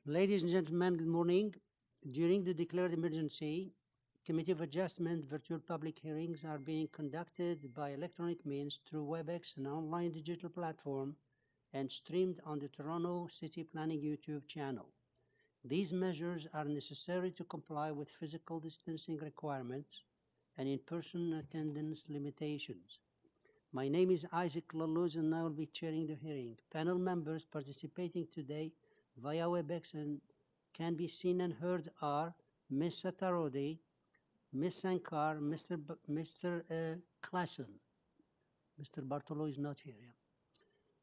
Ladies and gentlemen, good morning. During the declared emergency, Committee of Adjustment virtual public hearings are being conducted by electronic means through WebEx, an online digital platform, and streamed on the Toronto City Planning YouTube channel. These measures are necessary to comply with physical distancing requirements and in-person attendance limitations. My name is Isaac Laluz and I will be chairing the hearing. Panel members participating today via WebEx and can be seen and heard are Ms. Satarodi, Ms. Sankar, Mr. Klassen. Mr. Bartolo is not here. Yeah.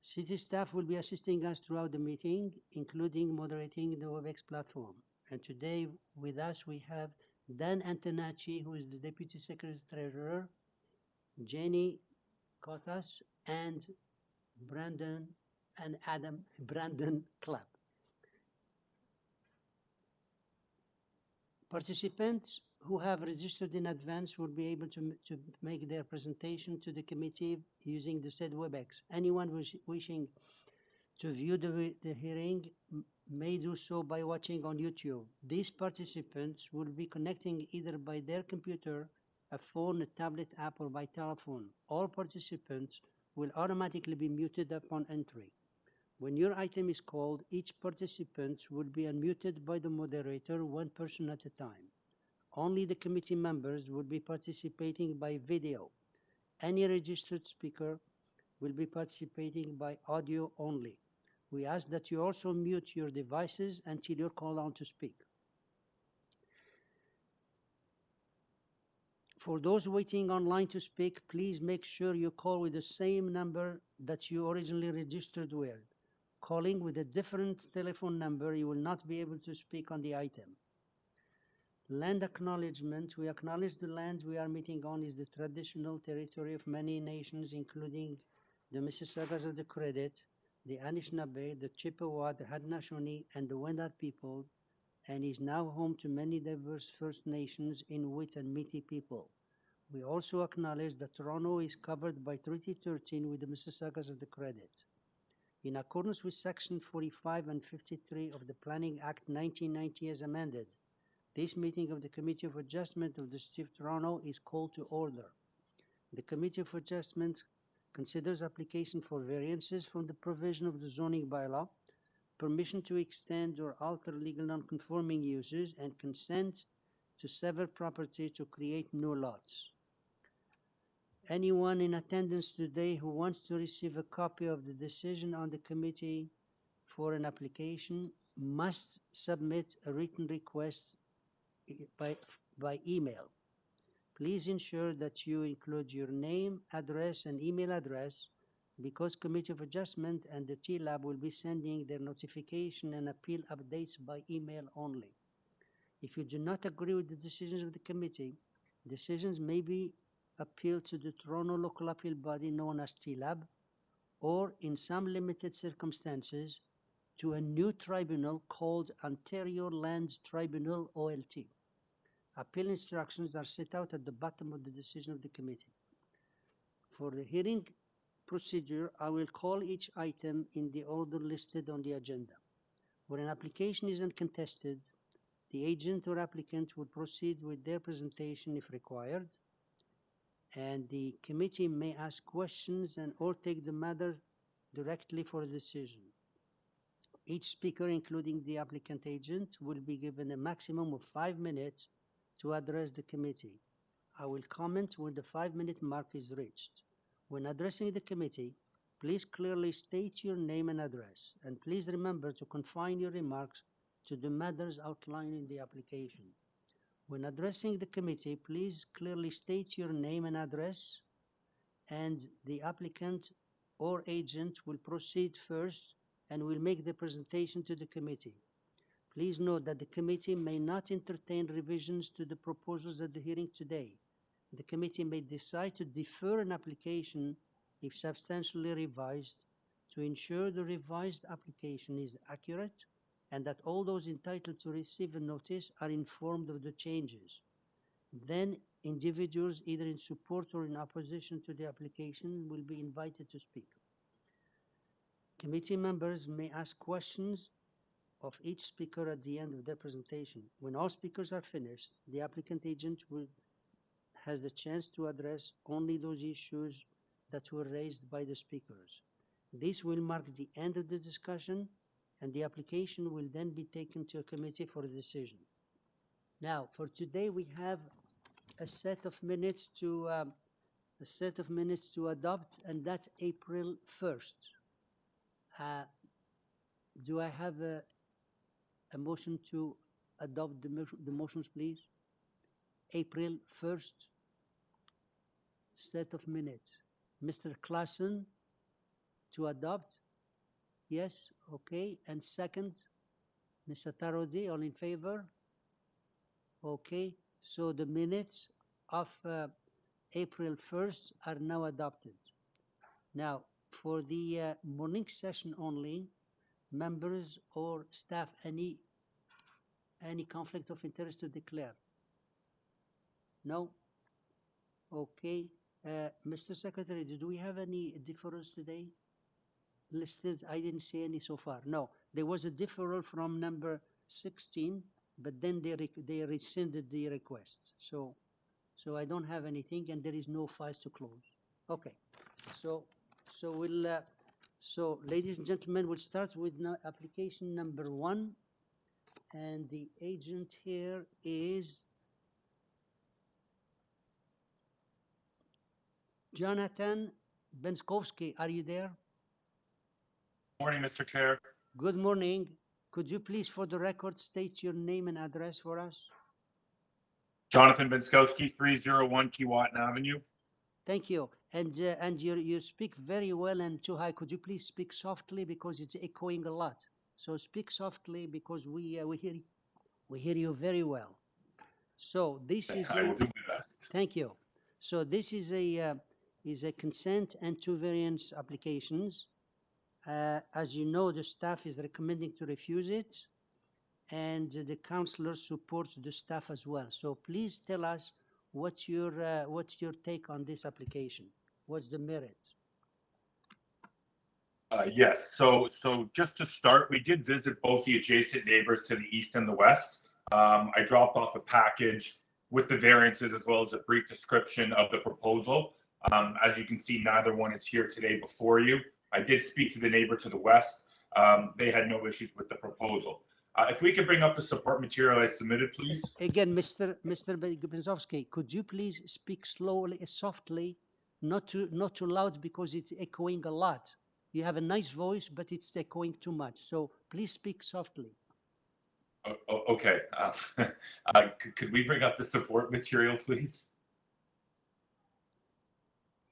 City staff will be assisting us throughout the meeting, including moderating the WebEx platform. And today with us we have Dan Antonacci, who is the Deputy Secretary Treasurer, Jenny Kotas, and Brandon Clapp. Participants who have registered in advance will be able to make their presentation to the committee using the said WebEx. Anyone wishing to view the hearing may do so by watching on YouTube. These participants will be connecting either by their computer, a phone, a tablet app, or by telephone. All participants will automatically be muted upon entry. When your item is called, each participant will be unmuted by the moderator, one person at a time. Only the committee members will be participating by video. Any registered speaker will be participating by audio only. We ask that you also mute your devices until you're called on to speak. For those waiting online to speak, please make sure you call with the same number that you originally registered with. Calling with a different telephone number, you will not be able to speak on the item. Land acknowledgement. We acknowledge the land we are meeting on is the traditional territory of many nations, including the Mississaugas of the Credit, the Anishinaabe, the Chippewa, the Haudenosaunee, and the Wendat people, and is now home to many diverse First Nations, Inuit, and Métis people. We also acknowledge that Toronto is covered by Treaty 13 with the Mississaugas of the Credit. In accordance with Section 45 and 53 of the Planning Act 1990 as amended, this meeting of the Committee of Adjustment of the City of Toronto is called to order. The Committee of Adjustment considers application for variances from the provision of the zoning bylaw, permission to extend or alter legal non-conforming uses, and consent to sever property to create new lots. Anyone in attendance today who wants to receive a copy of the decision on the committee for an application must submit a written request by email. Please ensure that you include your name, address, and email address because Committee of Adjustment and the TLAB will be sending their notification and appeal updates by email only. If you do not agree with the decisions of the committee, decisions may be appealed to the Toronto local appeal body known as TLAB, or in some limited circumstances, to a new tribunal called Ontario Lands Tribunal OLT. Appeal instructions are set out at the bottom of the decision of the committee. For the hearing procedure, I will call each item in the order listed on the agenda. Where an application is uncontested, the agent or applicant will proceed with their presentation if required, and the committee may ask questions and or take the matter directly for a decision. Each speaker, including the applicant agent, will be given a maximum of 5 minutes to address the committee. I will comment when the 5-minute mark is reached. When addressing the committee, please clearly state your name and address, and please remember to confine your remarks to the matters outlined in the application. When addressing the committee, please clearly state your name and address, and the applicant or agent will proceed first and will make the presentation to the committee. Please note that the committee may not entertain revisions to the proposals at the hearing today. The committee may decide to defer an application if substantially revised to ensure the revised application is accurate and that all those entitled to receive a notice are informed of the changes. Then individuals either in support or in opposition to the application will be invited to speak. Committee members may ask questions of each speaker at the end of their presentation. When all speakers are finished, the applicant agent has the chance to address only those issues that were raised by the speakers. This will mark the end of the discussion, and the application will then be taken to a committee for a decision. Now, for today, we have a set of minutes to adopt, and that's April 1st. Do I have a motion to adopt the motions, please? April 1st, set of minutes. Mr. Klassen, to adopt? Yes, okay. And second, Mr. Tarodi, all in favor? Okay, so the minutes of April 1st are now adopted. Now, for the morning session only, members or staff, any conflict of interest to declare? No? Okay. Mr. Secretary, did we have any deferrals today? Listed, I didn't see any so far. No, there was a deferral from number 16, but then they rescinded the request. So I don't have anything, and there is no files to close. Okay, so we'll so ladies and gentlemen, we'll start with application number 1, and the agent here is Jonathan Benskowski. Are you there? Morning, Mr. Chair. Good morning. Could you please, for the record, state your name and address for us? Jonathan Benskowski, 301 Keewatin Avenue. Thank you. And you speak very well and too high. Could you please speak softly because it's echoing a lot? So speak softly because we hear you very well. So this is I will do my best. Thank you. So this is a consent and 2 variance applications. As you know, the staff is recommending to refuse it, and the councillor supports the staff as well. So please tell us what's your take on this application? What's the merit? Yes, so just to start, we did visit both the adjacent neighbors to the east and the west. I dropped off a package with the variances as well as a brief description of the proposal. As you can see, neither one is here today before you. I did speak to the neighbor to the west. They had no issues with the proposal. If we could bring up the support material I submitted, please. Again, Mr. Benzowski, could you please speak slowly, softly, not too loud because it's echoing a lot. You have a nice voice, but it's echoing too much. So please speak softly. Okay. Could we bring up the support material, please?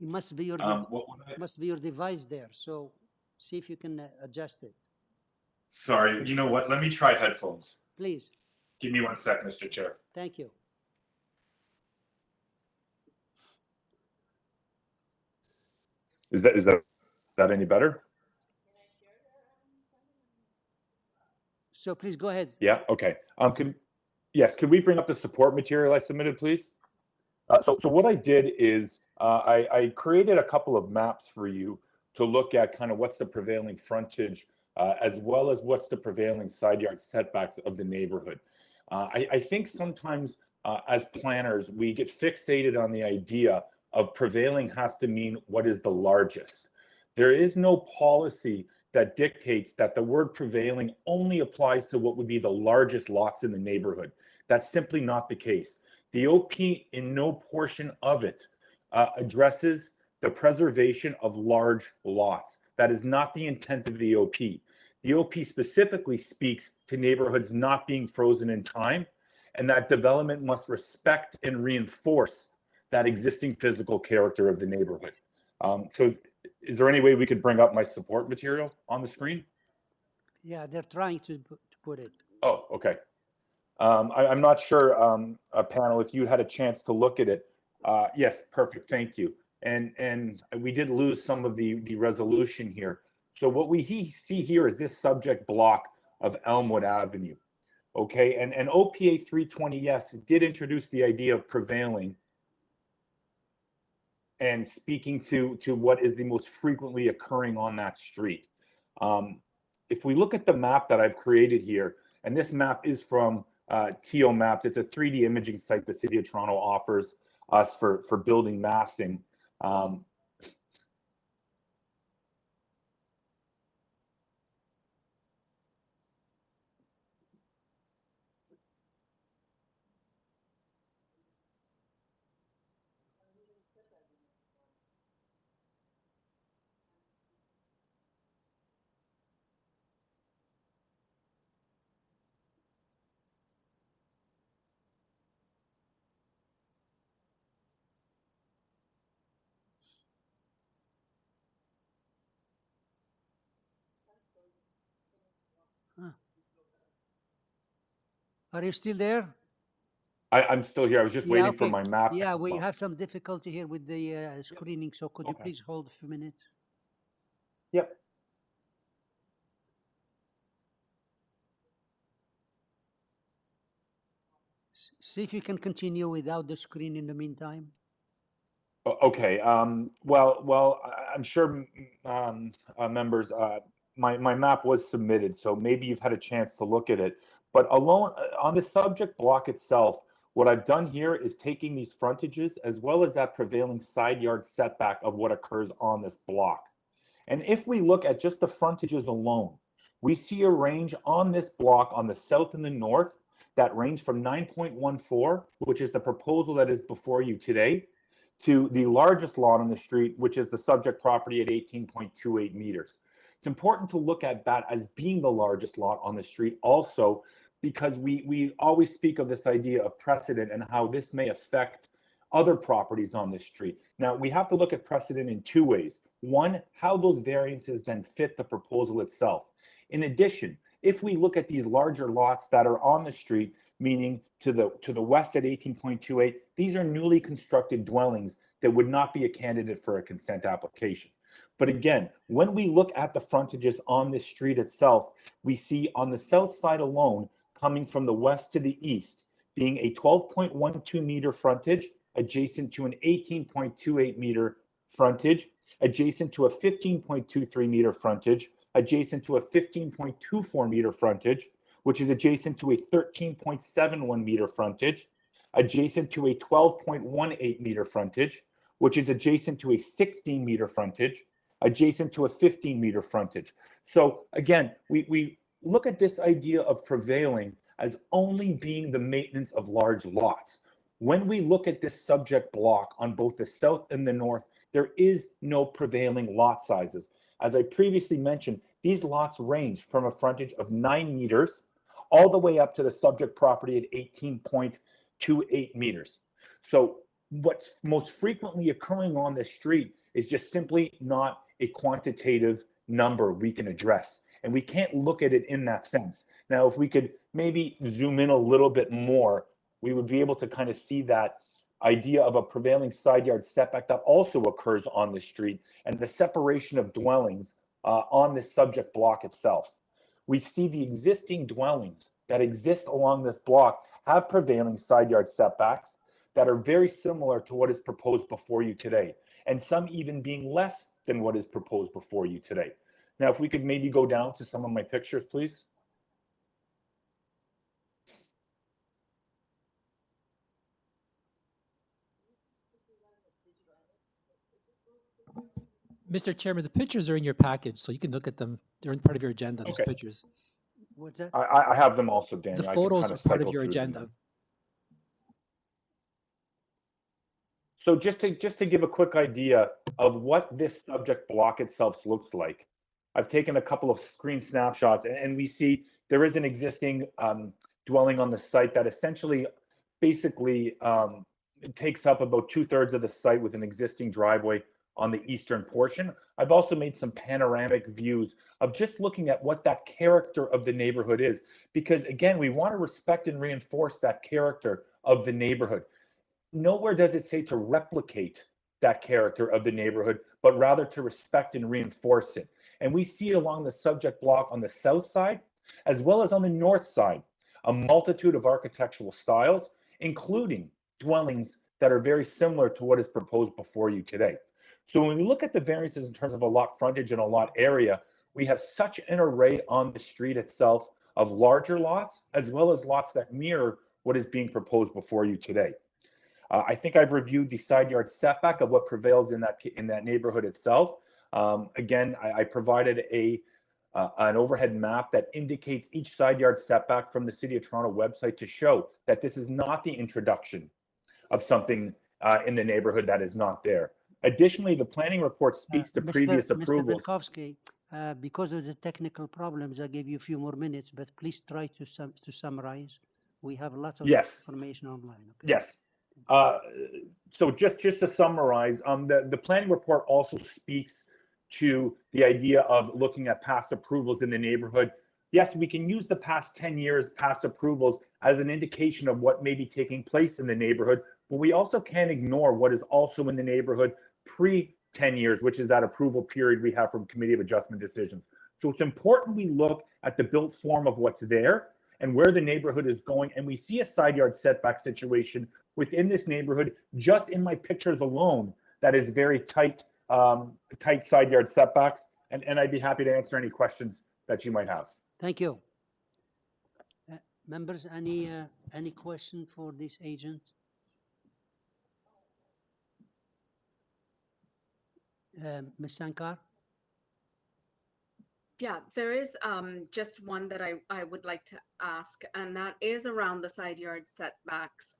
It must be your device there. So see if you can adjust it. Sorry, you know what? Let me try headphones. Please. Give me 1 sec, Mr. Chair. Thank you. Is that any better? So please go ahead. Yeah. Okay. Could we bring up the support material I submitted, please? So what I did is I created a couple of maps for you to look at kind of what's the prevailing frontage as well as what's the prevailing side yard setbacks of the neighborhood. I think sometimes as planners, we get fixated on the idea of prevailing has to mean what is the largest. There is no policy that dictates that the word prevailing only applies to what would be the largest lots in the neighborhood. That's simply not the case. The OP in no portion of it addresses the preservation of large lots. That is not the intent of the OP. The OP specifically speaks to neighborhoods not being frozen in time, and that development must respect and reinforce that existing physical character of the neighborhood. So is there any way we could bring up my support material on the screen? Yeah, they're trying to put it. Oh, okay. I'm not sure, panel, if you had a chance to look at it. Yes, perfect, thank you. And we did lose some of the resolution here. So what we see here is this subject block of Elmwood Avenue. Okay, and OPA 320, yes, did introduce the idea of prevailing and speaking to what is the most frequently occurring on that street. if we look at the map that I've created here, and this map is from TO Maps, it's a 3D imaging site the City of Toronto offers us for building massing. Are you still there? I'm still here. I was just Yeah, waiting for okay. my map. Yeah, we have some difficulty here with the screening, so could you Okay. please hold a few minutes? Yep. See if you can continue without the screen in the meantime. Okay. Well, I'm sure members, my map was submitted, so maybe you've had a chance to look at it. But alone on the subject block itself, what I've done here is taking these frontages as well as that prevailing side yard setback of what occurs on this block. And if we look at just the frontages alone, we see a range on this block on the south and the north that range from 9.14, which is the proposal that is before you today, to the largest lot on the street, which is the subject property at 18.28 meters. It's important to look at that as being the largest lot on the street also, because we always speak of this idea of precedent and how this may affect other properties on the street. Now, we have to look at precedent in two ways. One, how those variances then fit the proposal itself. In addition, if we look at these larger lots that are on the street, meaning to the west at 18.28, these are newly constructed dwellings that would not be a candidate for a consent application. But again, when we look at the frontages on this street itself, we see on the south side alone, coming from the west to the east, being a 12.12 meter frontage, adjacent to an 18.28 meter frontage, adjacent to a 15.23 meter frontage, adjacent to a 15.24 meter frontage, which is adjacent to a 13.71 meter frontage, adjacent to a 12.18 meter frontage, which is adjacent to a 16 meter frontage, adjacent to a 15 meter frontage. So again, we look at this idea of prevailing as only being the maintenance of large lots. When we look at this subject block on both the south and the north, there is no prevailing lot sizes. As I previously mentioned, these lots range from a frontage of 9 meters all the way up to the subject property at 18.28 meters. So what's most frequently occurring on this street is just simply not a quantitative number we can address. And we can't look at it in that sense. Now, if we could maybe zoom in a little bit more, we would be able to kind of see that idea of a prevailing side yard setback that also occurs on the street and the separation of dwellings on this subject block itself. We see the existing dwellings that exist along this block have prevailing side yard setbacks that are very similar to what is proposed before you today, and some even being less than what is proposed before you today. Now, if we could maybe go down to some of my pictures, please. Mr. Chairman, the pictures are in your package, so you can look at them. They're in part of your agenda, those pictures. What's that? I have them also, Daniel. The photos are part of your agenda. So just to give a quick idea of what this subject block itself looks like, I've taken a couple of screen snapshots, and we see there is an existing dwelling on the site that essentially, basically, it takes up about 2/3 of the site with an existing driveway on the eastern portion. I've also made some panoramic views of just looking at what that character of the neighborhood is, because again, we want to respect and reinforce that character of the neighborhood. Nowhere does it say to replicate that character of the neighborhood, but rather to respect and reinforce it. And we see along the subject block on the south side, as well as on the north side, a multitude of architectural styles, including dwellings that are very similar to what is proposed before you today. So when we look at the variances in terms of a lot frontage and a lot area, we have such an array on the street itself of larger lots, as well as lots that mirror what is being proposed before you today. I think I've reviewed the side yard setback of what prevails in that neighborhood itself. Again, I provided an overhead map that indicates each side yard setback from the City of Toronto website to show that this is not the introduction of something in the neighborhood that is not there. Additionally, the planning report speaks to previous approvals. Mr. Belkowski, because of the technical problems, I gave you a few more minutes, but please try to summarize. We have lots of information online. Okay? Yes. So just to summarize, the planning report also speaks to the idea of looking at past approvals in the neighborhood. Yes, we can use the past 10 years past approvals as an indication of what may be taking place in the neighborhood, but we also can't ignore what is also in the neighborhood pre 10 years, which is that approval period we have from Committee of Adjustment decisions. So it's important we look at the built form of what's there and where the neighborhood is going, and we see a side yard setback situation within this neighborhood, just in my pictures alone, that is very tight, tight side yard setbacks, and I'd be happy to answer any questions that you might have. Thank you. Members, any question for this agent? Ms. Sankar? Yeah, there is just one that I would like to ask, and that is around the side yard setbacks.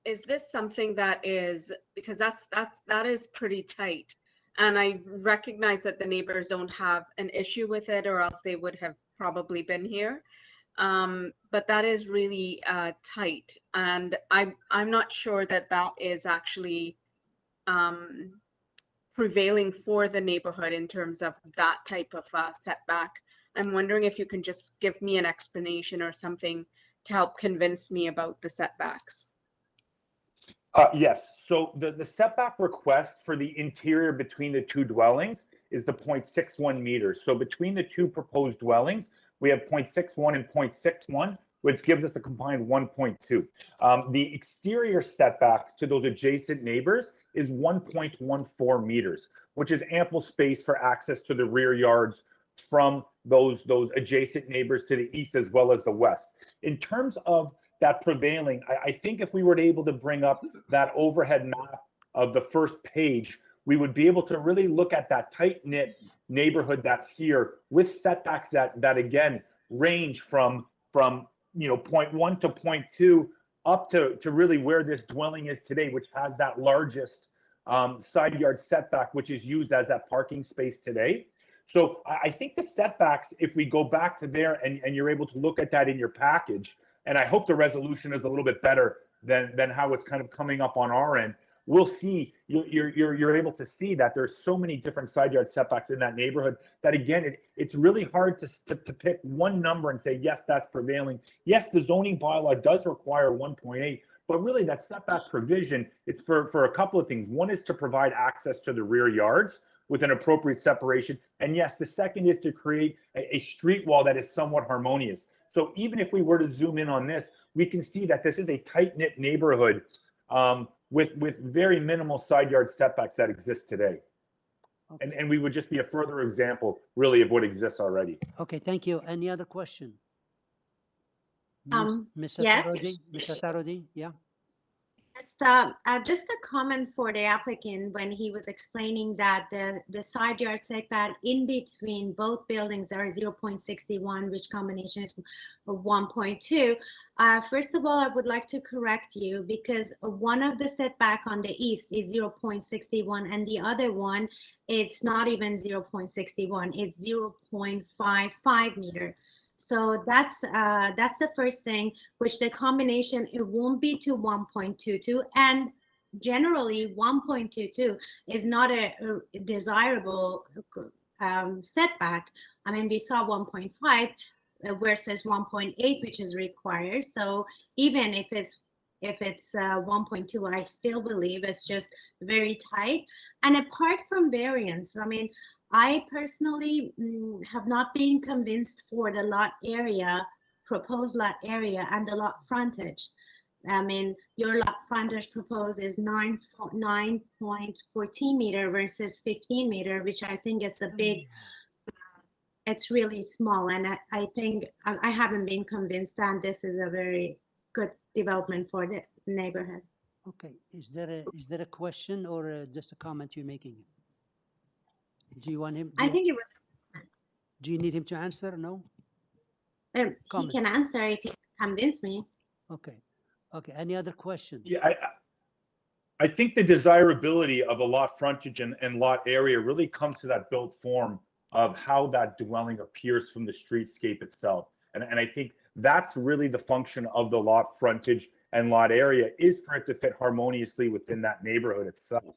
Is this something that is, because that is pretty tight, and I recognize that the neighbors don't have an issue with it, or else they would have probably been here. But that is really tight, and I'm not sure that that is actually prevailing for the neighborhood in terms of that type of setback. I'm wondering if you can just give me an explanation or something to help convince me about the setbacks. Yes, so the setback request for the interior between the two dwellings is the 0.61 meters. So between the two proposed dwellings, we have 0.61 and 0.61, which gives us a combined 1.2. The exterior setbacks to those adjacent neighbors is 1.14 meters, which is ample space for access to the rear yards from those adjacent neighbors to the east as well as the west. In terms of that prevailing, I think if we were able to bring up that overhead map of the first page, we would be able to really look at that tight-knit neighborhood that's here with setbacks that again range from 0.1 to 0.2 up to really where this dwelling is today, which has that largest side yard setback, which is used as that parking space today. So I think the setbacks, if we go back to there and you're able to look at that in your package, and I hope the resolution is a little bit better than how it's kind of coming up on our end, we'll see, you're able to see that there's so many different side yard setbacks in that neighborhood that again, it's really hard to pick one number and say, yes, that's prevailing. Yes, the zoning bylaw does require 1.8, but really that setback provision is for a couple of things. One is to provide access to the rear yards with an appropriate separation. And yes, the second is to create a street wall that is somewhat harmonious. So even if we were to zoom in on this, we can see that this is a tight-knit neighborhood with very minimal side yard setbacks that exist today. Okay. And we would just be a further example, really, of what exists already. Okay, thank you. Any other question? Ms. Yes. Ms. Attarodi, yeah. Just a comment for the applicant when he was explaining that the side yard setback in between both buildings are 0.61, which combination is 1.2. First of all, I would like to correct you because one of the setback on the east is 0.61 and the other one, it's not even 0.61, it's 0.55 meter. So that's the first thing, which the combination, it won't be to 1.22, and generally 1.22 is not a desirable setback. I mean, we saw 1.5 versus 1.8, which is required. So even if it's 1.2, I still believe it's just very tight. And apart from variance, I mean, I personally have not been convinced for the lot area, proposed lot area and the lot frontage, I mean, your lot frontage proposed is 9.14 meter versus 15 meter, which I think it's a big, it's really small. And I think I haven't been convinced that this is a very good development for the neighborhood. Okay, is there a question or just a comment you're making? Do you want him? I think it was, Do you need him to answer? No? he Comment. can answer if he convince me. Okay. Okay, any other questions? Yeah, I think the desirability of a lot frontage and lot area really comes to that built form of how that dwelling appears from the streetscape itself. And I think that's really the function of the lot frontage and lot area, is for it to fit harmoniously within that neighborhood itself.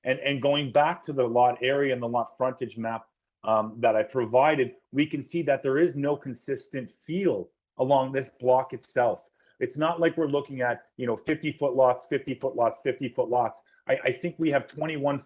And going back to the lot area and the lot frontage map that I provided, we can see that there is no consistent feel along this block itself. It's not like we're looking at, 50-foot lots, 50-foot lots, 50-foot lots. I think we have 21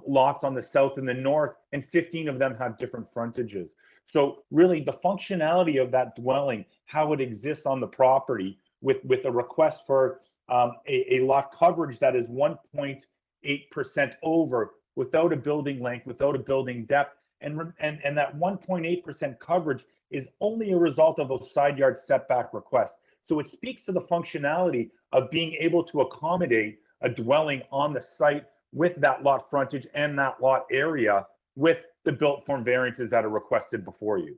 lots on the south and the north, and 15 of them have different frontages. So really the functionality of that dwelling, how it exists on the property with a request for a lot coverage that is 1.8% over, without a building length, without a building depth, and that 1.8% coverage is only a result of those side yard setback requests. So it speaks to the functionality of being able to accommodate a dwelling on the site with that lot frontage and that lot area with the built form variances that are requested before you.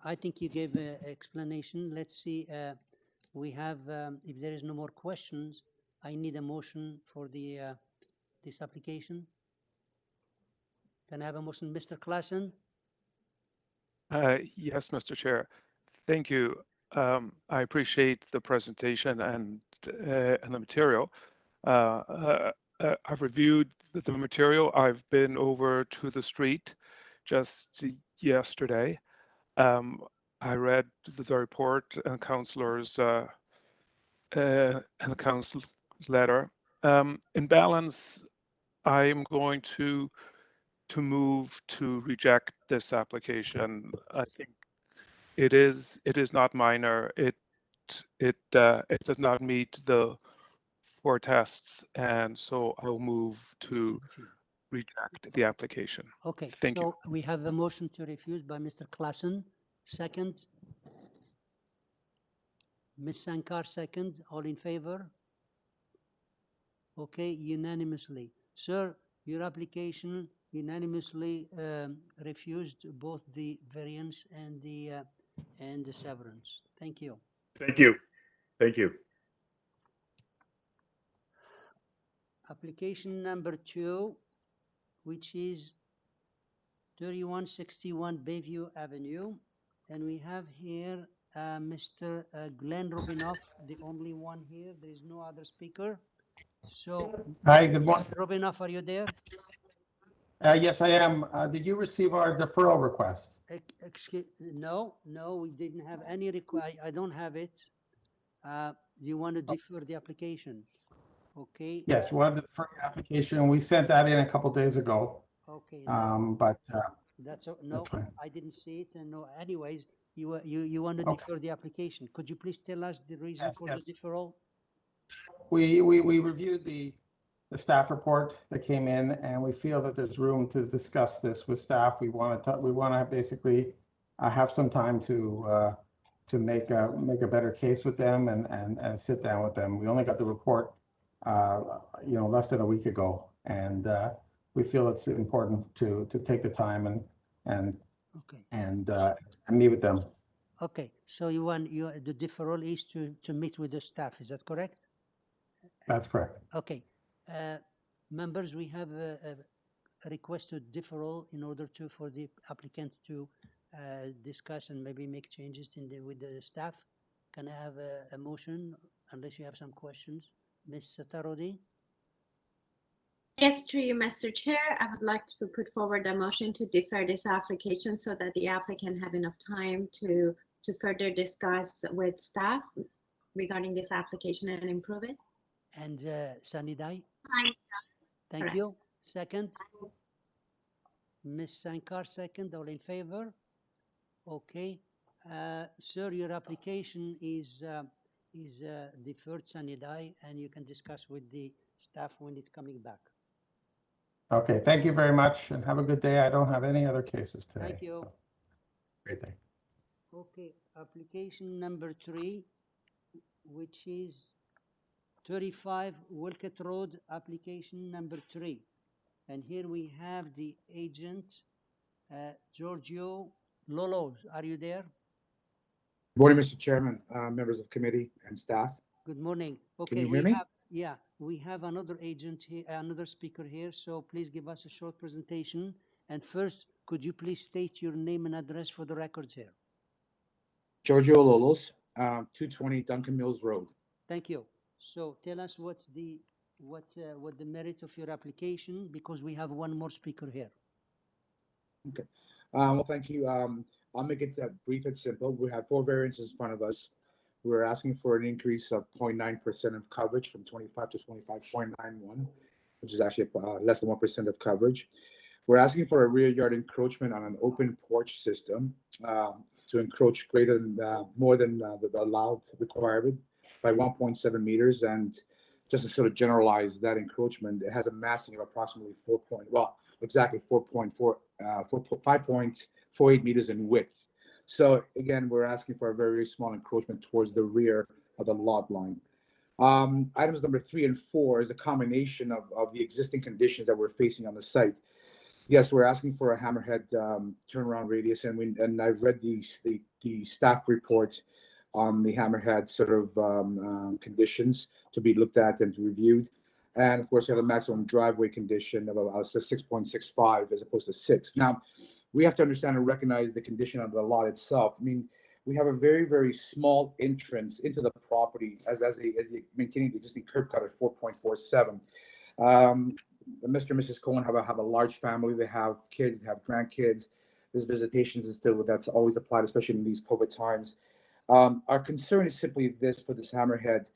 I think you gave an explanation. Let's see, we have, if there is no more questions, I need a motion for the this application. Can I have a motion, Mr. Klassen? Yes, Mr. Chair. Thank you. I appreciate the presentation and the material. I've reviewed the material. I've been over to the street just yesterday. I read the report and councillor's and the council's letter. In balance, I'm going to move to reject this application. I think it is not minor. It does not meet the 4 tests, and so I'll move to reject the application. Okay, Thank so you. we have a motion to refuse by Mr. Klassen. Second. Ms. Sankar, second. All in favor? Okay, unanimously. Sir, your application unanimously refused both the variance and the severance. Thank you. Thank you. Thank you. Application number 2, which is 3161 Bayview Avenue. And we have here Mr. Glenn Robinoff, the only one here. There is no other speaker. So, Hi, good morning. Mr. Robinoff, are you there? Yes, I am. Did you receive our deferral request? Excuse, no, we didn't have any request. I don't have it. You want to defer the application? Okay. Yes, we wanted the deferral application. We sent that in a couple days ago. Okay. But that's no, that's fine. I didn't see it. And no, anyways, you want to defer the application. Could you please tell us the reason for the deferral? We reviewed the staff report that came in, and we feel that there's room to discuss this with staff. We want to basically have some time to make a better case with them and sit down with them. We only got the report less than a week ago, and we feel it's important to take the time and meet with them. Okay, so the deferral is to meet with the staff. Is that correct? That's correct. Okay. Members, we have a request to deferral in order for the applicant to discuss and maybe make changes with the staff. Can I have a motion, unless you have some questions? Ms. Satarodi? Yes, through you, Mr. Chair, I would like to put forward a motion to defer this application so that the applicant have enough time to further discuss with staff regarding this application and improve it. And Sanidai? Aye. Thank Correct. you. Second? Ms. Sankar, second. All in favor? Okay. Sir, your application is deferred sine die, and you can discuss with the staff when it's coming back. Okay, thank you very much and have a good day. I don't have any other cases today. Thank you. so, Great day. Okay, application number 3, which is 35 Wilkett Road, application number 3. And here we have the agent, Giorgio Lolos. Are you there? Good morning, Mr. Chairman, members of committee and staff. Good morning. Can Okay, you hear me? we have another agent here, another speaker here, so please give us a short presentation. And first, could you please state your name and address for the records here? Giorgio Lolos, 220 Duncan Mills Road. Thank you. So tell us what the merit of your application, because we have one more speaker here. Okay. Well, thank you. I'll make it brief and simple. We have 4 variances in front of us. We're asking for an increase of 0.9% of coverage from 25 to 25.91, which is actually less than 1% of coverage. We're asking for a rear yard encroachment on an open porch system to encroach greater than more than the allowed requirement by 1.7 meters. And just to sort of generalize that encroachment, it has a massing of approximately 5.48 meters in width. So again, we're asking for a very small encroachment towards the rear of the lot line. Items number 3 and 4 is a combination of the existing conditions that we're facing on the site. Yes, we're asking for a hammerhead turnaround radius, and I've read the staff report on the hammerhead sort of conditions to be looked at and reviewed. And of course, we have a maximum driveway condition of about 6.65 as opposed to 6. Now, we have to understand and recognize the condition of the lot itself. I mean, we have a very, very small entrance into the property as maintaining the existing curb cut at 4.47. Mr. and Mrs. Cohen have a large family. They have kids, they have grandkids. This visitation is still that's always applied, especially in these COVID times. Our concern is simply this for this hammerhead.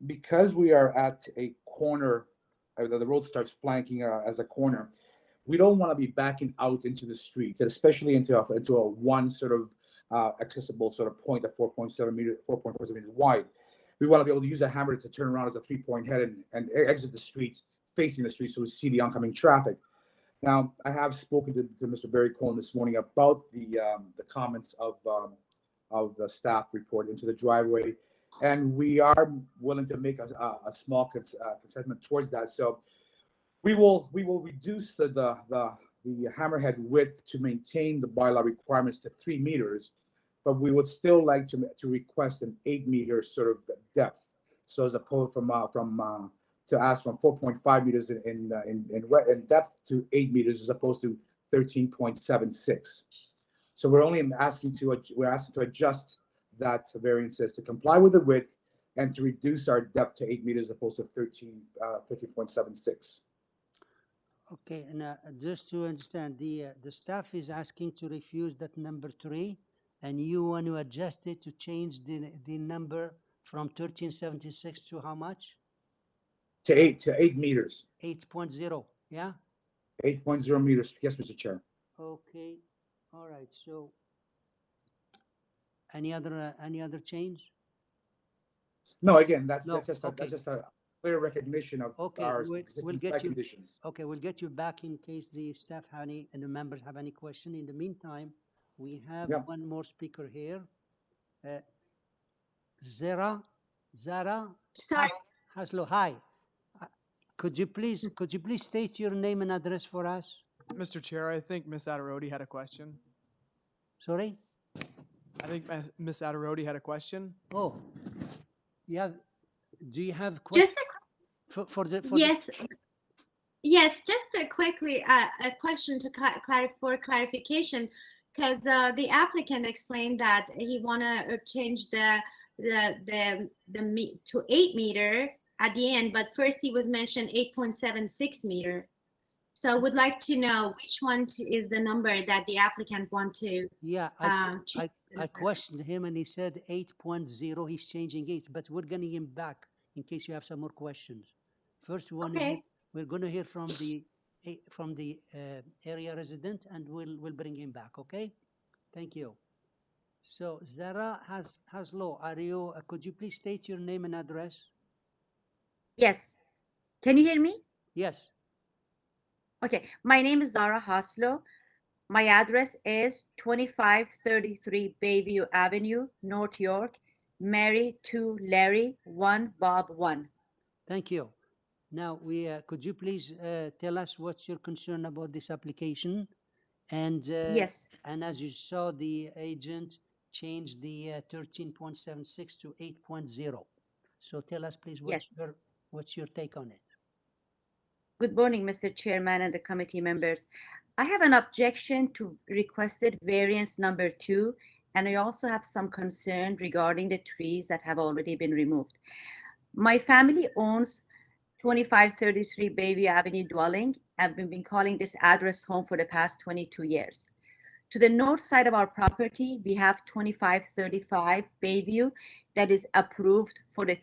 Because we are at a corner, the road starts flanking as a corner, we don't want to be backing out into the streets, especially into a one sort of accessible sort of point of 4.47 meters wide. We want to be able to use a hammer to turn around as a 3-point head and exit the street, facing the street, so we see the oncoming traffic. Now, I have spoken to Mr. Barry Cohen this morning about the comments of the staff report into the driveway, and we are willing to make a small concession towards that. So we will reduce the hammerhead width to maintain the bylaw requirements to 3 meters, but we would still like to request an 8-meter sort of depth. So as opposed to ask from 4.5 meters in depth to 8 meters as opposed to 13.76. So we're asking to adjust that variances to comply with the width and to reduce our depth to 8 meters as opposed to 13.76. Okay, and just to understand, the staff is asking to refuse that number 3, and you want to adjust it to change the number from 1376 to how much? To 8 meters. 8.0, yeah? 8.0 meters. Yes, Mr. Chair. Okay, all right. So, any other change? No, again, that's just a clear recognition of our existing site conditions. Okay, we'll get you back in case the staff and the members have any question. In the meantime, we have one more speaker here. Zara Haslo. Hi. Could you please state your name and address for us? Mr. Chair, I think Ms. Adarodi had a question. Sorry? I think Ms. Adarodi had a question. Oh, yeah. Do you have questions? Yes, just quickly, a question for clarification, because the applicant explained that he want to change the to 8 meter at the end, but first he was mentioned 8.76 meter. So I would like to know which one is the number that the applicant want to. Yeah, I questioned him and he said 8.0. He's changing 8, but we're getting him back in case you have some more questions. First, we're going to hear from the area resident, and we'll bring him back. Okay, thank you. So Zara Haslo, could you please state your name and address? Yes. Can you hear me? Yes. Okay. My name is Zara Haslo. My address is 2533 Bayview Avenue, North York, Mary 2 Larry 1 Bob 1. Thank you. Now, could you please tell us what's your concern about this application? And Yes. and as you saw, the agent changed the 13.76 to 8.0. So tell us, please, what's your take on it? Good morning, Mr. Chairman and the committee members. I have an objection to requested variance number 2, and I also have some concern regarding the trees that have already been removed. My family owns 2533 Bayview Avenue dwelling, and we've been calling this address home for the past 22 years. To the north side of our property, we have 2535 Bayview that is approved for a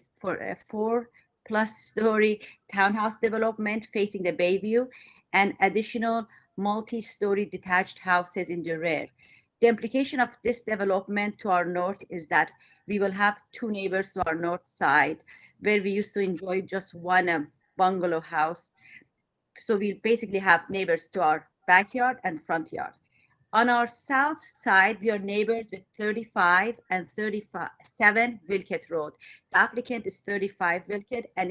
4+ story townhouse development facing the Bayview and additional multi-story detached houses in the rear. The implication of this development to our north is that we will have 2 neighbors to our north side, where we used to enjoy just one bungalow house. So we basically have neighbors to our backyard and front yard. On our south side, we are neighbors with 35 and 37 WILKET Road. The applicant is 35 WILKET and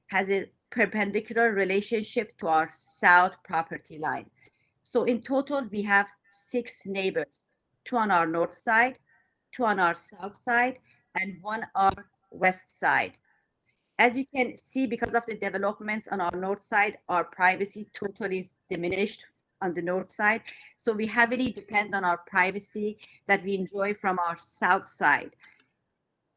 has a perpendicular relationship to our south property line. So in total, we have 6 neighbors, 2 on our north side, 2 on our south side, and 1 on our west side. As you can see, because of the developments on our north side, our privacy totally is diminished on the north side. So we heavily depend on our privacy that we enjoy from our south side.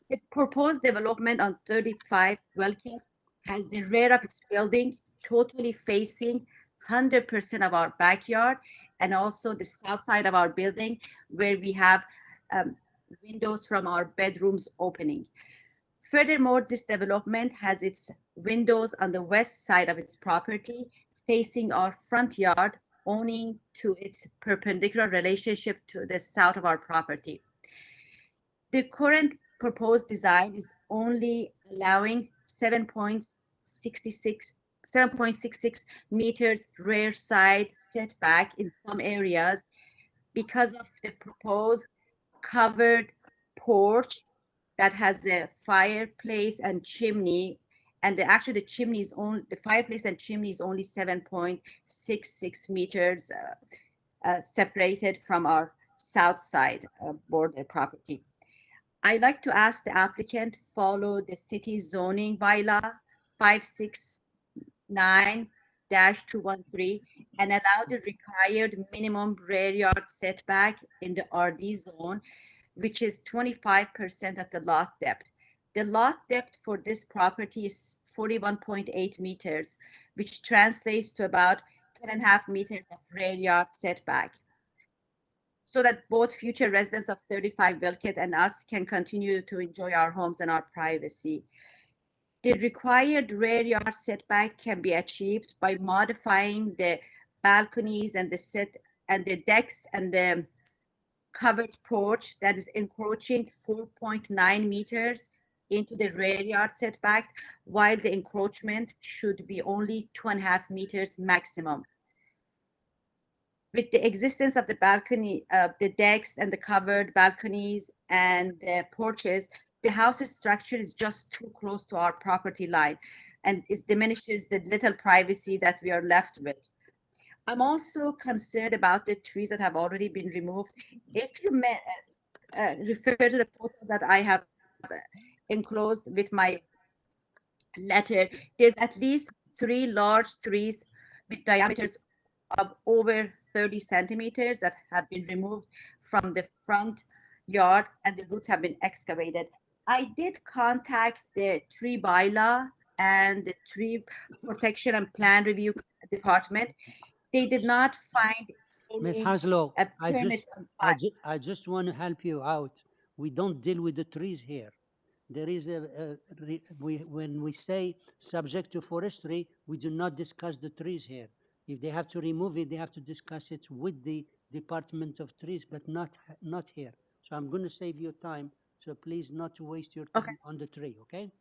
The proposed development on 35 WILKET has the rear of its building totally facing 100% of our backyard, and also the south side of our building where we have windows from our bedrooms opening. Furthermore, this development has its windows on the west side of its property facing our front yard, owing to its perpendicular relationship to the south of our property. The current proposed design is only allowing 7.66 meters rear side setback in some areas because of the proposed covered porch that has a fireplace and chimney, and the fireplace and chimney is only 7.66 meters separated from our south side border property. I'd like to ask the applicant follow the city zoning bylaw 569-213 and allow the required minimum rear yard setback in the RD zone, which is 25% of the lot depth. The lot depth for this property is 41.8 meters, which translates to about 10.5 meters of rear yard setback, so that both future residents of 35 WILKET and us can continue to enjoy our homes and our privacy. The required rear yard setback can be achieved by modifying the balconies and the decks and the covered porch that is encroaching 4.9 meters into the rear yard setback, while the encroachment should be only 2.5 meters maximum. With the existence of the balcony, the decks and the covered balconies and the porches, the house's structure is just too close to our property line, and it diminishes the little privacy that we are left with. I'm also concerned about the trees that have already been removed. If you refer to the photos that I have enclosed with my letter, there's at least 3 large trees with diameters of over 30 centimeters that have been removed from the front yard, and the roots have been excavated. I did contact the tree bylaw and the tree protection and plan review department. They did not find Ms. any Haslo, permits on I file. just want to help you out. We don't deal with the trees here. There is when we say subject to forestry, we do not discuss the trees here. If they have to remove it, they have to discuss it with the Department of Trees, but not here. So I'm going to save you time. So please not to waste your Okay. time on the tree, okay?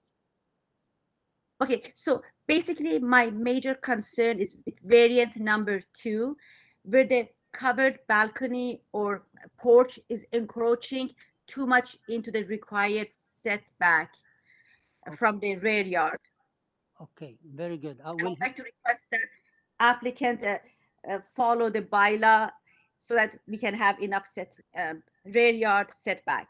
Okay, so basically my major concern is with variant number 2, where the covered balcony or porch is encroaching too much into the required setback from the rear yard. Okay, very good. I I will. would like to request that applicant follow the bylaw so that we can have enough rear yard setback.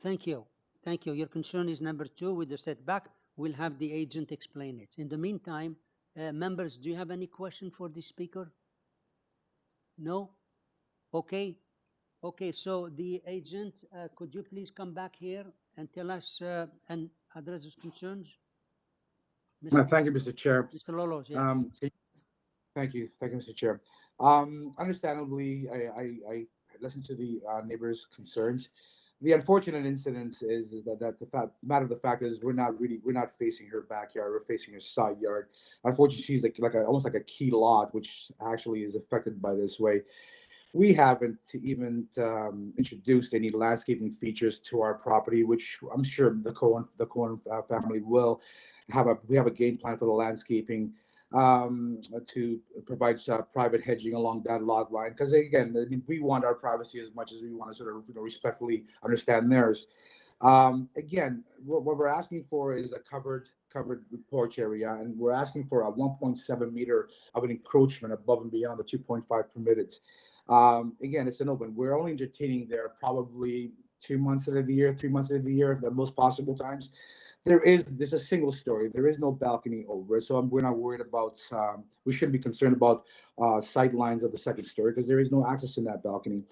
Thank you. Thank you. Your concern is number 2 with the setback. We'll have the agent explain it. In the meantime, members, do you have any question for the speaker? No? Okay. Okay, so the agent, could you please come back here and tell us and address those concerns? Thank you, Mr. Chair. Mr. Lolos, yeah. Thank you, Mr. Chair. Understandably, I listened to the neighbors' concerns. The unfortunate incident is that the fact is we're not facing her backyard, we're facing her side yard. Unfortunately, she's almost like a key lot, which actually is affected by this way. We haven't even introduced any landscaping features to our property, which I'm sure the Cohen family will have a game plan for the landscaping to provide private hedging along that lot line. Because again, I mean, we want our privacy as much as we want to sort of respectfully understand theirs. Again, what we're asking for is a covered porch area, and we're asking for a 1.7 meter of an encroachment above and beyond the 2.5 permitted. Again, it's an open. We're only entertaining there probably 2 months of the year, 3 months of the year, the most possible times. There's a single story. There is no balcony over it, so we're not worried about. We shouldn't be concerned about sight lines of the second story because there is no access in that balcony.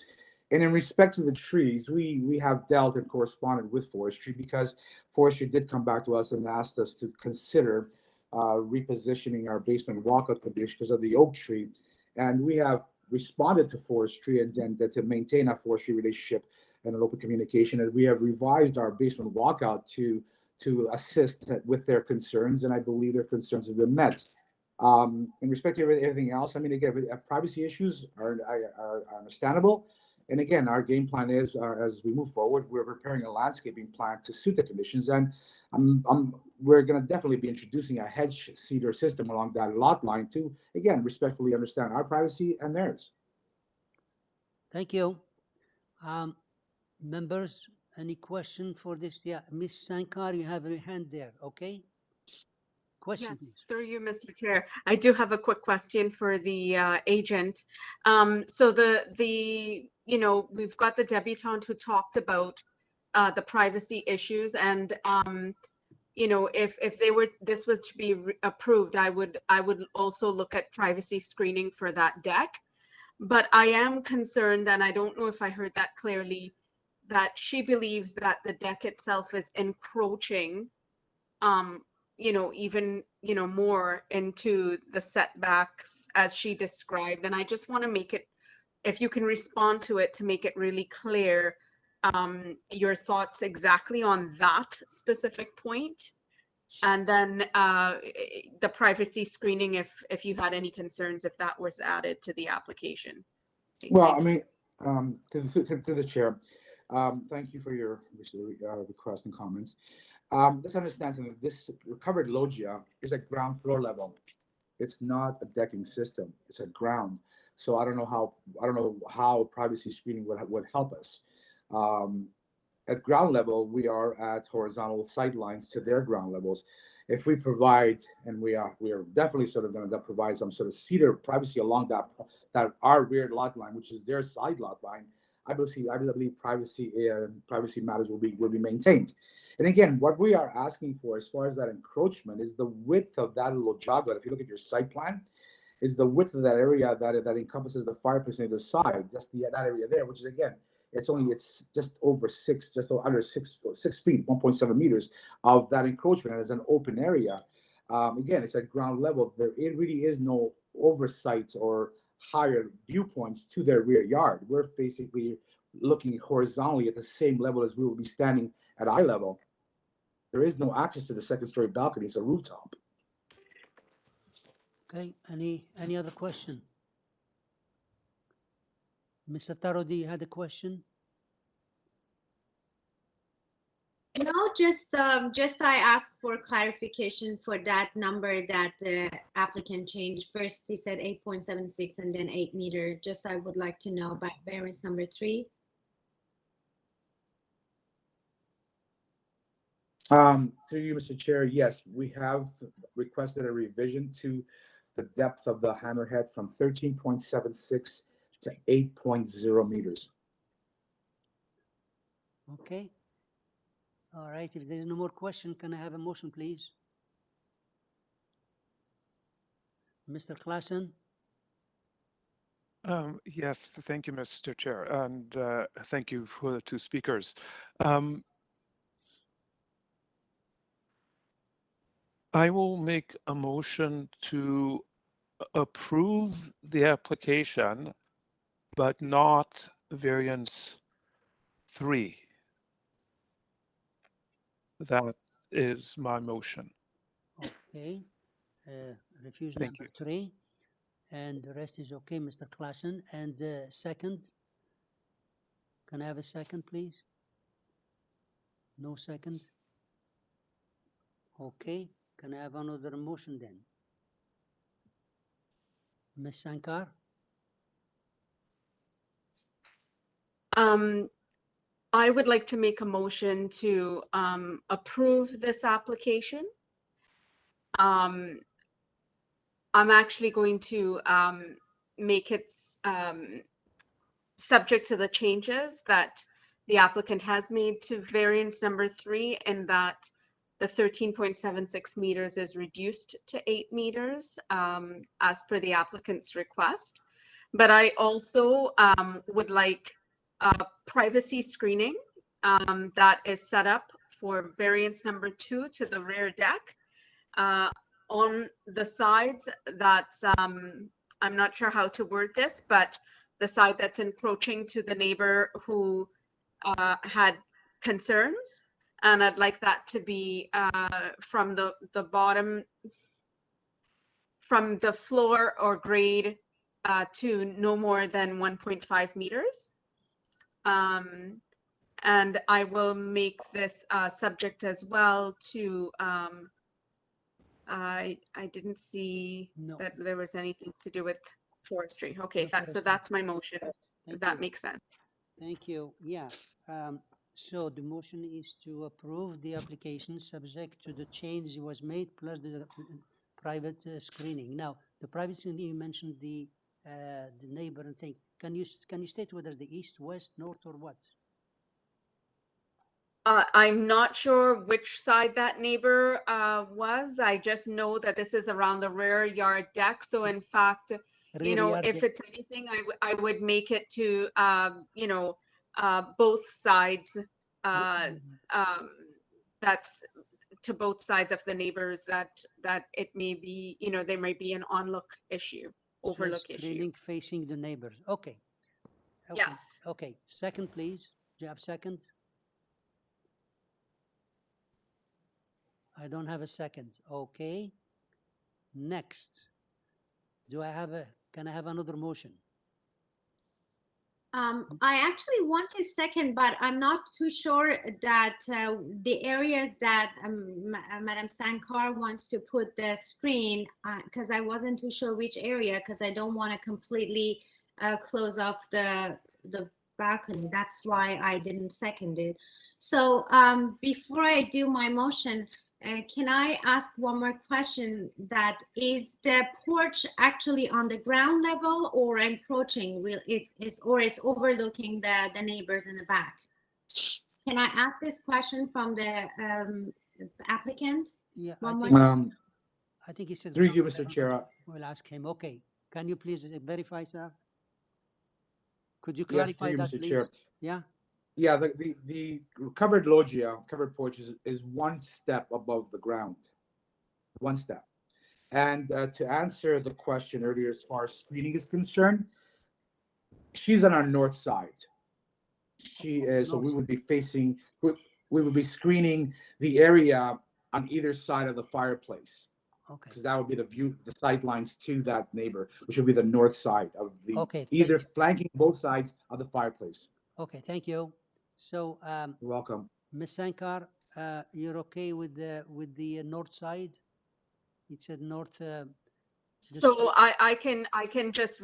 And in respect to the trees, we have dealt and corresponded with forestry because forestry did come back to us and asked us to consider repositioning our basement walkout condition because of the oak tree, and we have responded to forestry and to maintain a forestry relationship and an open communication, and we have revised our basement walkout to assist with their concerns, and I believe their concerns have been met. In respect to everything else, I mean, again, privacy issues are understandable. And again, our game plan is, as we move forward, we're preparing a landscaping plan to suit the conditions, and we're going to definitely be introducing a hedge cedar system along that lot line to, again, respectfully understand our privacy and theirs. Thank you. Members, any question for this? Yeah, Ms. Sankar, you have your hand there, okay? Question, Yes, please. through you, Mr. Chair. I do have a quick question for the agent. So we've got the debutante who talked about the privacy issues, and if this was to be approved, I would also look at privacy screening for that deck. But I am concerned, and I don't know if I heard that clearly, that she believes that the deck itself is encroaching even more into the setbacks as she described. And I just want to make it, if you can respond to it, to make it really clear your thoughts exactly on that specific point. And then the privacy screening, if you had any concerns, if that was added to the application. Okay, well, I mean, to the chair, thank you for your request and comments. Let's understand something. This covered loggia is at ground floor level. It's not a decking system. It's at ground. So I don't know how privacy screening would help us. At ground level, we are at horizontal sight lines to their ground levels. If we provide, and we are definitely sort of going to provide some sort of cedar privacy along that our rear lot line, which is their side lot line, I believe privacy matters will be maintained. And again, what we are asking for as far as that encroachment is the width of that loggia. If you look at your site plan, is the width of that area that encompasses the fireplace on the side. That's that area there, which is again, it's just under 6 feet, 1.7 meters of that encroachment, and it's an open area. Again, it's at ground level. There really is no oversight or higher viewpoints to their rear yard. We're basically looking horizontally at the same level as we will be standing at eye level. There is no access to the second story balcony. It's a rooftop. Okay, any other question? Mr. Tarodi, you had a question? No, just I asked for clarification for that number that the applicant changed. First, he said 8.76 and then 8 meter. Just I would like to know about variance number 3. Through you, Mr. Chair, yes, we have requested a revision to the depth of the hammerhead from 13.76 to 8.0 meters. Okay. All right, if there's no more question, can I have a motion, please? Mr. Klassen? Yes, thank you, Mr. Chair, and thank you for the two speakers. I will make a motion to approve the application, but not variance 3. That is my motion. Okay. Refuse Thank number 3. And the rest is okay, Mr. Klassen. And second? Can I have a second, please? No second? Okay. Can I have another motion then? Ms. Sankar? I would like to make a motion to approve this application. I'm actually going to make it subject to the changes that the applicant has made to variance number 3, and that the 13.76 meters is reduced to 8 meters as per the applicant's request. But I also would like privacy screening that is set up for variance number 2 to the rear deck on the sides that's, I'm not sure how to word this, but the side that's encroaching to the neighbor who had concerns. And I'd like that to be from the bottom, from the floor or grade to no more than 1.5 meters. And I will make this subject as well to, I didn't see that there was anything to do with forestry. Okay, so that's my motion. If that makes sense. Thank you. Yeah. So the motion is to approve the application subject to the change that was made plus the private screening. Now, the private screening, you mentioned the neighbor and thing. Can you state whether the east, west, north, or what? I'm not sure which side that neighbor was. I just know that this is around the rear yard deck. So in fact, you know, if it's anything, I would make it to, you know, both sides. That's to both sides of the neighbors that it may be, you know, there might be an on-look issue, overlook issue. Screening facing the neighbors. Okay. Yes. Okay. Second, please. Do you have second? I don't have a second. Okay. Next. Can I have another motion? I actually want to second, but I'm not too sure that the areas that Madam Sankar wants to put the screen, because I wasn't too sure which area, because I don't want to completely close off the balcony. That's why I didn't second it. So before I do my motion, can I ask one more question? That is the porch actually on the ground level or encroaching? It's overlooking the neighbors in the back? Can I ask this question from the applicant? Yeah, I think he said. Through you, Mr. Chair. We'll ask him. Okay. Can you please verify that? Could you clarify that, Mr. please? Chair. Yeah. Yeah, the covered loggia, covered porch is one step above the ground, one step. And to answer the question earlier, as far as screening is concerned, she's on our north side. She is, so we would be facing, we would be screening the area on either side of the fireplace. Okay. Because that would be the view, the sight lines to that neighbor, which would be the north side of the, okay, either flanking both sides of the fireplace. Okay, thank you. So, you're welcome. Ms. Sankar, you're okay with the north side? It said north. So I can just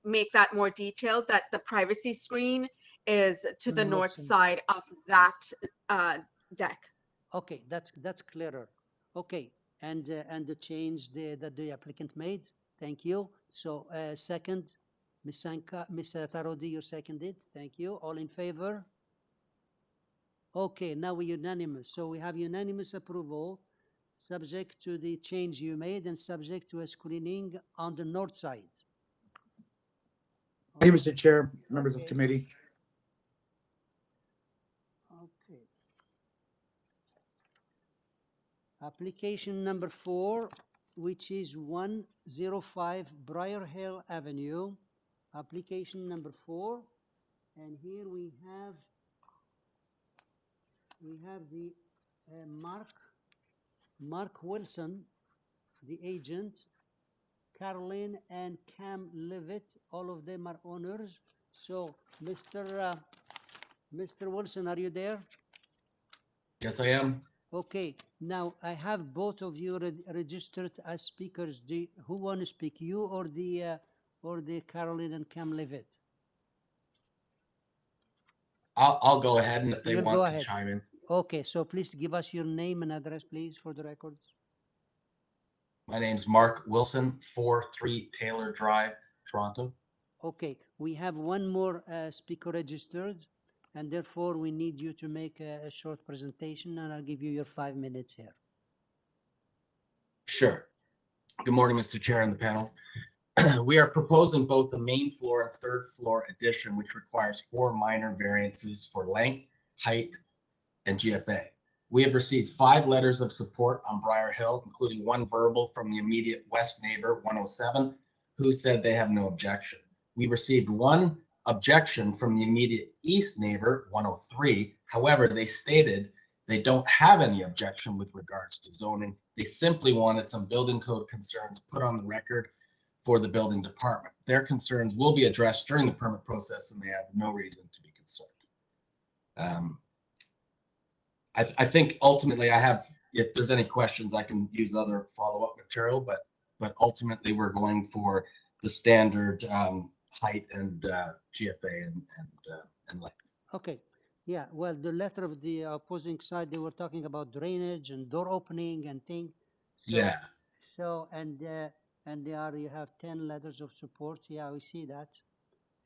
make that more detailed, that the privacy screen is to the north side of that deck. Okay, that's clearer. Okay, and the change that the applicant made. Thank you. So second, Ms. Sanka, Ms. Tarodi, you seconded. Thank you. All in favor? Okay, now we're unanimous. So we have unanimous approval, subject to the change you made and subject to a screening on the north side. Thank you, Mr. Chair, members of committee. Okay. Application number 4, which is 105 Briar Hill Avenue. Application number 4, and here we have the Mark Wilson, the agent, Caroline and Cam Levitt, all of them are owners. So, Mr. Wilson, are you there? Yes, I am. Okay, now I have both of you registered as speakers. Who want to speak, you or the Caroline and Cam Levitt? I'll go ahead, and if they You'll want go to ahead. chime in. Okay, so please give us your name and address, please, for the records. My name's Mark Wilson, 43 Taylor Drive, Toronto. Okay, we have one more speaker registered, and therefore we need you to make a short presentation, and I'll give you your 5 minutes here. Sure. Good morning, Mr. Chair and the panel. We are proposing both the main floor and third floor addition, which requires 4 minor variances for length, height, and GFA. We have received 5 letters of support on Briar Hill, including 1 verbal from the immediate west neighbor, 107, who said they have no objection. We received 1 objection from the immediate east neighbor, 103. However, they stated they don't have any objection with regards to zoning. They simply wanted some building code concerns put on the record for the building department. Their concerns will be addressed during the permit process, and they have no reason to be concerned. I think ultimately if there's any questions, I can use other follow-up material, but ultimately we're going for the standard height and GFA and length. Okay, yeah, well, the letter of the opposing side, they were talking about drainage and door opening and things. So, yeah. So, and you have 10 letters of support. Yeah, we see that.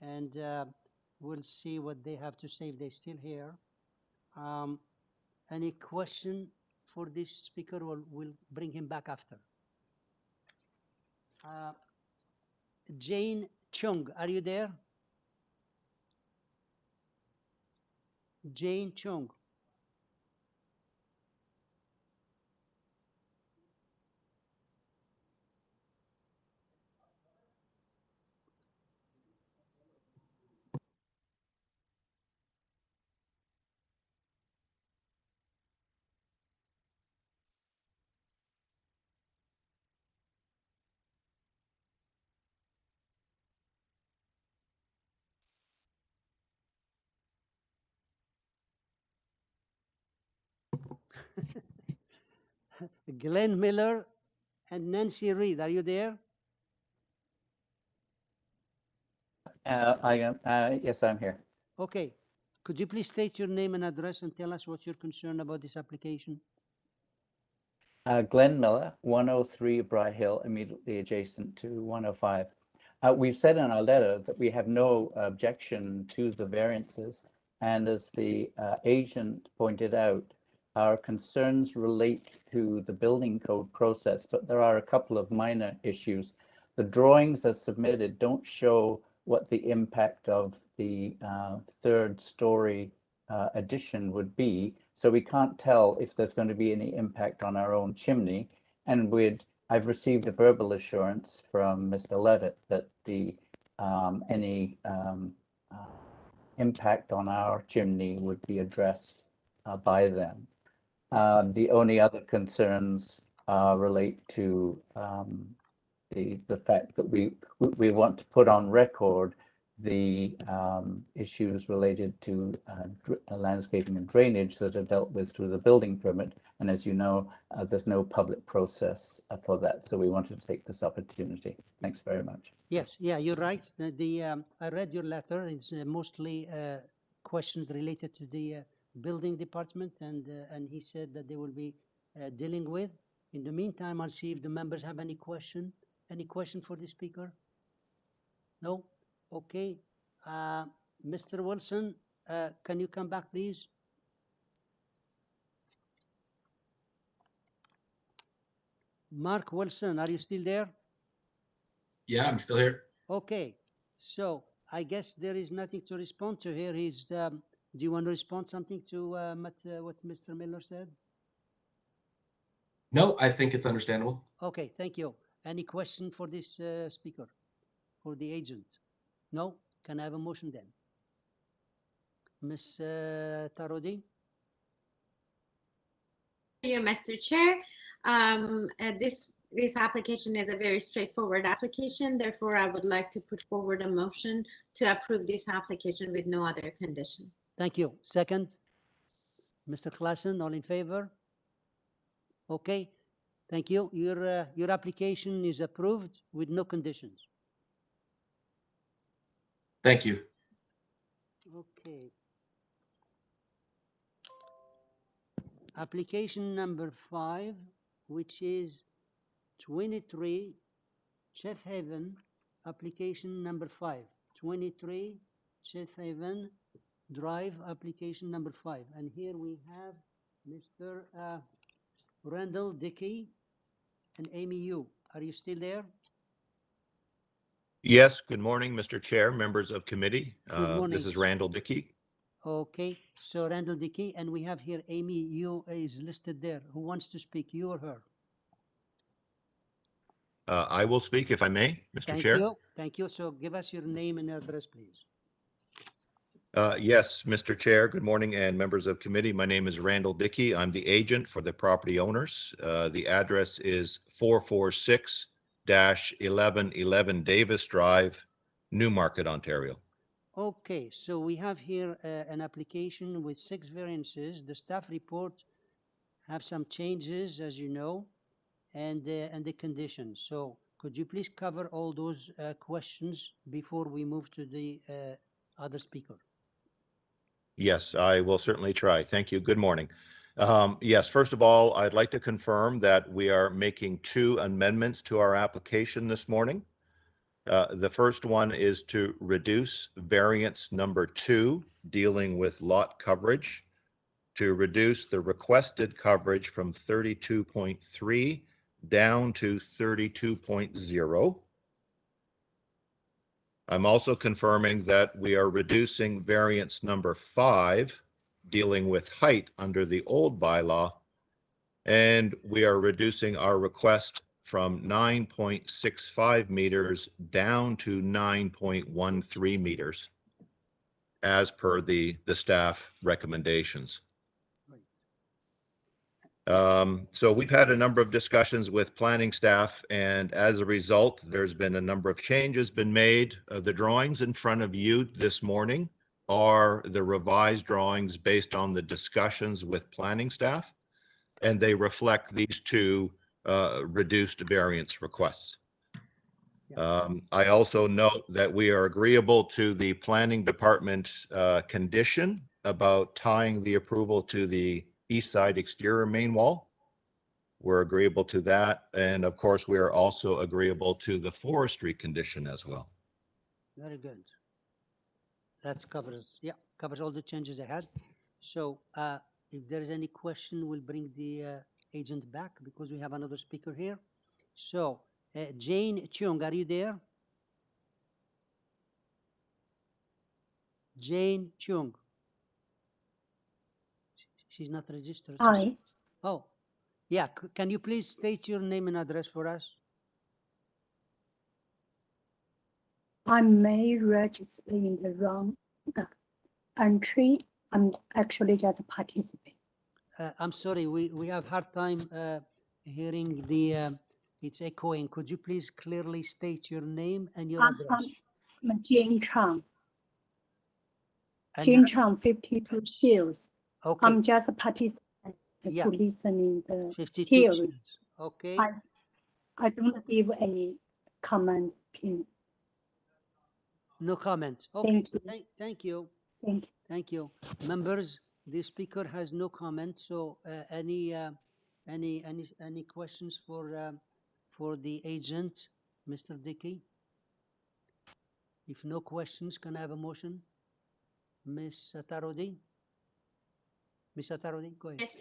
And we'll see what they have to say if they're still here. Any question for this speaker? We'll bring him back after. Jane Chung, are you there? Jane Chung. Glenn Miller and Nancy Reed, are you there? I am. Yes, I'm here. Okay. Could you please state your name and address and tell us what's your concern about this application? Glenn Miller, 103 Briar Hill, immediately adjacent to 105. We've said in our letter that we have no objection to the variances. And as the agent pointed out, our concerns relate to the building code process, but there are a couple of minor issues. The drawings as submitted don't show what the impact of the third story addition would be. So we can't tell if there's going to be any impact on our own chimney. And I've received a verbal assurance from Mr. Levitt that any impact on our chimney would be addressed by them. The only other concerns relate to the fact that we want to put on record the issues related to landscaping and drainage that are dealt with through the building permit. And as you know, there's no public process for that. So we wanted to take this opportunity. Thanks very much. Yes, yeah, you're right. I read your letter. It's mostly questions related to the building department, and he said that they will be dealing with. In the meantime, I'll see if the members have any question. Any question for the speaker? No? Okay. Mr. Wilson, can you come back, please? Mark Wilson, are you still there? Yeah, I'm still here. Okay. So I guess there is nothing to respond to here. Do you want to respond something to what Mr. Miller said? No, I think it's understandable. Okay, thank you. Any question for this speaker, for the agent? No? Can I have a motion then? Ms. Tarodi? You, Mr. Chair. This application is a very straightforward application. Therefore, I would like to put forward a motion to approve this application with no other condition. Thank you. Second? Mr. Klassen, all in favor? Okay, thank you. Your application is approved with no conditions. Thank you. Okay. Application number 5, which is 23 CRESTHAVEN, application number 5. 23 CRESTHAVEN Drive, application number 5. And here we have Mr. Randall Dickey and Amy Yu. Are you still there? Yes, good morning, Mr. Chair, members of committee. Good morning. This is Randall Dickey. Okay, so Randall Dickey, and we have here Amy Yu is listed there. Who wants to speak, you or her? I will speak if I may, Mr. Chair. Thank you. Thank you. So give us your name and address, please. Yes, Mr. Chair, good morning, and members of committee. My name is Randall Dickey. I'm the agent for the property owners. The address is 446-1111 Davis Drive, Newmarket, Ontario. Okay, so we have here an application with 6 variances. The staff report have some changes, as you know, and the conditions. So could you please cover all those questions before we move to the other speaker? Yes, I will certainly try. Thank you. Good morning. Yes, first of all, I'd like to confirm that we are making 2 amendments to our application this morning. The first one is to reduce variance number 2, dealing with lot coverage, to reduce the requested coverage from 32.3 down to 32.0. I'm also confirming that we are reducing variance number 5, dealing with height under the old bylaw, and we are reducing our request from 9.65 meters down to 9.13 meters, as per the staff recommendations. So we've had a number of discussions with planning staff, and as a result, there's been a number of changes been made. The drawings in front of you this morning are the revised drawings based on the discussions with planning staff, and they reflect these 2 reduced variance requests. I also note that we are agreeable to the planning department condition about tying the approval to the east side exterior main wall. We're agreeable to that. And of course, we are also agreeable to the forestry condition as well. Very good. That covers all the changes I had. So if there is any question, we'll bring the agent back because we have another speaker here. So Jane Chung, are you there? Jane Chung. She's not registered. Hi. Oh, yeah. Can you please state your name and address for us? I may register in the wrong entry. I'm actually just a participant. I'm sorry, we have hard time hearing the, it's echoing. Could you please clearly state your name and your address? Jane Chang. And Jane you're- Chang, 52 Shields. Okay, I'm just a participant Yeah. to listening the 52 hearing. Shields. Okay, I don't give a comment. no comment. Okay, Thank you. Thank you. Thank you. Thank you. Members, the speaker has no comment, so any questions for the agent, Mr. Dickey? If no questions, can I have a motion? Ms. Atarodi? Ms. Atarodi, go ahead. Yes,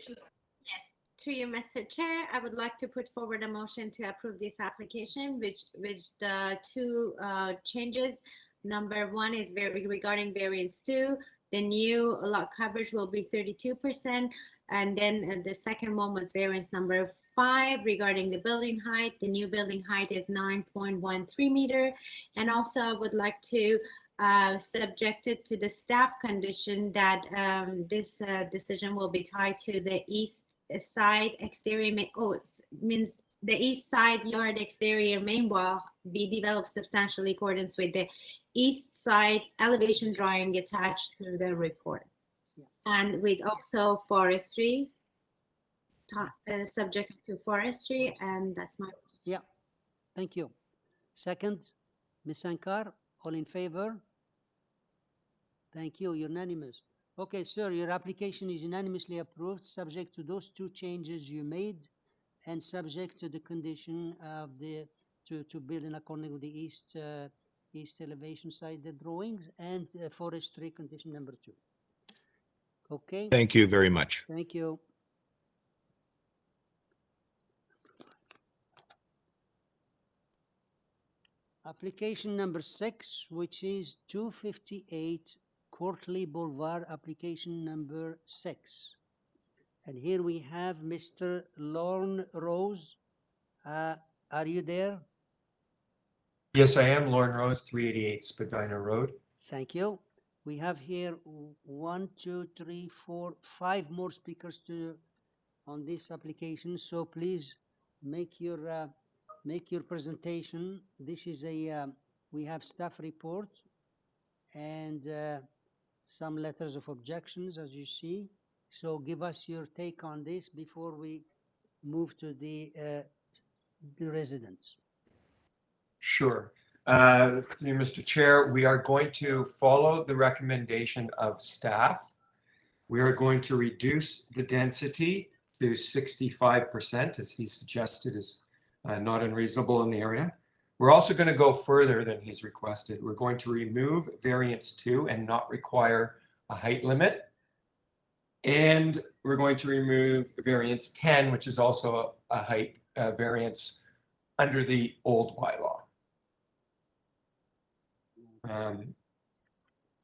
to you, Mr. Chair, I would like to put forward a motion to approve this application, which the two changes. Number one is regarding variance 2. The new lot coverage will be 32%. And then the second one was variance number 5 regarding the building height. The new building height is 9.13 meter. And also I would like to subject it to the staff condition that this decision will be tied to the east side exterior, means the east side yard exterior main wall be developed substantially in accordance with the east side elevation drawing attached to the report. And with also forestry, subject to forestry, and that's my. Yeah, thank you. Second, Ms. Sankar, all in favor? Thank you, unanimous. Okay, sir, your application is unanimously approved, subject to those two changes you made and subject to the condition of to build in according with the east elevation side the drawings and forestry condition number 2. Okay. Thank you very much. Thank you. Application number 6, which is 258 CORTLEIGH Boulevard, application number 6. And here we have Mr. Lorne Rose. Are you there? Yes, I am. Lauren Rose, 388 Spadina Road. Thank you. We have here 1, 2, 3, 4, 5 more speakers on this application. So please make your presentation. This is we have staff report and some letters of objections, as you see. So give us your take on this before we move to the residents. Sure. Through you, Mr. Chair, we are going to follow the recommendation of staff. We are going to reduce the density to 65%, as he suggested is not unreasonable in the area. We're also going to go further than he's requested. We're going to remove variance 2 and not require a height limit. And we're going to remove variance 10, which is also a height variance under the old bylaw.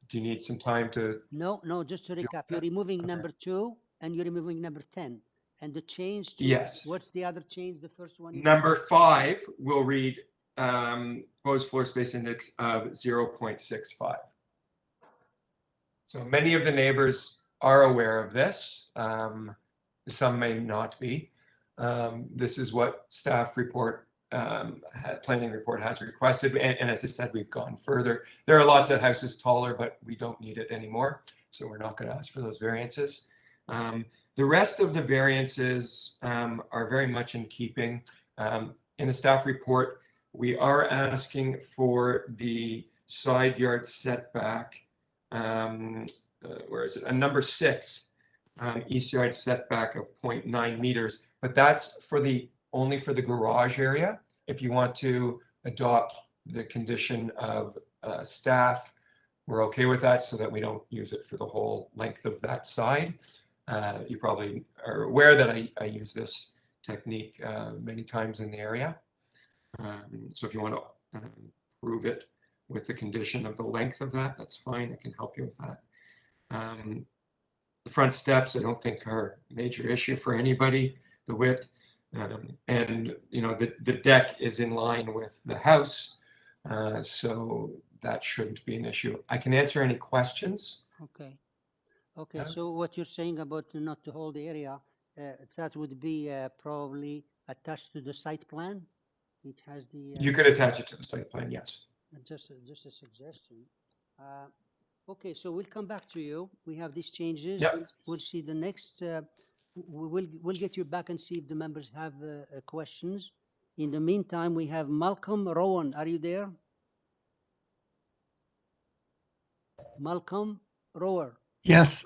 Do you need some time to? No, just to recap. You're removing number 2 and you're removing number 10. And the change to, yes. What's the other change, the first one? Number 5 will read proposed floor space index of 0.65. So many of the neighbors are aware of this. Some may not be. This is what staff report, planning report has requested. And as I said, we've gone further. There are lots of houses taller, but we don't need it anymore. So we're not going to ask for those variances. The rest of the variances are very much in keeping. In the staff report, we are asking for the side yard setback. Where is it? Number 6, east yard setback of 0.9 meters, but that's for only for the garage area. If you want to adopt the condition of staff, we're okay with that so that we don't use it for the whole length of that side. You probably are aware that I use this technique many times in the area. So if you want to prove it with the condition of the length of that, that's fine. I can help you with that. The front steps, I don't think are a major issue for anybody, the width. And, you know, the deck is in line with the house. So that shouldn't be an issue. I can answer any questions. Okay. Okay, so what you're saying about not to hold the area, that would be probably attached to the site plan? It has the... You could attach it to the site plan, yes. Just a suggestion. Okay, so we'll come back to you. We have these changes. Yep. We'll see the next. We'll get you back and see if the members have questions. In the meantime, we have Malcolm Rowan. Are you there? Malcolm Rower. Yes,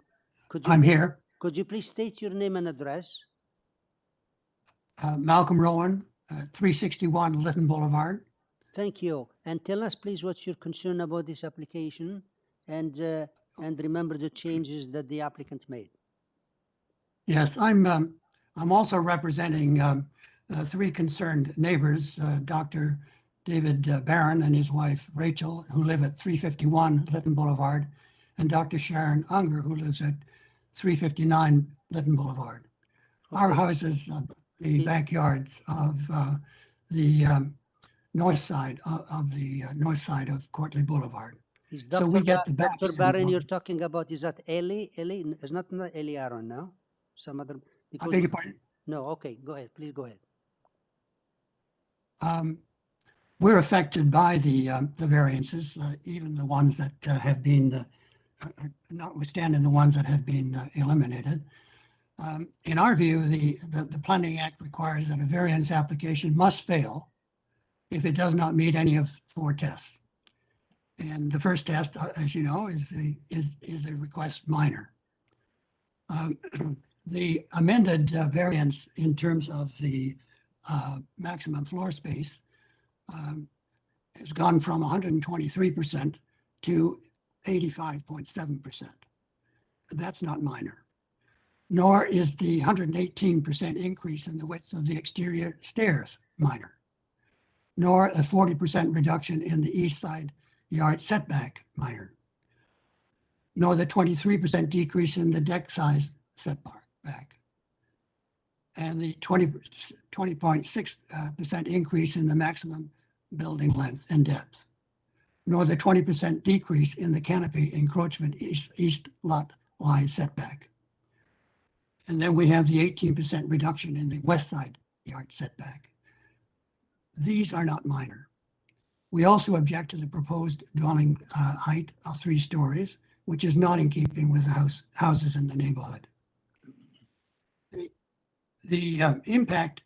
I'm here. Could you please state your name and address? Malcolm Rowan, 361 Lytton Boulevard. Thank you. And tell us, please, what's your concern about this application, and remember the changes that the applicant made. Yes, I'm also representing three concerned neighbors, Dr. David Barron and his wife Rachel, who live at 351 Lytton Boulevard, and Dr. Sharon Unger, who lives at 359 Lytton Boulevard. Okay. Our houses, the backyards of the north side of Courtleigh Boulevard. So we get the back. Dr. Barron, you're talking about, is that Ellie? Ellie, it's not Ellie Aaron, no? Some other. I beg your pardon? No, okay, go ahead. Please go ahead. We're affected by the variances, even the ones that have been, notwithstanding the ones that have been eliminated. In our view, the Planning Act requires that a variance application must fail if it does not meet any of four tests. And the first test, as you know, is the request minor. The amended variance in terms of the maximum floor space has gone from 123% to 85.7%. That's not minor. Nor is the 118% increase in the width of the exterior stairs minor. Nor a 40% reduction in the east side yard setback minor. Nor the 23% decrease in the deck size setback. And the 20.6% increase in the maximum building length and depth, nor the 20% decrease in the canopy encroachment east lot line setback. And then we have the 18% reduction in the west side yard setback. These are not minor. We also object to the proposed dwelling height of 3 stories, which is not in keeping with houses in the neighborhood. The impact,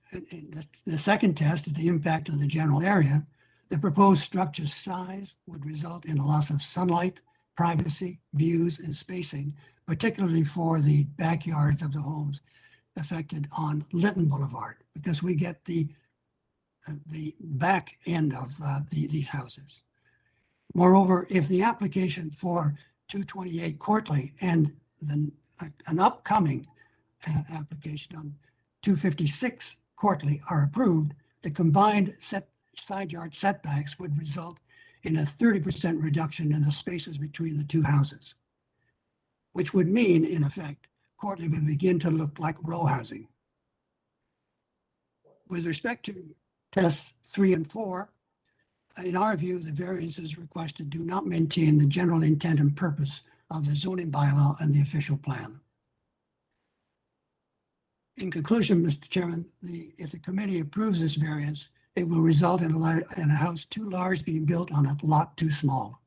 the second test is the impact on the general area. The proposed structure's size would result in a loss of sunlight, privacy, views, and spacing, particularly for the backyards of the homes affected on Lytton Boulevard, because we get the back end of these houses. Moreover, if the application for 228 Courtleigh and an upcoming application on 256 Courtleigh are approved, the combined side yard setbacks would result in a 30% reduction in the spaces between the two houses, which would mean, in effect, Courtleigh would begin to look like row housing. With respect to tests 3 and 4, in our view, the variances requested do not maintain the general intent and purpose of the zoning bylaw and the official plan. In conclusion, Mr. Chairman, if the committee approves this variance, it will result in a house too large being built on a lot too small.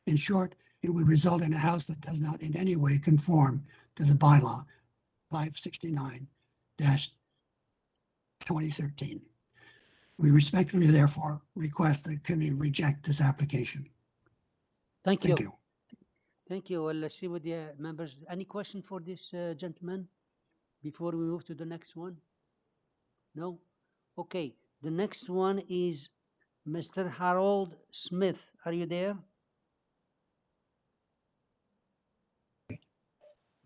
In short, it would result in a house that does not in any way conform to the bylaw 569-2013. We respectfully, therefore, request that the committee reject this application. Thank you. Thank you. Well, let's see what the members, any question for this gentleman before we move to the next one? No? Okay. The next one is Mr. Harold Smith. Are you there?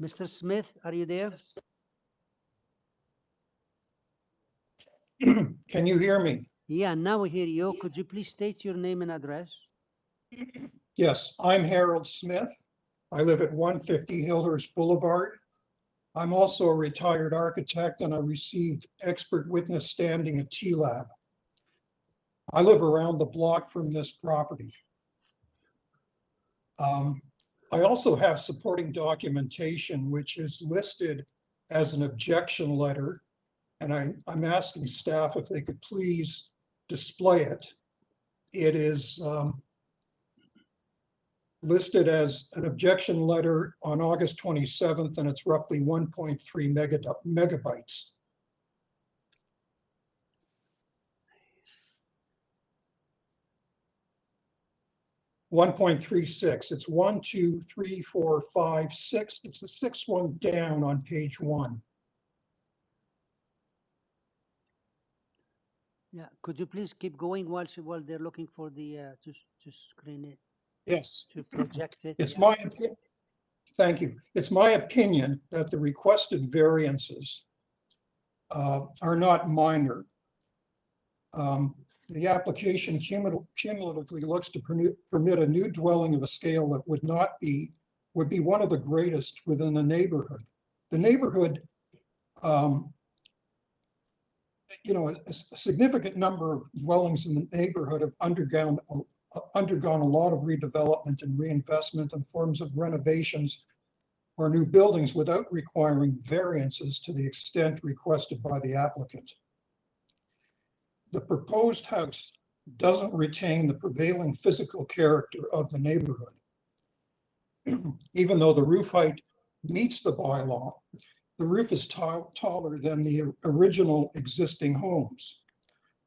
Mr. Smith, are you there? Can you hear me? Yeah, now we hear you. Could you please state your name and address? Yes, I'm Harold Smith. I live at 150 Hillhurst Boulevard. I'm also a retired architect, and I received expert witness standing at TLAB. I live around the block from this property. I also have supporting documentation, which is listed as an objection letter, and I'm asking staff if they could please display it. It is listed as an objection letter on August 27th, and it's roughly 1.3 megabytes. .36. It's 1, 2, 3, 4, 5, 6. It's the sixth one down on page 1. Yeah, could you please keep going while they're looking for the to screen it? Yes. To project it. It's yeah. my opinion. Thank you. It's my opinion that the requested variances are not minor. The application cumulatively looks to permit a new dwelling of a scale that would be one of the greatest within the neighborhood. The neighborhood, you know, a significant number of dwellings in the neighborhood have undergone a lot of redevelopment and reinvestment in forms of renovations or new buildings without requiring variances to the extent requested by the applicant. The proposed house doesn't retain the prevailing physical character of the neighborhood. Even though the roof height meets the bylaw, the roof is taller than the original existing homes.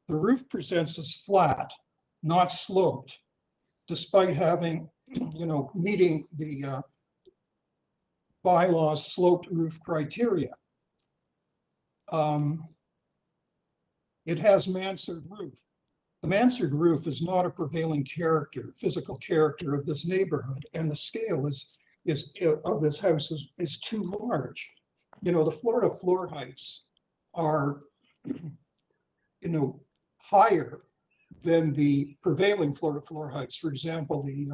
The roof presents as flat, not sloped, despite having, you know, meeting the bylaw's sloped roof criteria. It has mansard roof. The mansard roof is not a prevailing physical character of this neighborhood, and the scale of this house is too large. You know, the floor heights are, you know, higher than the prevailing floor heights. For example, you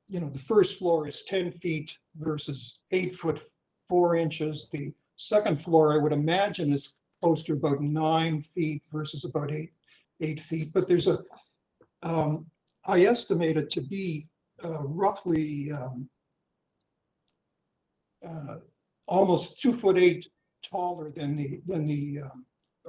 know, the first floor is 10 feet versus 8 foot 4 inches. The second floor, I would imagine, is close to about 9 feet versus about 8 feet. But there's I estimate it to be roughly almost 2'8" taller than the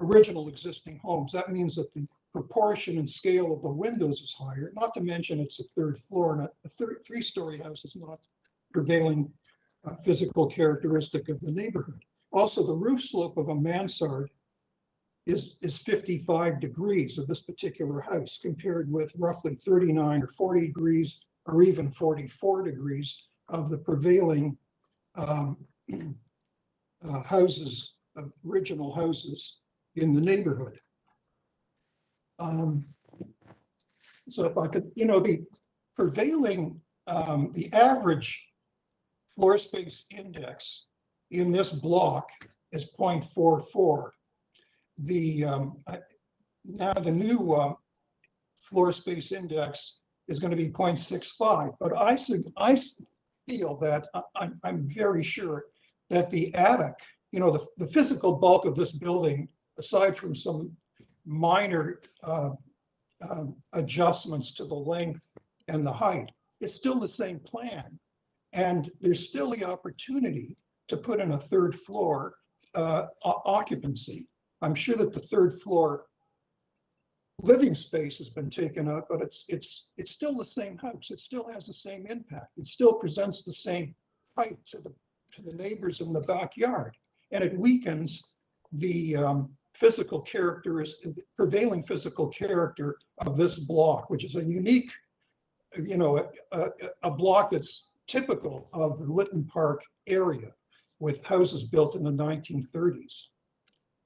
original existing homes. That means that the proportion and scale of the windows is higher, not to mention it's a third floor, and a three-story house is not prevailing physical characteristic of the neighborhood. Also, the roof slope of a mansard is 55 degrees of this particular house, compared with roughly 39 or 40 degrees, or even 44 degrees of the prevailing houses, original houses in the neighborhood. So if I could, you know, the prevailing, the average floor space index in this block is 0.44. Now the new floor space index is going to be 0.65, but I feel that I'm very sure that the attic, you know, the physical bulk of this building, aside from some minor adjustments to the length and the height, is still the same plan. And there's still the opportunity to put in a third floor occupancy. I'm sure that the third floor living space has been taken up, but it's still the same house. It still has the same impact. It still presents the same height to the neighbors in the backyard, and it weakens the physical characteristic, the prevailing physical character of this block, which is a unique, you know, a block that's typical of the Lytton Park area, with houses built in the 1930s.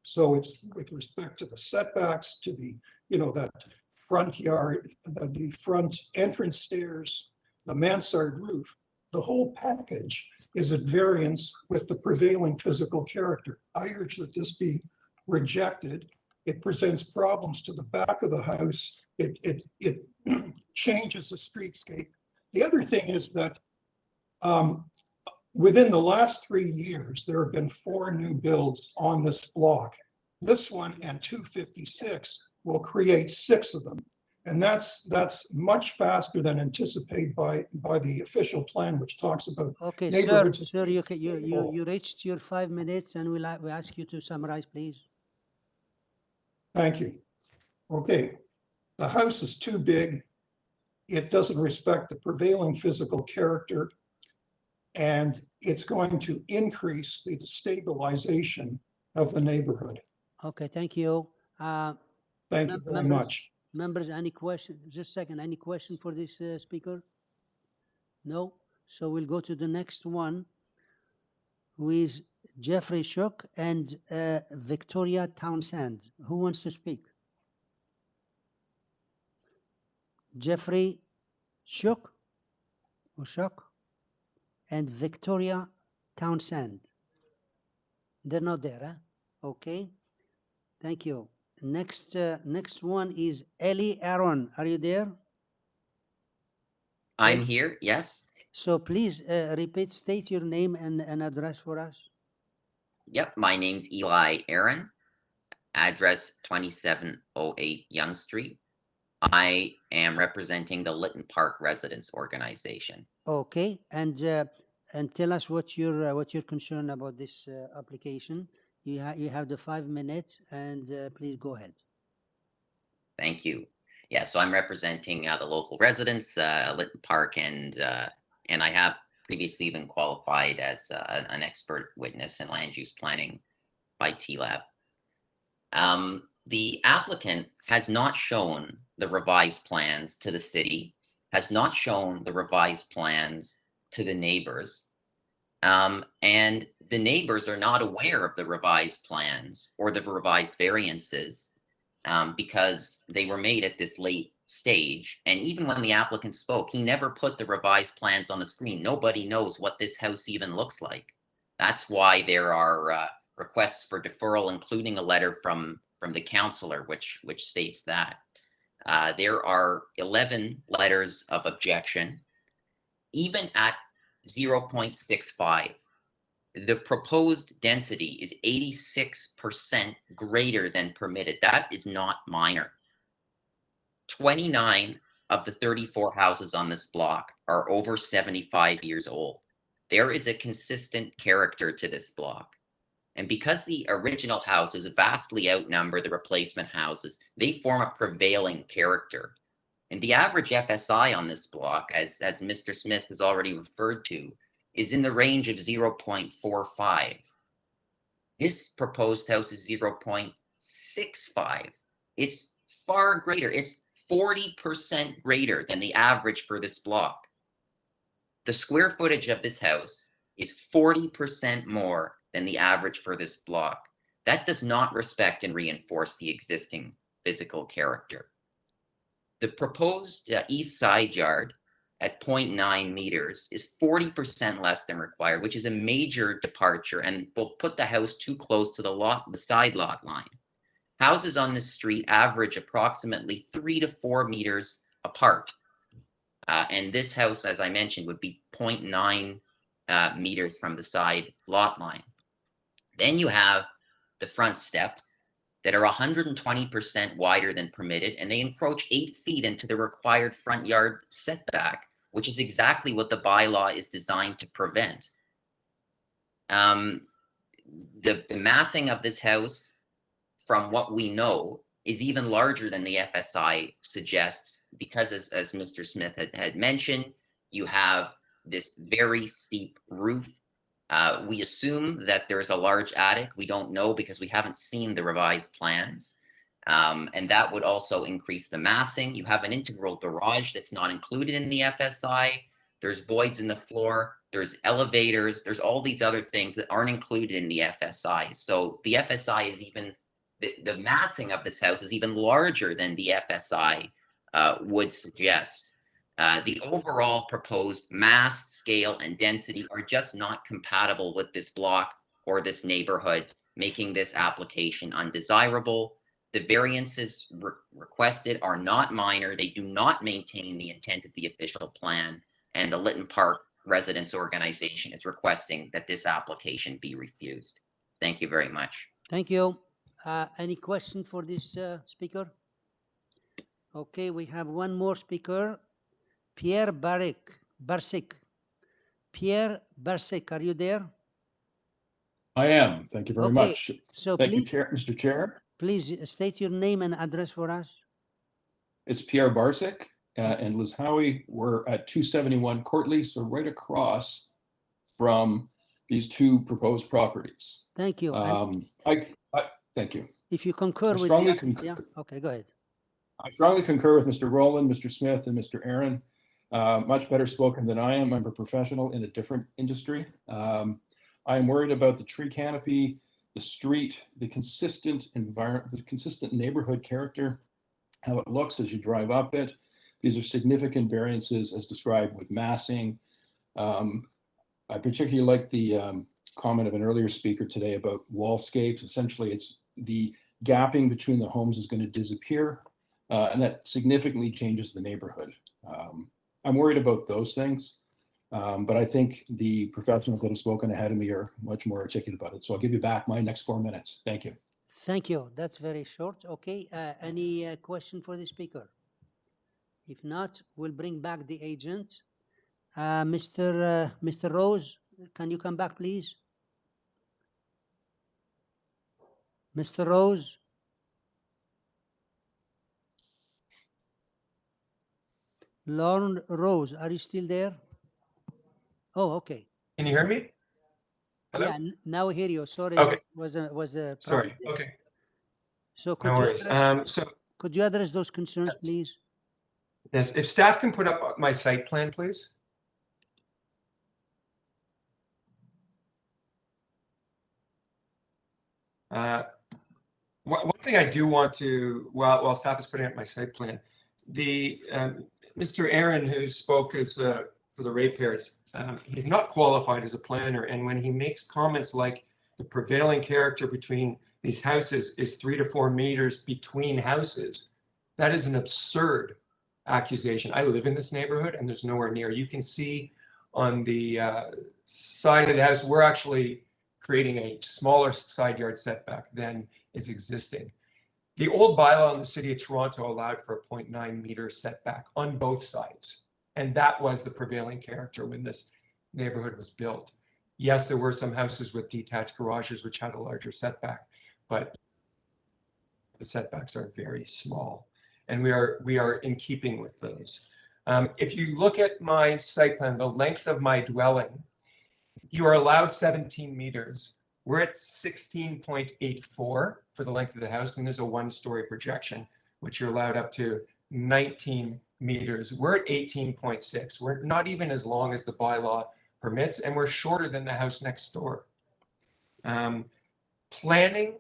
So it's with respect to the setbacks, to the, you know, that front yard, the front entrance stairs, the mansard roof, the whole package is at variance with the prevailing physical character. I urge that this be rejected. It presents problems to the back of the house. It changes the streetscape. The other thing is that within the last 3 years, there have been 4 new builds on this block. This one and 256 will create 6 of them. And that's much faster than anticipated by the official plan, which talks about Okay, neighborhoods. sir, you reached your 5 minutes, and we ask you to summarize, please. Thank you. Okay, the house is too big it doesn't respect the prevailing physical character, and it's going to increase the stabilization of the neighborhood. Okay, thank you. Thank you very much. Members, any question? Just a second, any question for this speaker? No? So we'll go to the next one, who is Jeffrey Shook and Victoria Townsend. Who wants to speak? Jeffrey Shook or Shook and Victoria Townsend. They're not there, huh? Okay. Thank you. Next one is Ellie Aaron. Are you there? I'm here, yes. So please state your name and address for us. Yep, my name's Eli Aaron, address 2708 Young Street. I am representing the Lytton Park Residents Organization. Okay, and tell us what your concern about this application. You have the 5 minutes, and please go ahead. Thank you. Yeah, so I'm representing the local residents, Lytton Park, and I have previously been qualified as an expert witness in land use planning by TLAB. The applicant has not shown the revised plans to the city, has not shown the revised plans to the neighbors, and the neighbors are not aware of the revised plans or the revised variances because they were made at this late stage. And even when the applicant spoke, he never put the revised plans on the screen. Nobody knows what this house even looks like. That's why there are requests for deferral, including a letter from the counselor, which states that. There are 11 letters of objection. Even at 0.65, the proposed density is 86% greater than permitted. That is not minor. 29 of the 34 houses on this block are over 75 years old. There is a consistent character to this block. And because the original houses vastly outnumber the replacement houses, they form a prevailing character. And the average FSI on this block, as Mr. Smith has already referred to, is in the range of 0.45. This proposed house is 0.65. It's far greater. It's 40% greater than the average for this block. The square footage of this house is 40% more than the average for this block. That does not respect and reinforce the existing physical character. The proposed east side yard at 0.9 meters is 40% less than required, which is a major departure and will put the house too close to the side lot line. Houses on this street average approximately 3 to 4 meters apart. And this house, as I mentioned, would be 0.9 meters from the side lot line. Then you have the front steps that are 120% wider than permitted, and they encroach 8 feet into the required front yard setback, which is exactly what the bylaw is designed to prevent. The massing of this house, from what we know, is even larger than the FSI suggests, because as Mr. Smith had mentioned, you have this very steep roof. We assume that there's a large attic. We don't know because we haven't seen the revised plans. And that would also increase the massing. You have an integral garage that's not included in the FSI. There's voids in the floor. There's elevators. There's all these other things that aren't included in the FSI. So the FSI is even, the massing of this house is even larger than the FSI would suggest. The overall proposed mass, scale, and density are just not compatible with this block or this neighborhood, making this application undesirable. The variances requested are not minor. They do not maintain the intent of the official plan, and the Lytton Park Residents Organization is requesting that this application be refused. Thank you very much. Thank you. Any question for this speaker? Okay, we have one more speaker. Pierre Barsic. Pierre Barsic, are you there? I am. Thank you very much. So Thank please, you, Mr. Chair. Please state your name and address for us. It's Pierre Barsic, and Liz Howie were at 271 Courtleigh, so right across from these two proposed properties. Thank you. And Thank you. if you concur I with strongly the, yeah, okay, go ahead. I strongly concur with Mr. Rowland, Mr. Smith, and Mr. Aaron. Much better spoken than I am. I'm a professional in a different industry. I am worried about the tree canopy, the street, the consistent environment, the consistent neighborhood character, how it looks as you drive up it. These are significant variances as described with massing. I particularly like the comment of an earlier speaker today about wallscapes. Essentially, it's the gapping between the homes is going to disappear, and that significantly changes the neighborhood. I'm worried about those things, but I think the professionals that have spoken ahead of me are much more articulate about it. So I'll give you back my next 4 minutes. Thank you. Thank you. That's very short. Okay. Any question for the speaker? If not, we'll bring back the agent. Mr. Rose, can you come back, please? Mr. Rose? Lauren Rose, are you still there? Oh, okay. Can you hear me? Hello? Yeah, now I hear you. Sorry, Okay. was a Sorry. problem there. Okay. So No worries. could you address those concerns, please? Yes, if staff can put up my site plan, please. One thing I do want to, while staff is putting up my site plan, the Mr. Aaron, who spoke as for the ratepayers, he's not qualified as a planner, and when he makes comments like the prevailing character between these houses is 3 to 4 meters between houses, that is an absurd accusation. I live in this neighborhood, and there's nowhere near. You can see on the side of the house, we're actually creating a smaller side yard setback than is existing. The old bylaw in the city of Toronto allowed for a 0.9 meter setback on both sides. And that was the prevailing character when this neighborhood was built. Yes, there were some houses with detached garages which had a larger setback, but the setbacks are very small. And we are in keeping with those. If you look at my site plan, the length of my dwelling, you are allowed 17 meters. We're at 16.84 for the length of the house, and there's a 1-story projection, which you're allowed up to 19 meters. We're at 18.6. We're not even as long as the bylaw permits, and we're shorter than the house next door. Planning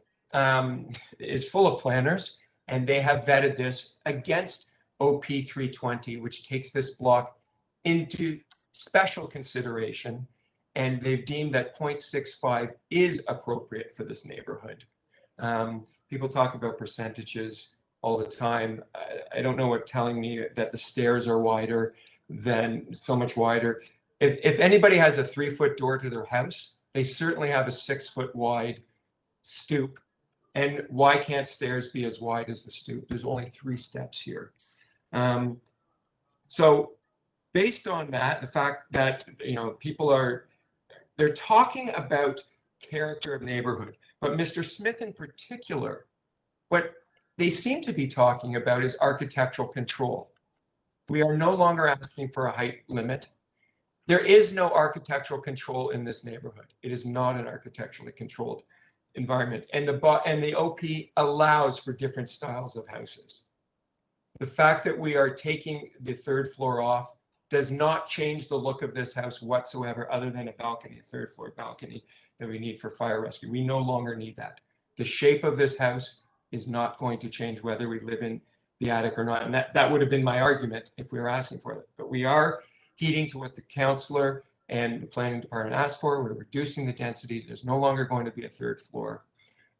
is full of planners, and they have vetted this against OP 320, which takes this block into special consideration, and they've deemed that 0.65 is appropriate for this neighborhood. People talk about percentages all the time. I don't know what telling me that the stairs are wider than so much wider. If anybody has a 3-foot door to their house, they certainly have a 6-foot wide stoop. And why can't stairs be as wide as the stoop? There's only 3 steps here. So based on that, the fact that, you know, they're talking about character of neighborhood, but Mr. Smith in particular, what they seem to be talking about is architectural control. We are no longer asking for a height limit. There is no architectural control in this neighborhood. It is not an architecturally controlled environment. And the OP allows for different styles of houses. The fact that we are taking the 3rd floor off does not change the look of this house whatsoever, other than a balcony, a 3rd floor balcony that we need for fire rescue. We no longer need that. The shape of this house is not going to change whether we live in the attic or not. And that would have been my argument if we were asking for it. But we are heeding to what the councillor and the planning department asked for. We're reducing the density. There's no longer going to be a 3rd floor,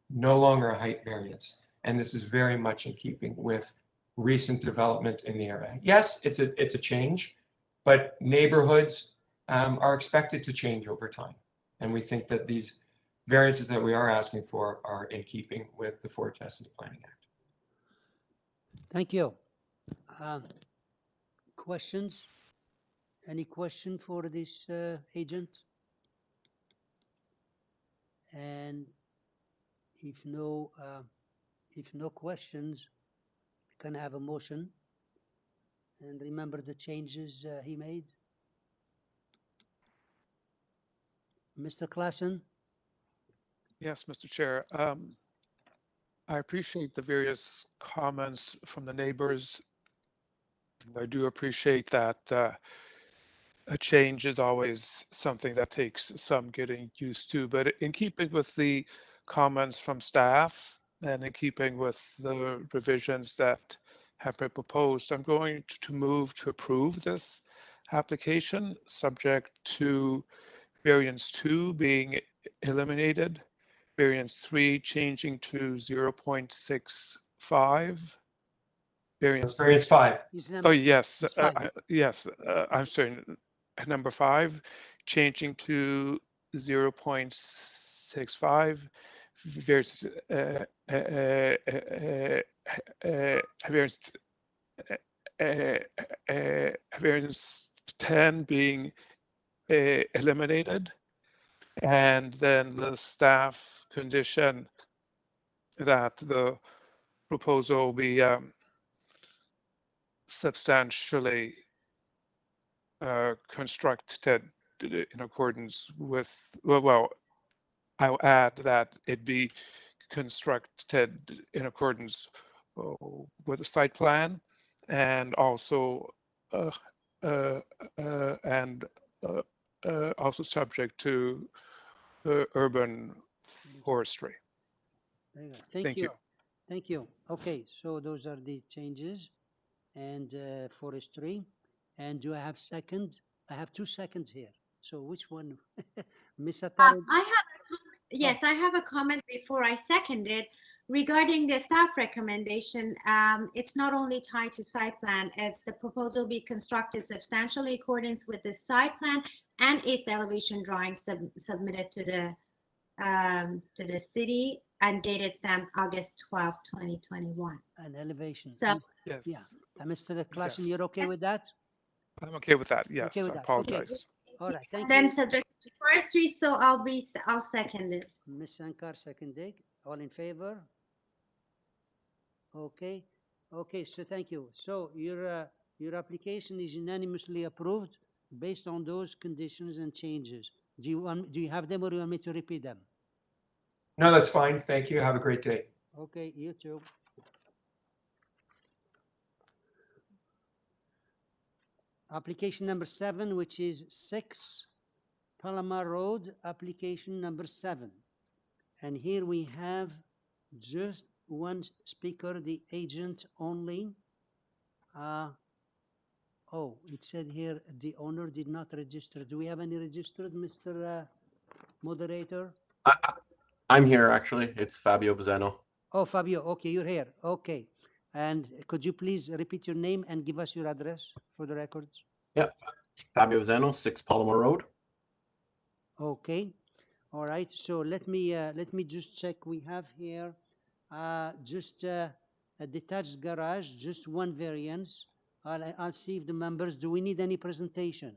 no longer a height variance. And this is very much in keeping with recent development in the area. Yes, it's a change, but neighborhoods are expected to change over time. And we think that these variances that we are asking for are in keeping with the 4 tests of the Planning Act. Thank you. Questions? Any question for this agent? And if no questions, we can have a motion. and remember the changes he made. Mr. Klassen? Yes, Mr. Chair. I appreciate the various comments from the neighbors. I do appreciate that a change is always something that takes some getting used to, but in keeping with the comments from staff and in keeping with the revisions that have been proposed, I'm going to move to approve this application subject to variance 2 being eliminated, variance 3 changing to 0.65. Variance Variance 5. Oh, yes, It's fine. yes, I'm sorry, number 5, changing to 0.65, variance, variance 10 being eliminated, and then the staff condition that the proposal be substantially constructed in accordance with, well, I'll add that it be constructed in accordance with the site plan and also also subject to urban forestry. Very good. Thank you. Thank you. Okay, so those are the changes and forestry. And do I have second? I have 2 seconds here. So which one? Miss Ataro? Yes, I have a comment before I second it regarding the staff recommendation. It's not only tied to site plan, it's the proposal be constructed substantially in accordance with the site plan and its elevation drawing submitted to the city and dated stamped August 12, 2021. An elevation. So, yes. Yeah. Mr. Klassen, Yes. you're okay with that? I'm okay with that. Yes, Okay with I that. apologize. Okay. All right. Thank then you. subject to forestry, so I'll second it. Ms. Sankar, seconded. All in favor? Okay. Okay. So thank you. So your application is unanimously approved based on those conditions and changes. Do you have them, or do you want me to repeat them? No, that's fine. Thank you. Have a great day. Okay. You too. Application number 7, which is 6 Palomar Road, application number 7. And here we have just one speaker, the agent only. Oh, it said here the owner did not register. Do we have any registered, Mr. Moderator? I'm here, actually. It's Fabio Bozzano. Oh, Fabio. Okay, you're here. Okay. And could you please repeat your name and give us your address for the records? Yeah, Fabio Bozzano, 6 Palomar Road. Okay. All right. So let me just check. We have here just a detached garage, just one variance. I'll see if the members, do we need any presentation?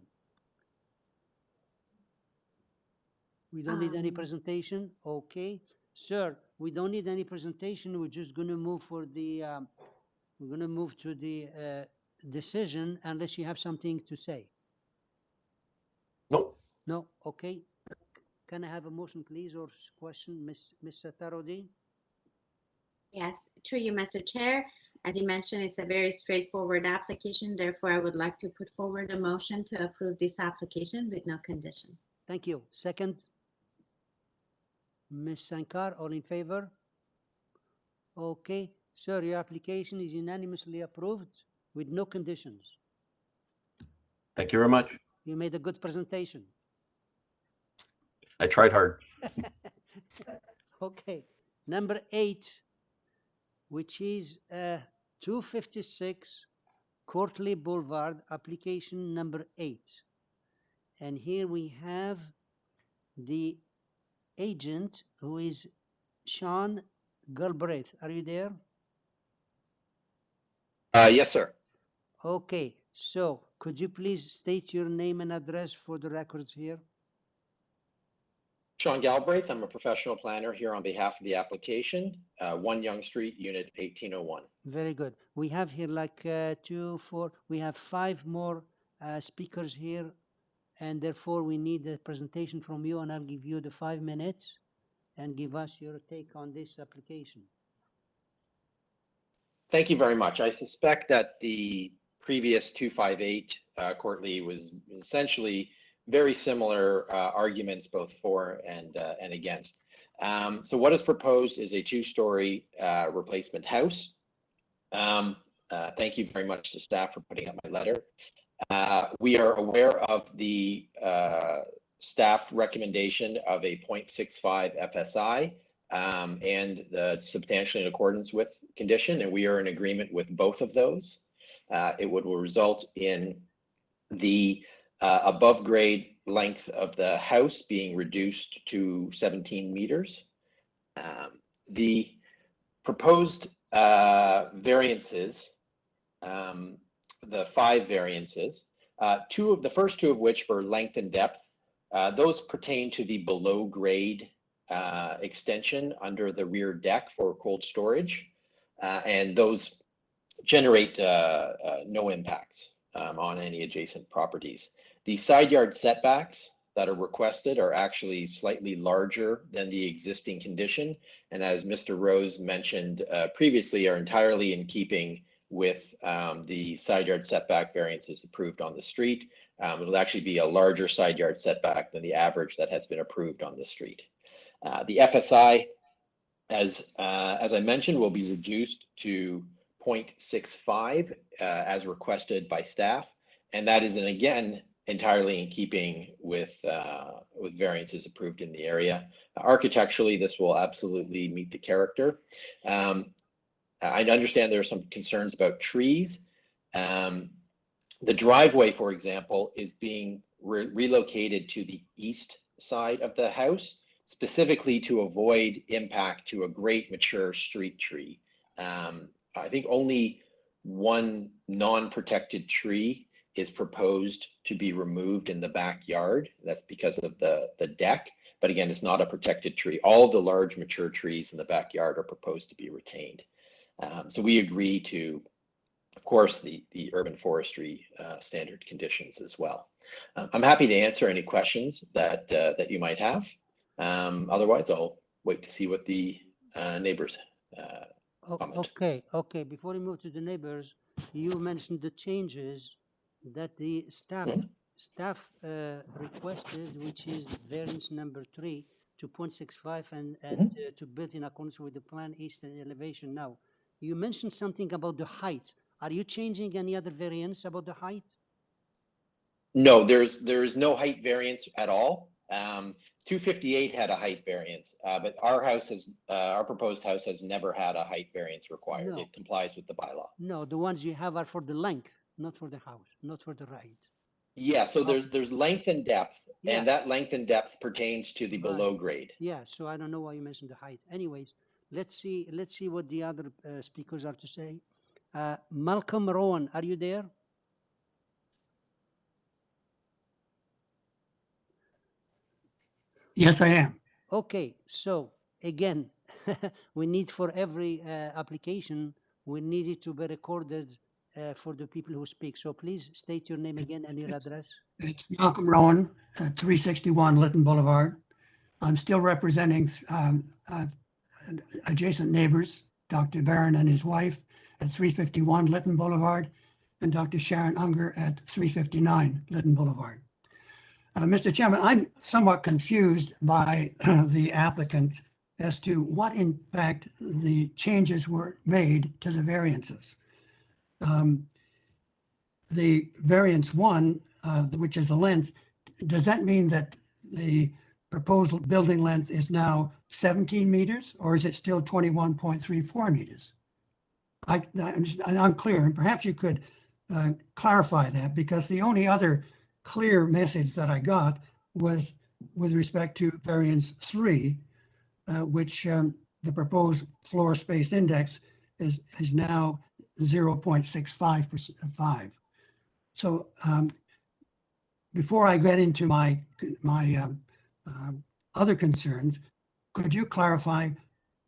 We don't need any presentation? Okay. Sir, we don't need any presentation. We're just going to move for the, we're going to move to the decision unless you have something to say. No. No? Okay. Can I have a motion, please, or question, Ms. Satarodi? Yes, through you, Mr. Chair. As you mentioned, it's a very straightforward application. Therefore, I would like to put forward a motion to approve this application with no condition. Thank you. Second? Ms. Sankar, all in favor? Okay. Sir, your application is unanimously approved with no conditions. Thank you very much. You made a good presentation. I tried hard. Okay. Number 8, which is 256 Courtleigh Boulevard, application number 8. And here we have the agent, who is Sean Galbraith. Are you there? Yes, sir. Okay. So could you please state your name and address for the records here? Sean Galbraith, I'm a professional planner here on behalf of the application, 1 Young Street, Unit 1801. Very good. We have here like 2, 4, we have 5 more speakers here, and therefore we need a presentation from you, and I'll give you the 5 minutes and give us your take on this application. Thank you very much. I suspect that the previous 258 Courtleigh was essentially very similar arguments, both for and against. So what is proposed is a 2-story replacement house. Thank you very much to staff for putting up my letter. We are aware of the staff recommendation of a 0.65 FSI and the substantially in accordance with condition, and we are in agreement with both of those. It will result in the above grade length of the house being reduced to 17 meters. The proposed variances, the 5 variances, the first 2 of which for length and depth, those pertain to the below grade extension under the rear deck for cold storage, and those generate no impacts on any adjacent properties. The side yard setbacks that are requested are actually slightly larger than the existing condition, and as Mr. Rose mentioned previously, are entirely in keeping with the side yard setback variances approved on the street. It'll actually be a larger side yard setback than the average that has been approved on the street. The FSI, as I mentioned, will be reduced to 0.65 as requested by staff, and that is, again, entirely in keeping with variances approved in the area. Architecturally, this will absolutely meet the character. I understand there are some concerns about trees. The driveway, for example, is being relocated to the east side of the house, specifically to avoid impact to a great mature street tree. I think only one non-protected tree is proposed to be removed in the backyard. That's because of the deck. But again, it's not a protected tree. All of the large mature trees in the backyard are proposed to be retained. So we agree to, of course, the urban forestry standard conditions as well. I'm happy to answer any questions that you might have. Otherwise, I'll wait to see what the neighbors comment. Okay. Before we move to the neighbors, you mentioned the changes that the staff requested, which is variance number 3 to 0.65 and to build in accordance with the plan eastern elevation. Now, you mentioned something about the height. Are you changing any other variance about the height? No, there is no height variance at all. 258 had a height variance, but our proposed house has never had a height variance required. No. It complies with the bylaw. No, the ones you have are for the length, not for the house, not for the height. Yeah, so there's length and depth, and that length and depth pertains to the below grade. Yeah, so I don't know why you mentioned the height. Anyways, let's see what the other speakers are to say. Malcolm Rowan, are you there? Yes, I am. Okay, so again, we need for every application, we need it to be recorded for the people who speak. So please state your name again and your address. It's Malcolm Rowan at 361 Lytton Boulevard. I'm still representing adjacent neighbors, Dr. Barron and his wife at 351 Lytton Boulevard, and Dr. Sharon Unger at 359 Lytton Boulevard. Mr. Chairman, I'm somewhat confused by the applicant as to what, in fact, the changes were made to the variances. The variance 1, which is the length, does that mean that the proposed building length is now 17 meters, or is it still 21.34 meters? I'm unclear, and perhaps you could clarify that, because the only other clear message that I got was with respect to variance 3, which the proposed floor space index is now 0.65. So before I get into my other concerns. Could you clarify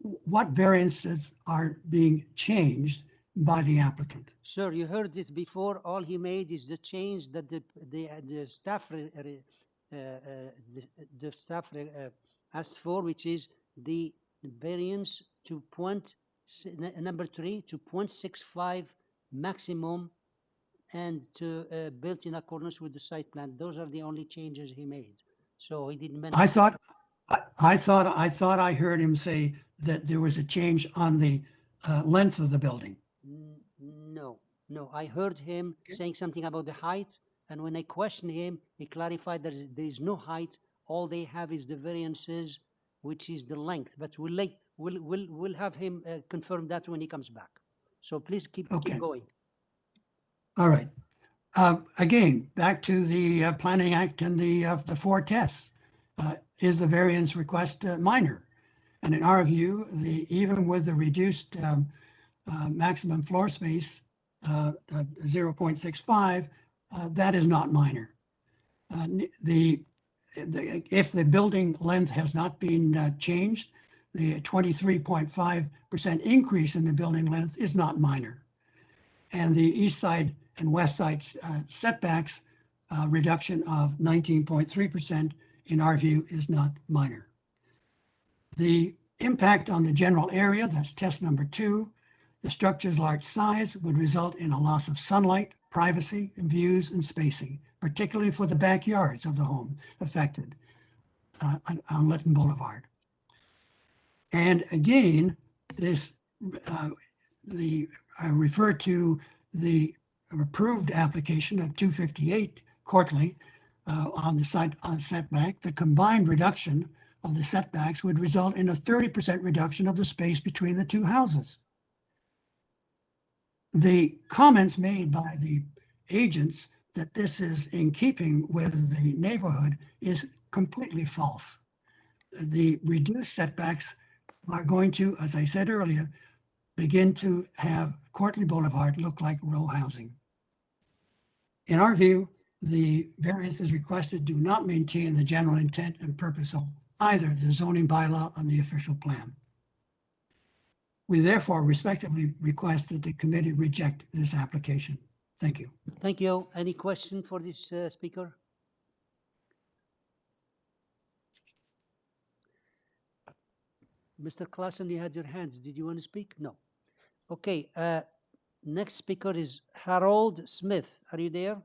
what variances are being changed by the applicant? Sir, you heard this before. All he made is the change that the staff asked for, which is the variance to number 3 to 0.65 maximum, and to built in accordance with the site plan. Those are the only changes he made. So he didn't mention. I thought I heard him say that there was a change on the length of the building. No, I heard him saying something about the height, and when I questioned him, he clarified there is no height. All they have is the variances, which is the length. But we'll have him confirm that when he comes back. So please keep going. All right. Again, back to the Planning Act and the 4 tests. Is the variance request minor? And in our view, even with the reduced maximum floor space, 0.65, that is not minor. If the building length has not been changed, the 23.5% increase in the building length is not minor. And the east side and west side setbacks reduction of 19.3% in our view is not minor. The impact on the general area, that's test number 2, the structure's large size would result in a loss of sunlight, privacy, and views and spacing, particularly for the backyards of the home affected on Lytton Boulevard. And again, I refer to the approved application of 258 Courtleigh on the site on setback. The combined reduction of the setbacks would result in a 30% reduction of the space between the two houses. The comments made by the agents that this is in keeping with the neighborhood is completely false. The reduced setbacks are going to, as I said earlier, begin to have Courtleigh Boulevard look like row housing. In our view, the variances requested do not maintain the general intent and purpose of either the zoning bylaw or the official plan. We therefore respectively request that the committee reject this application. Thank you. Thank you. Any question for this speaker? Mr. Klassen, you had your hands. Did you want to speak? No. Okay. Next speaker is Harold Smith. Are you there?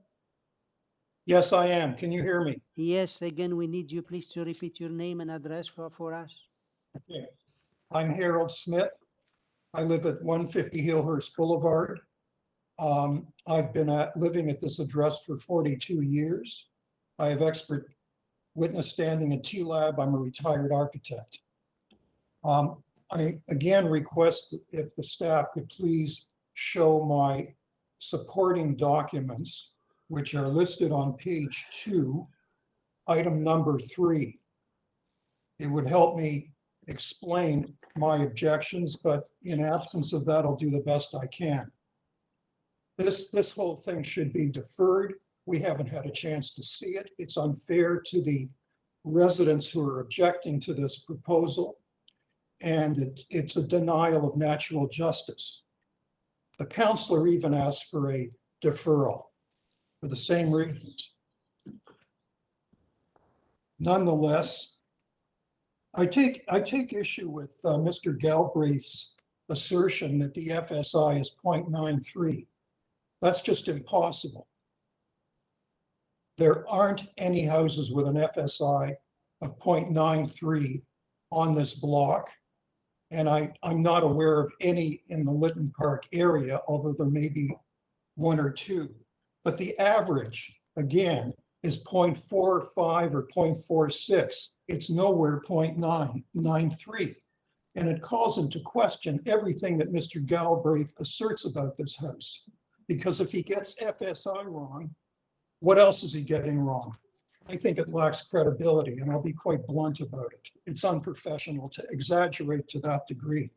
Yes, I am. Can you hear me? Yes. Again, we need you please to repeat your name and address for us. Okay. I'm Harold Smith. I live at 150 Hillhurst Boulevard. I've been living at this address for 42 years. I have expert witness standing at T-Lab. I'm a retired architect. I again request if the staff could please show my supporting documents, which are listed on page 2, item number 3. It would help me explain my objections, but in absence of that, I'll do the best I can. This whole thing should be deferred. We haven't had a chance to see it. It's unfair to the residents who are objecting to this proposal, and it's a denial of natural justice. The councillor even asked for a deferral for the same reasons. Nonetheless, I take issue with Mr. Galbraith's assertion that the FSI is 0.93. That's just impossible. There aren't any houses with an FSI of 0.93 on this block, and I'm not aware of any in the Lytton Park area, although there may be 1 or 2. But the average, again, is 0.45 or 0.46. It's nowhere 0.93. And it calls into question everything that Mr. Galbraith asserts about this house. Because if he gets FSI wrong, what else is he getting wrong? I think it lacks credibility, and I'll be quite blunt about it. It's unprofessional to exaggerate to that degree.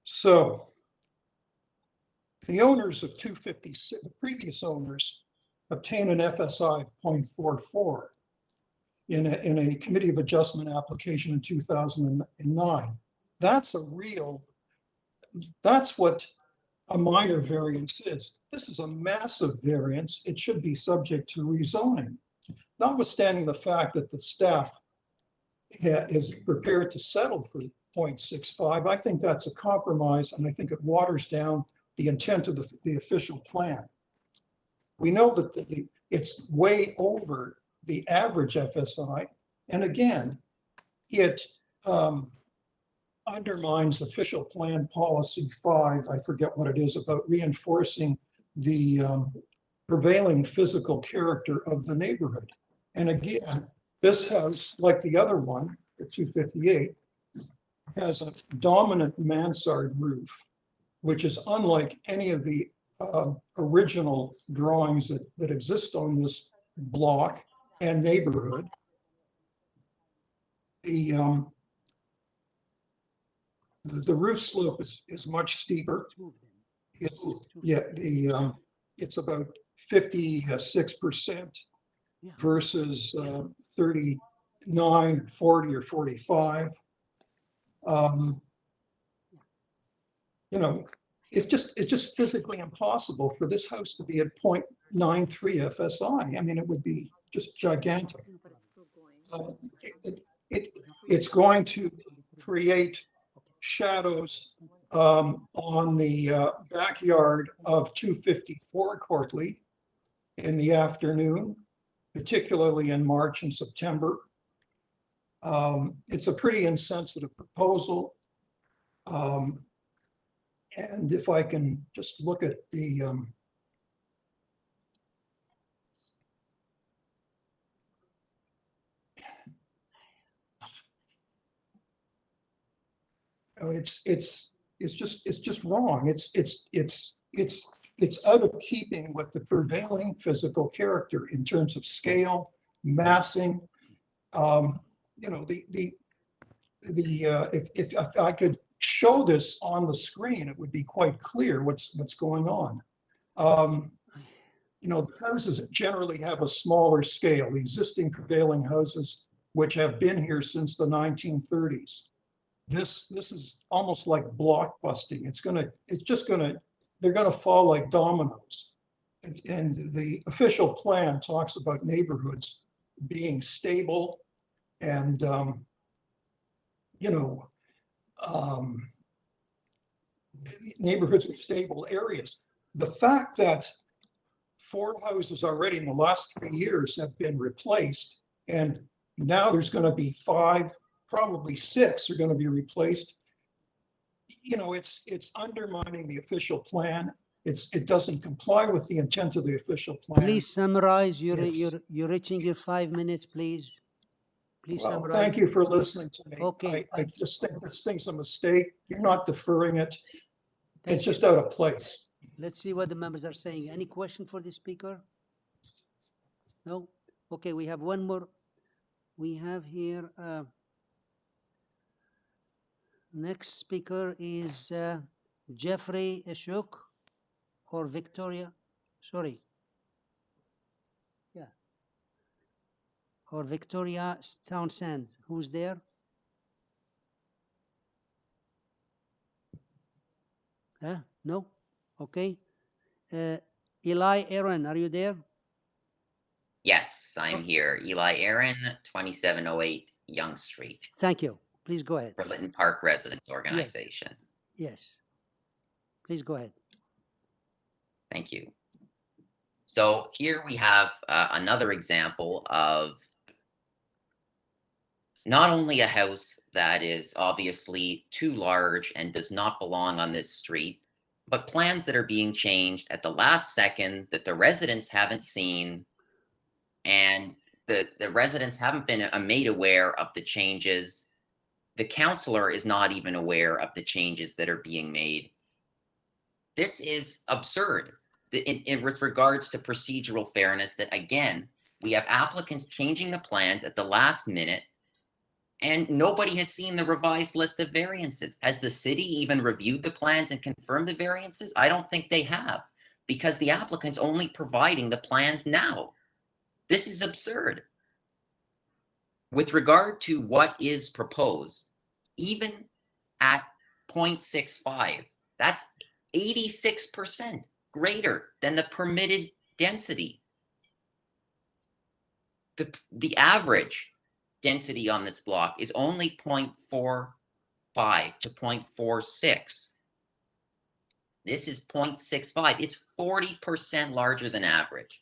So, the owners of 256, the previous owners, obtain an FSI of 0.44. in a Committee of Adjustment application in 2009. That's what a minor variance is. This is a massive variance. It should be subject to rezoning. Notwithstanding the fact that the staff is prepared to settle for 0.65, I think that's a compromise, and I think it waters down the intent of the official plan. We know that it's way over the average FSI, and again, it undermines official plan policy 5, I forget what it is, about reinforcing the prevailing physical character of the neighborhood. And again, this house, like the other one, the 258, has a dominant mansard roof, which is unlike any of the original drawings that exist on this block and neighborhood. The roof slope is much steeper. It's about 56% versus 39, 40, or 45. You know, it's just physically impossible for this house to be at 0.93 FSI. I mean, it would be just gigantic. It's going to create shadows on the backyard of 254 Courtleigh in the afternoon, particularly in March and September. It's a pretty insensitive proposal. And if I can just look at the it's just wrong. It's out of keeping with the prevailing physical character in terms of scale, massing. You know, if I could show this on the screen, it would be quite clear what's going on. You know, the houses generally have a smaller scale. The existing prevailing houses, which have been here since the 1930s. This is almost like blockbusting. They're gonna fall like dominoes. And the official plan talks about neighborhoods being stable and, you know, neighborhoods with stable areas. The fact that 4 houses already in the last 3 years have been replaced, and now there's going to be 5, probably 6 are going to be replaced. You know, it's undermining the official plan. It doesn't comply with the intent of the official plan. Please summarize. You're reaching your 5 minutes, please. Please well, summarize. Thank you for listening to me. Okay. I just think this thing's a mistake. You're not deferring it. It's just out of place. Let's see what the members are saying. Any question for the speaker? No? Okay, we have one more. We have here, next speaker is Jeffrey Ashok or Victoria, sorry. Yeah. Or Victoria Townsend, who's there? No? Okay. Eli Aaron, are you there? Yes, I'm here. Eli Aaron, 2708 Young Street. Thank you. Please go ahead. Burlington Park Residents Organization. Yes. Please go ahead. Thank you. So here we have another example of not only a house that is obviously too large and does not belong on this street, but plans that are being changed at the last second that the residents haven't seen, and the residents haven't been made aware of the changes. The counselor is not even aware of the changes that are being made. This is absurd with regards to procedural fairness, that again, we have applicants changing the plans at the last minute, and nobody has seen the revised list of variances. Has the city even reviewed the plans and confirmed the variances? I don't think they have, because the applicant's only providing the plans now. This is absurd. With regard to what is proposed, even at 0.65, that's 86% greater than the permitted density. The average density on this block is only 0.45 to 0.46. This is 0.65. It's 40% larger than average.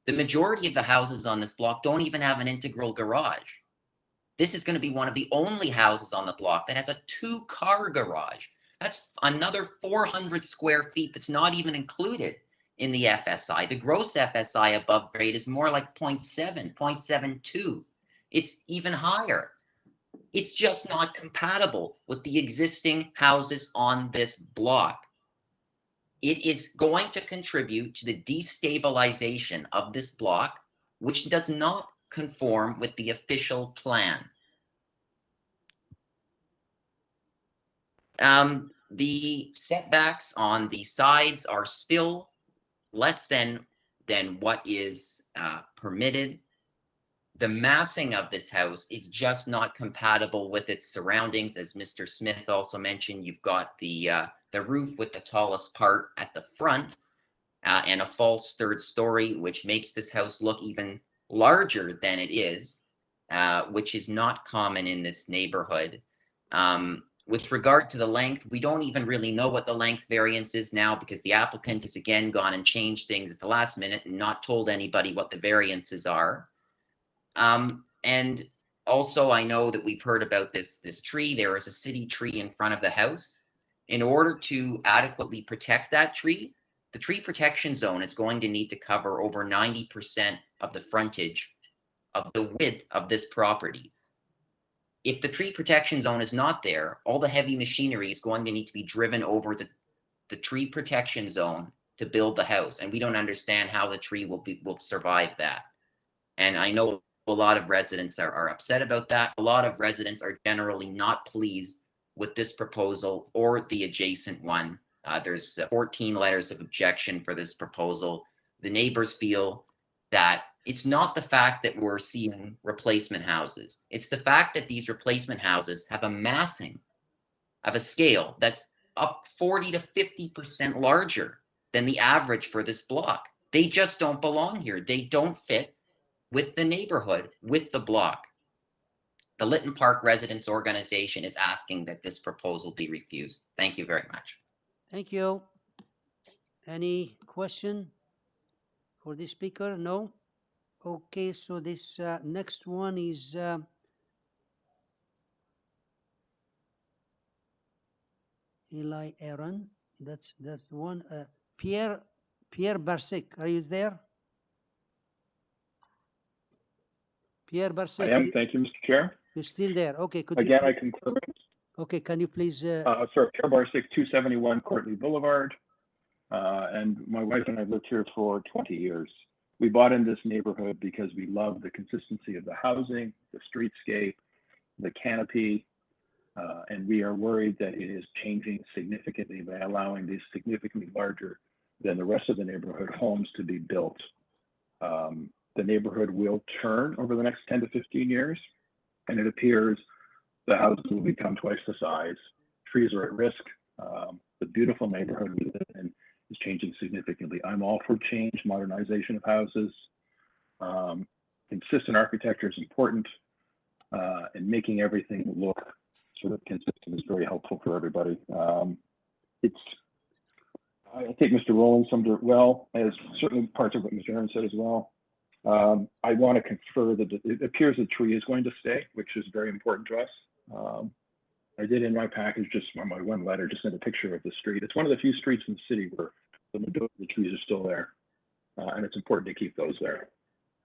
The majority of the houses on this block don't even have an integral garage. This is going to be one of the only houses on the block that has a 2-car garage. That's another 400 square feet that's not even included in the FSI. The gross FSI above grade is more like 0.7, 0.72. It's even higher. It's just not compatible with the existing houses on this block. It is going to contribute to the destabilization of this block, which does not conform with the official plan. The setbacks on the sides are still less than what is permitted. The massing of this house is just not compatible with its surroundings. As Mr. Smith also mentioned, you've got the roof with the tallest part at the front and a false third story, which makes this house look even larger than it is, which is not common in this neighborhood. With regard to the length, we don't even really know what the length variance is now because the applicant has again gone and changed things at the last minute and not told anybody what the variances are. And also, I know that we've heard about this tree. There is a city tree in front of the house. In order to adequately protect that tree, the tree protection zone is going to need to cover over 90% of the frontage of the width of this property. If the tree protection zone is not there, all the heavy machinery is going to need to be driven over the tree protection zone to build the house. And we don't understand how the tree will survive that. And I know a lot of residents are upset about that. A lot of residents are generally not pleased with this proposal or the adjacent one. There's 14 letters of objection for this proposal. The neighbors feel that it's not the fact that we're seeing replacement houses. It's the fact that these replacement houses have a massing of a scale that's up 40 to 50% larger than the average for this block. They just don't belong here. They don't fit with the neighborhood, with the block. The Lytton Park Residents Organization is asking that this proposal be refused. Thank you very much. Thank you. Any question for the speaker? No? Okay, so this next one is Eli Aaron. That's the one. Pierre Barsic, are you there? Pierre Barsic. I am. Thank you, Mr. Chair. You're still there. Okay. Could Again, you I concur. Okay. Can you please? Sorry, Pierre Barsic, 271 CORTLEIGH Boulevard. And my wife and I lived here for 20 years. We bought in this neighborhood because we love the consistency of the housing, the streetscape, the canopy, and we are worried that it is changing significantly by allowing these significantly larger than the rest of the neighborhood homes to be built. The neighborhood will turn over the next 10 to 15 years, and it appears the houses will become twice the size. Trees are at risk. The beautiful neighborhood we live in is changing significantly. I'm all for change, modernization of houses. Consistent architecture is important, and making everything look sort of consistent is very helpful for everybody. I think Mr. Rowland summed it well, as certainly parts of what Mr. Aaron said as well. I want to confer that it appears the tree is going to stay, which is very important to us. I did in my package, just on my one letter, just sent a picture of the street. It's one of the few streets in the city where the majority of the trees are still there. And it's important to keep those there.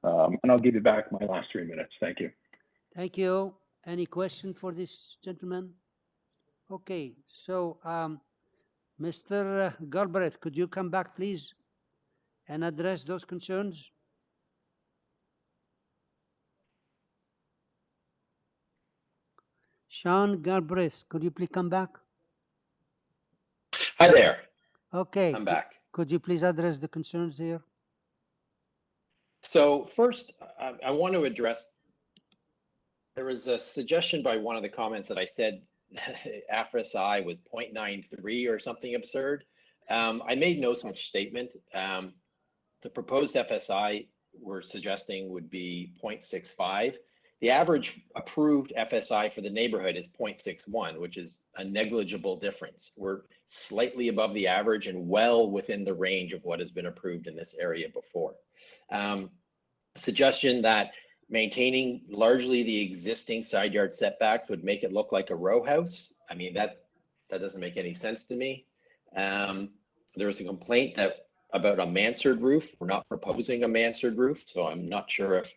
And I'll give you back my last 3 minutes. Thank you. Thank you. Any question for this gentleman? Okay, so Mr. Galbraith, could you come back, please, and address those concerns? Sean Galbraith, could you please come back? Hi there. Okay. I'm back. Could you please address the concerns here? So first, I want to address There was a suggestion by one of the comments that I said FSI was 0.93 or something absurd. I made no such statement. The proposed FSI we're suggesting would be 0.65. The average approved FSI for the neighborhood is 0.61, which is a negligible difference. We're slightly above the average and well within the range of what has been approved in this area before. Suggestion that maintaining largely the existing side yard setbacks would make it look like a row house. I mean, that doesn't make any sense to me. There was a complaint about a mansard roof. We're not proposing a mansard roof, so I'm not sure if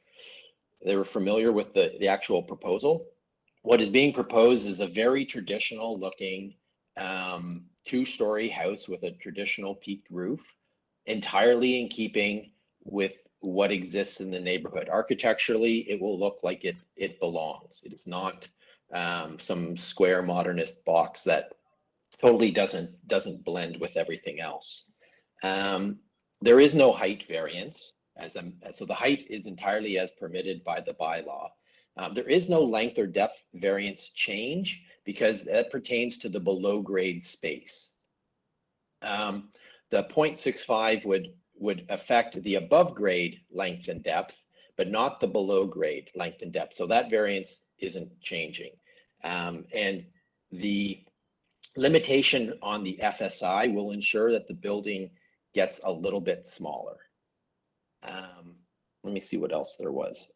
they were familiar with the actual proposal. What is being proposed is a very traditional looking two-story house with a traditional peaked roof, entirely in keeping with what exists in the neighborhood. Architecturally, it will look like it belongs. It is not some square modernist box that totally doesn't blend with everything else. There is no height variance, so the height is entirely as permitted by the bylaw. There is no length or depth variance change because that pertains to the below grade space. The 0.65 would affect the above grade length and depth, but not the below grade length and depth. So that variance isn't changing. And the limitation on the FSI will ensure that the building gets a little bit smaller. Let me see what else there was.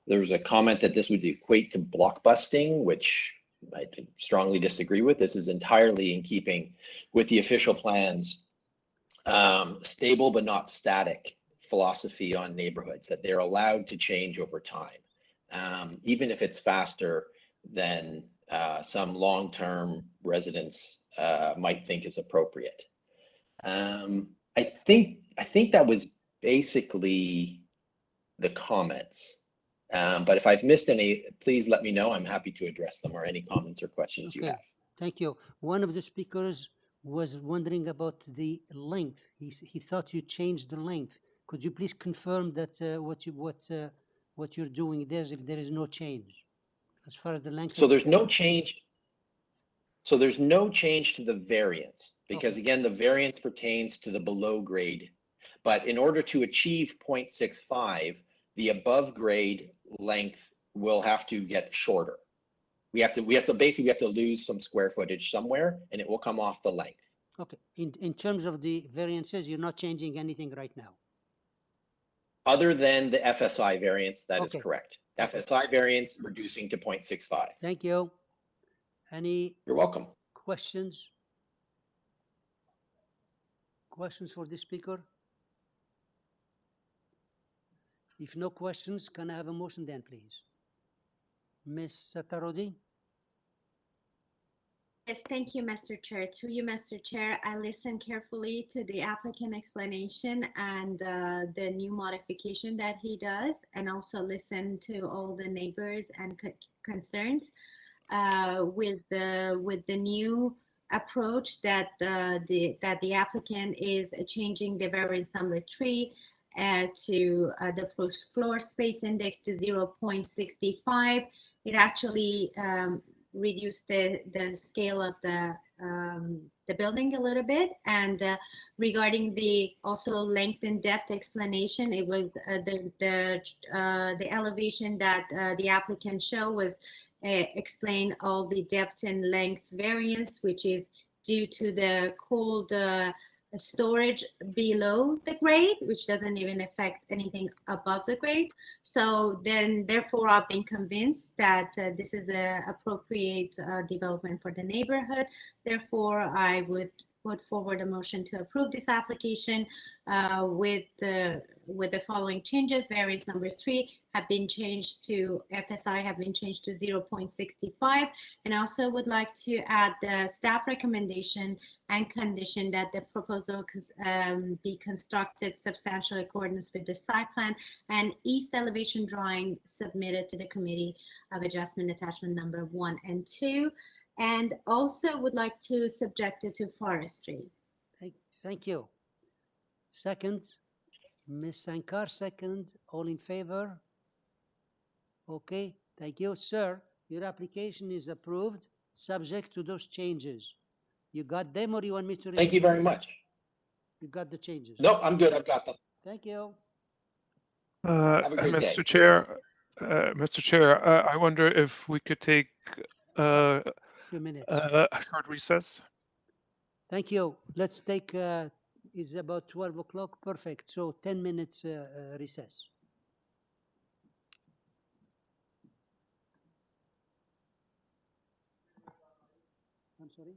There was a comment that this would equate to blockbusting, which I strongly disagree with. This is entirely in keeping with the official plans, stable but not static philosophy on neighborhoods, that they're allowed to change over time, even if it's faster than some long-term residents might think is appropriate. I think that was basically the comments. But if I've missed any, please let me know. I'm happy to address them or any comments or questions you have. Thank you. One of the speakers was wondering about the length. He thought you changed the length. Could you please confirm that what you're doing there, if there is no change as far as the length? So there's no change. So there's no change to the variance because again, the variance pertains to the below grade. But in order to achieve 0.65, the above grade length will have to get shorter. We have to basically lose some square footage somewhere and it will come off the length. Okay. In terms of the variances, you're not changing anything right now. Other than the FSI variance, that is correct. FSI variance reducing to 0.65. Thank you. You're welcome. Questions? Questions for the speaker? If no questions, can I have a motion then, please? Ms. Satarodi? Yes, thank you, Mr. Chair. Through you, Mr. Chair, I listened carefully to the applicant explanation and the new modification that he does, and also listened to all the neighbors and concerns with the new approach that the applicant is changing the variance number 3 to the floor space index to 0.65. It actually reduced the scale of the building a little bit. And regarding the also length and depth explanation, it was the elevation that the applicant showed was explain all the depth and length variance, which is due to the cold storage below the grade, which doesn't even affect anything above the grade. So then therefore I've been convinced that this is an appropriate development for the neighborhood. Therefore I would put forward a motion to approve this application with the following changes. Variance number 3 have been changed to FSI have been changed to 0.65, and also would like to add the staff recommendation and condition that the proposal be constructed substantial accordance with the site plan and east elevation drawing submitted to the Committee of Adjustment attachment number 1 and 2, and also would like to subject it to forestry. Thank you. Second. Ms. Sankar, second. All in favor? Okay, thank you, sir. Your application is approved, subject to those changes. You got them, or you want me to read? Thank you very much. You got the changes? Nope, I'm good. I've got them. Thank you. Have a great day. Mr. Chair, I wonder if we could take A few minutes. a short recess. Thank you. Let's take, it's about 12 o'clock. Perfect. So 10 minutes recess. I'm sorry?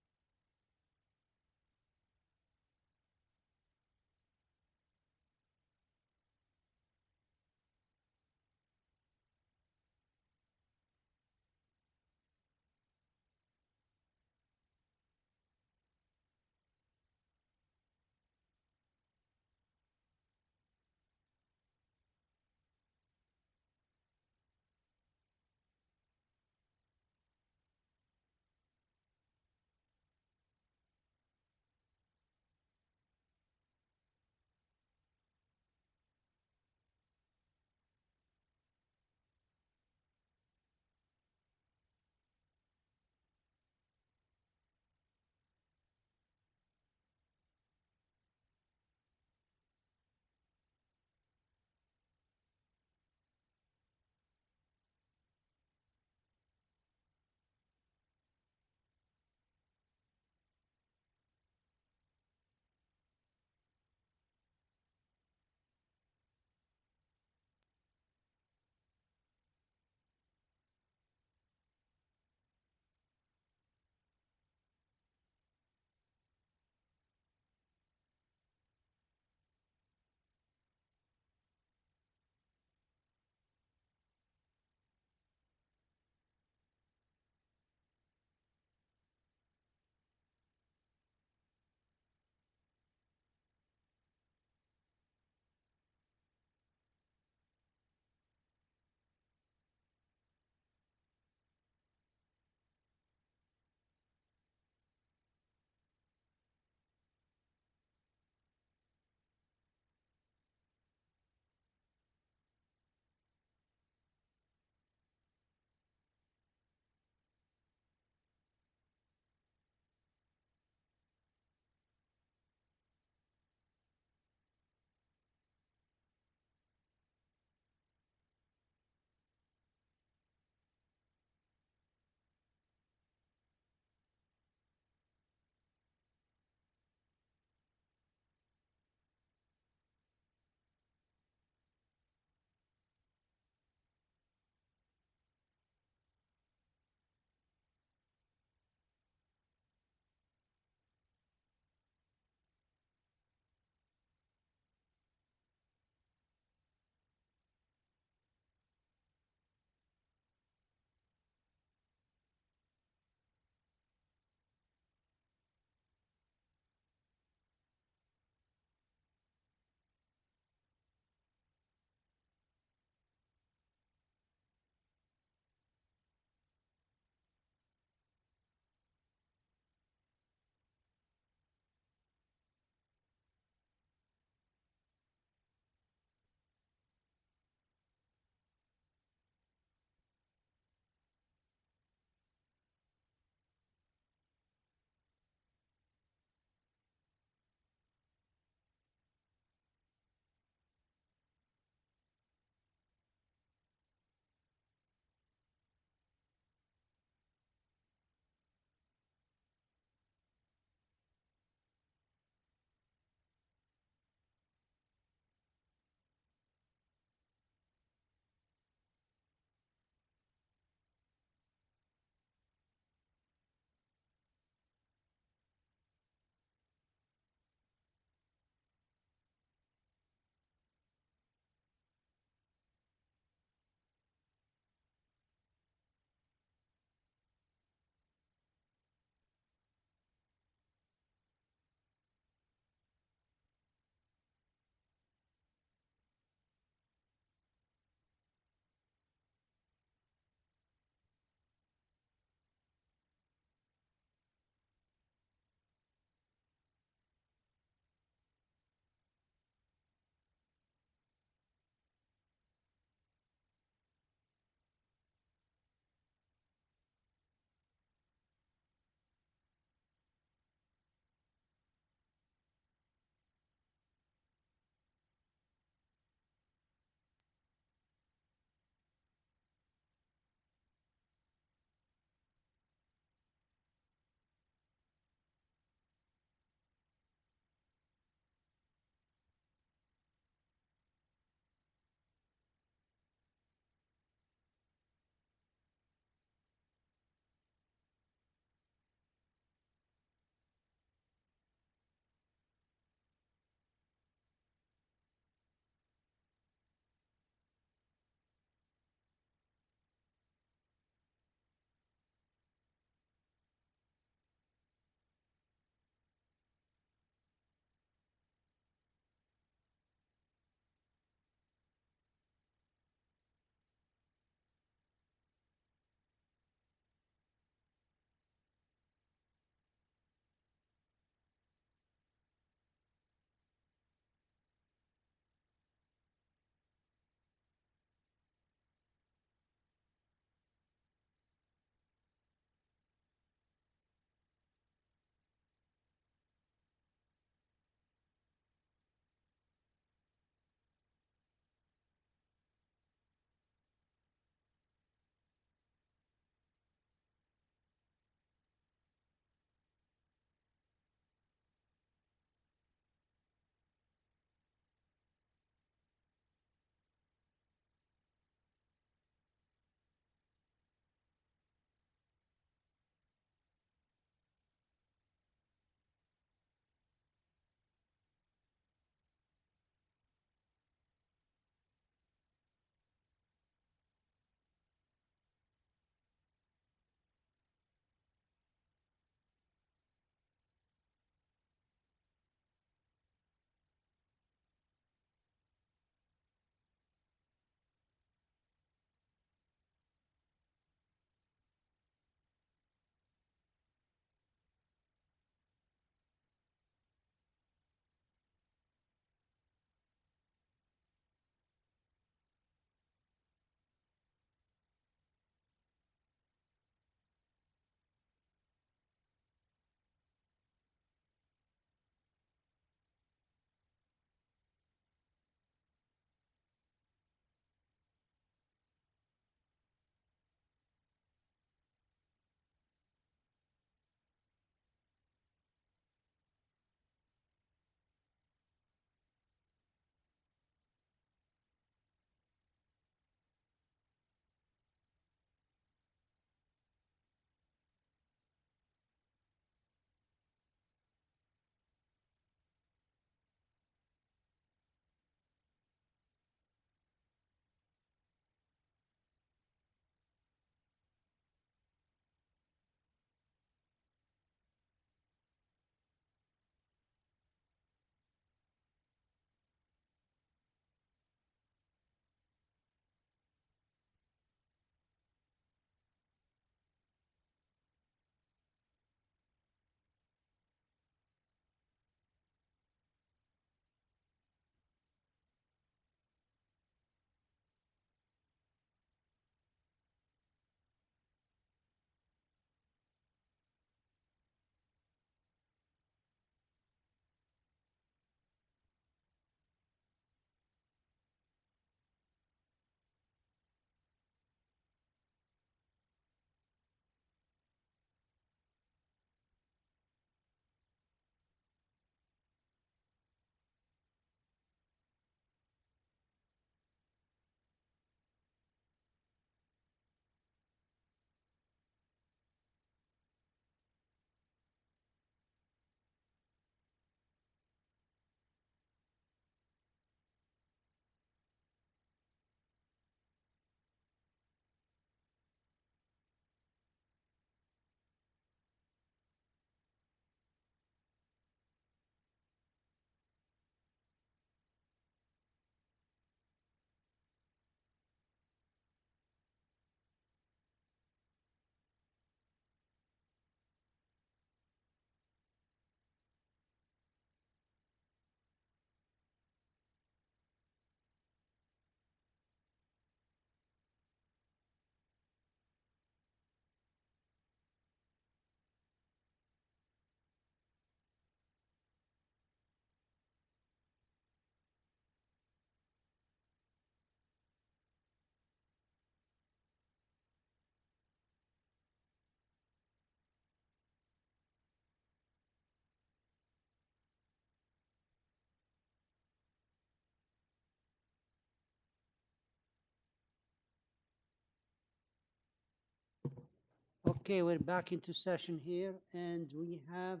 Okay, we're back into session here, and we have,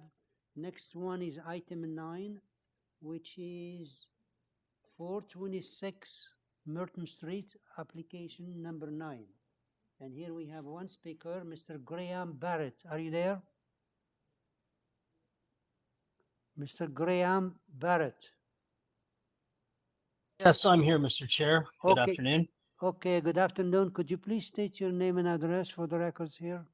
next one is item 9, which is 426 Merton Street, application number 9. And here we have one speaker, Mr. Graham Barrett. Are you there? Mr. Graham Barrett. Yes, I'm here, Mr. Chair. Good Okay. afternoon. Okay, good afternoon. Could you please state your name and address for the records here?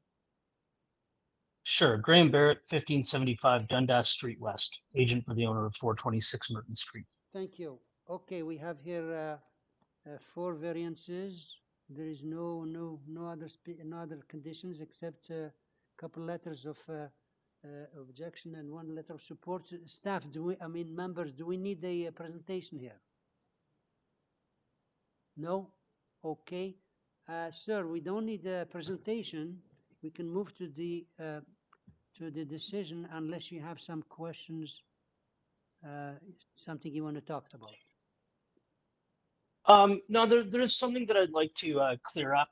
Sure. Graham Barrett, 1575 Dundas Street West, agent for the owner of 426 Merton Street. Thank you. Okay, we have here 4 variances. There is no other conditions except a couple letters of objection and 1 letter of support. Staff, members, do we need a presentation here? No? Okay. Sir, we don't need a presentation. We can move to the decision unless you have some questions, something you want to talk about. No, there is something that I'd like to clear up,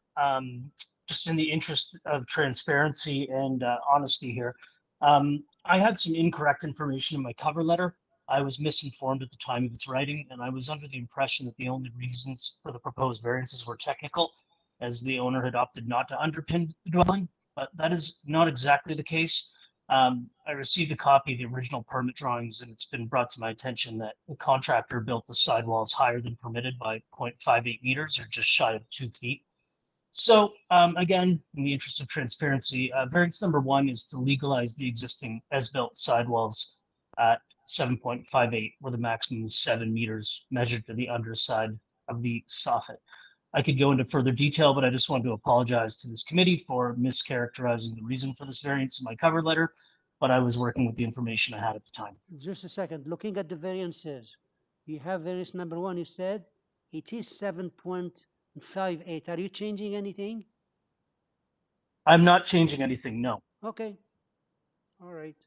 just in the interest of transparency and honesty here. I had some incorrect information in my cover letter. I was misinformed at the time of its writing, and I was under the impression that the only reasons for the proposed variances were technical, as the owner had opted not to underpin the dwelling, but that is not exactly the case. I received a copy of the original permit drawings, and it's been brought to my attention that the contractor built the sidewalls higher than permitted by 0.58 meters, or just shy of 2 feet. So again, in the interest of transparency, variance number 1 is to legalize the existing as-built sidewalls at 7.58, where the maximum is 7 meters measured to the underside of the soffit. I could go into further detail, but I just wanted to apologize to this committee for mischaracterizing the reason for this variance in my cover letter, but I was working with the information I had at the time. Just a second. Looking at the variances, you have variance number 1, you said it is 7.58. Are you changing anything? I'm not changing anything, no. Okay. All right.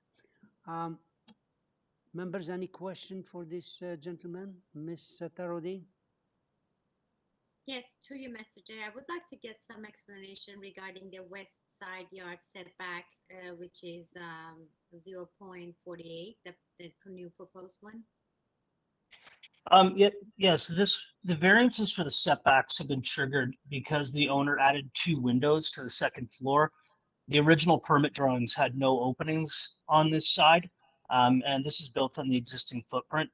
Members, any question for this gentleman, Ms. Tarodi? Yes, through you, Mr. Chair. I would like to get some explanation regarding the west side yard setback, which is 0.48, the new proposed one. Yes, the variances for the setbacks have been triggered because the owner added 2 windows to the second floor. The original permit drawings had no openings on this side, and this is built on the existing footprint.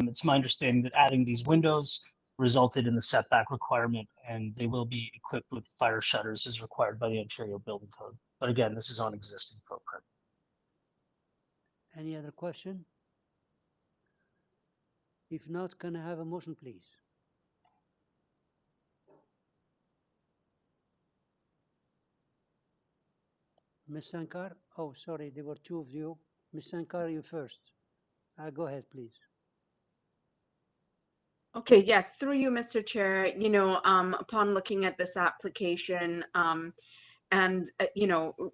It's my understanding that adding these windows resulted in the setback requirement, and they will be equipped with fire shutters as required by the Ontario Building Code. But again, this is on existing footprint. Any other question? If not, can I have a motion, please? Ms. Sankar? Oh, sorry, there were 2 of you. Ms. Sankar, you first. Go ahead, please. Okay, yes, through you, Mr. Chair, upon looking at this application and,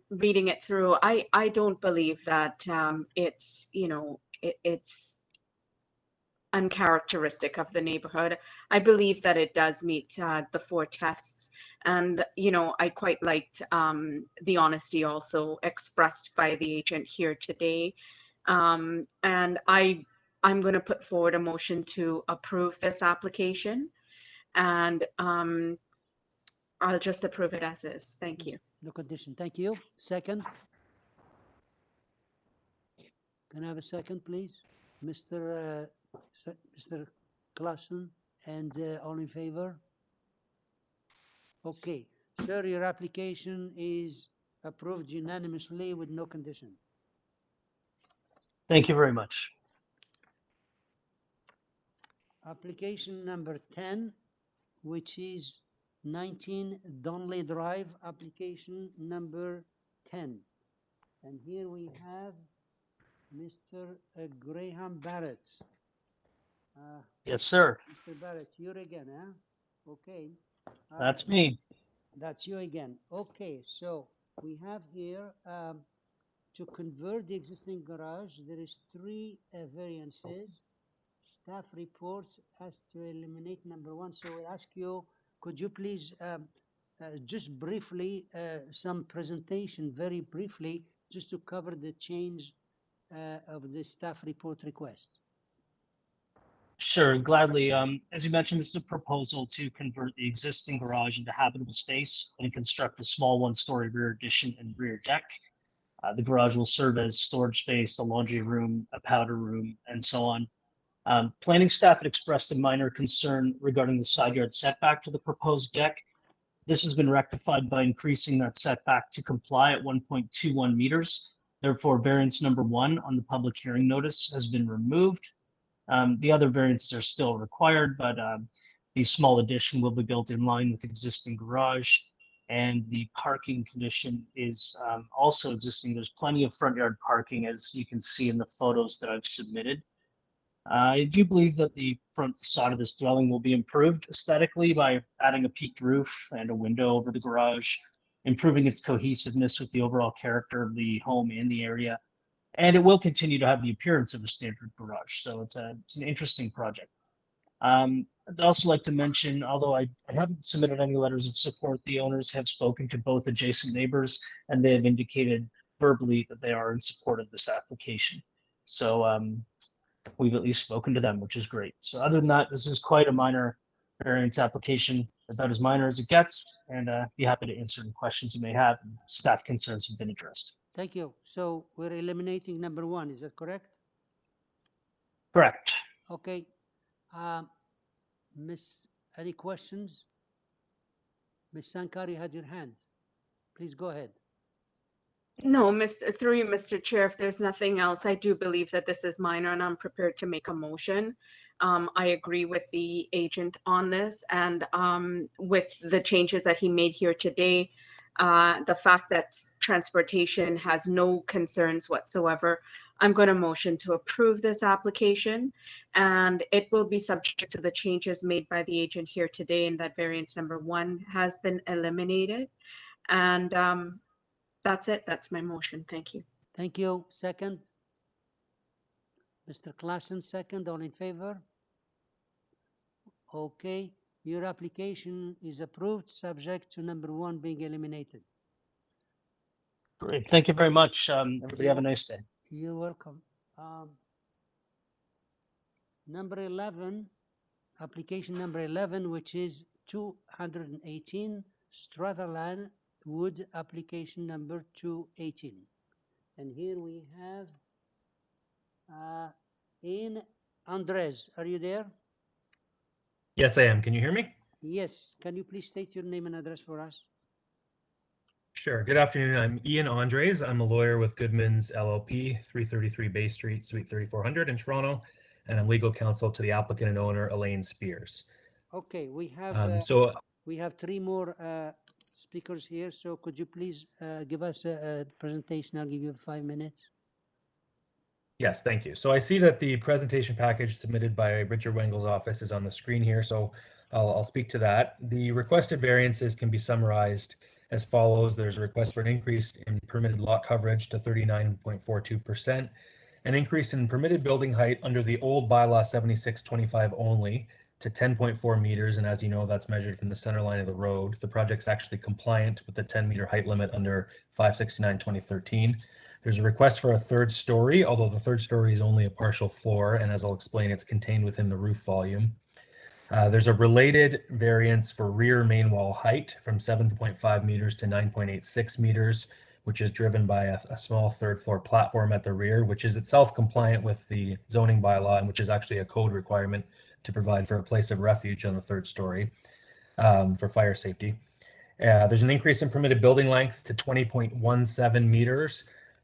reading it through, I don't believe that it's, it's uncharacteristic of the neighborhood. I believe that it does meet the 4 tests. And, I quite liked the honesty also expressed by the agent here today. And I'm going to put forward a motion to approve this application, and I'll just approve it as is. Thank you. No condition. Thank you. Second. Can I have a second, please? Mr. Klassen, and all in favor? Okay. Sir, your application is approved unanimously with no condition. Thank you very much. Application number 10, which is 19 Donlea Drive, application number 10. And here we have Mr. Graham Barrett. Yes, sir. Mr. Barrett, you're again, huh? Okay. That's me. That's you again. Okay, so we have here to convert the existing garage, there is 3 variances. Staff reports as to eliminate number 1. So I ask you, could you please just briefly, some presentation, very briefly, just to cover the change of the staff report request. Sure, gladly. As you mentioned, this is a proposal to convert the existing garage into habitable space and construct a small one-story rear addition and rear deck. The garage will serve as storage space, a laundry room, a powder room, and so on. Planning staff had expressed a minor concern regarding the side yard setback to the proposed deck. This has been rectified by increasing that setback to comply at 1.21 meters. Therefore, variance number 1 on the public hearing notice has been removed. The other variances are still required, but the small addition will be built in line with existing garage, and the parking condition is also existing. There's plenty of front yard parking, as you can see in the photos that I've submitted. I do believe that the front facade of this dwelling will be improved aesthetically by adding a peaked roof and a window over the garage, improving its cohesiveness with the overall character of the home and the area. And it will continue to have the appearance of a standard garage. So it's an interesting project. I'd also like to mention, although I haven't submitted any letters of support, the owners have spoken to both adjacent neighbors, and they have indicated verbally that they are in support of this application. So we've at least spoken to them, which is great. So other than that, this is quite a minor variance application, about as minor as it gets, and be happy to answer any questions you may have. Staff concerns have been addressed. Thank you. So we're eliminating number 1, is that correct? Correct. Okay. Miss, any questions? Miss Sankar, you had your hand. Please go ahead. No, through you, Mr. Chair, if there's nothing else, I do believe that this is minor and I'm prepared to make a motion. I agree with the agent on this, and with the changes that he made here today, the fact that transportation has no concerns whatsoever, I'm going to motion to approve this application, and it will be subject to the changes made by the agent here today, and that variance number 1 has been eliminated. And that's it. That's my motion. Thank you. Thank you. Second? Mr. Klassen, second. All in favor? Okay. Your application is approved, subject to number 1 being eliminated. Great. Thank you very much. Everybody have a nice day. You're welcome. Number 11, application number 11, which is 218 STRATHALLAN Wood, application number 218. And here we have Ian Andres. Are you there? Yes, I am. Can you hear me? Yes. Can you please state your name and address for us? Sure. Good afternoon. I'm Ian Andres. I'm a lawyer with Goodman's LLP, 333 Bay Street, Suite 3400 in Toronto, and I'm legal counsel to the applicant and owner, Elaine Spears. Okay, we have we have 3 more speakers here. So could you please give us a presentation? I'll give you 5 minutes. Yes, thank you. So I see that the presentation package submitted by Richard Wengel's office is on the screen here, so I'll speak to that. The requested variances can be summarized as follows. There's a request for an increase in permitted lot coverage to 39.42%, an increase in permitted building height under the old bylaw 7625 only to 10.4 meters, and as you know, that's measured from the center line of the road. The project's actually compliant with the 10-meter height limit under 569/2013. There's a request for a 3rd story, although the 3rd story is only a partial floor, and as I'll explain, it's contained within the roof volume. There's a related variance for rear main wall height from 7.5 meters to 9.86 meters, which is driven by a small 3rd floor platform at the rear, which is itself compliant with the zoning bylaw, and which is actually a code requirement to provide for a place of refuge on the 3rd story for fire safety. There's an increase in permitted building length to 20.17 meters,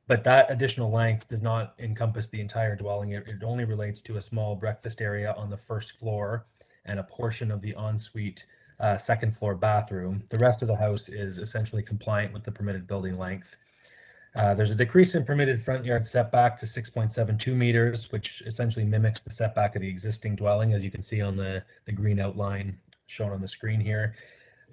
but that additional length does not encompass the entire dwelling. It only relates to a small breakfast area on the 1st floor and a portion of the ensuite 2nd floor bathroom. The rest of the house is essentially compliant with the permitted building length. There's a decrease in permitted front yard setback to 6.72 meters, which essentially mimics the setback of the existing dwelling, as you can see on the green outline shown on the screen here.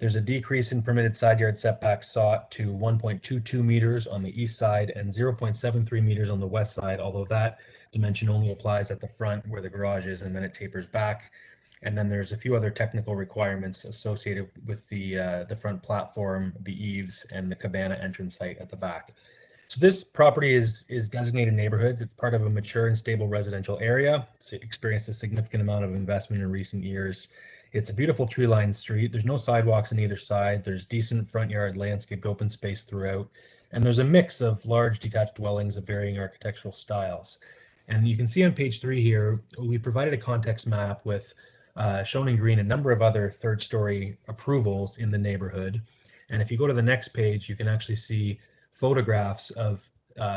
There's a decrease in permitted side yard setback sought to 1.22 meters on the east side and 0.73 meters on the west side, although that dimension only applies at the front where the garage is, and then it tapers back. And then there's a few other technical requirements associated with the front platform, the eaves, and the cabana entrance height at the back. So this property is designated neighborhoods. It's part of a mature and stable residential area. It's experienced a significant amount of investment in recent years. It's a beautiful tree-lined street. There's no sidewalks on either side. There's decent front yard landscaped open space throughout. And there's a mix of large detached dwellings of varying architectural styles. And you can see on page 3 here, we provided a context map with shown in green a number of other third-story approvals in the neighborhood. And if you go to the next page, you can actually see photographs of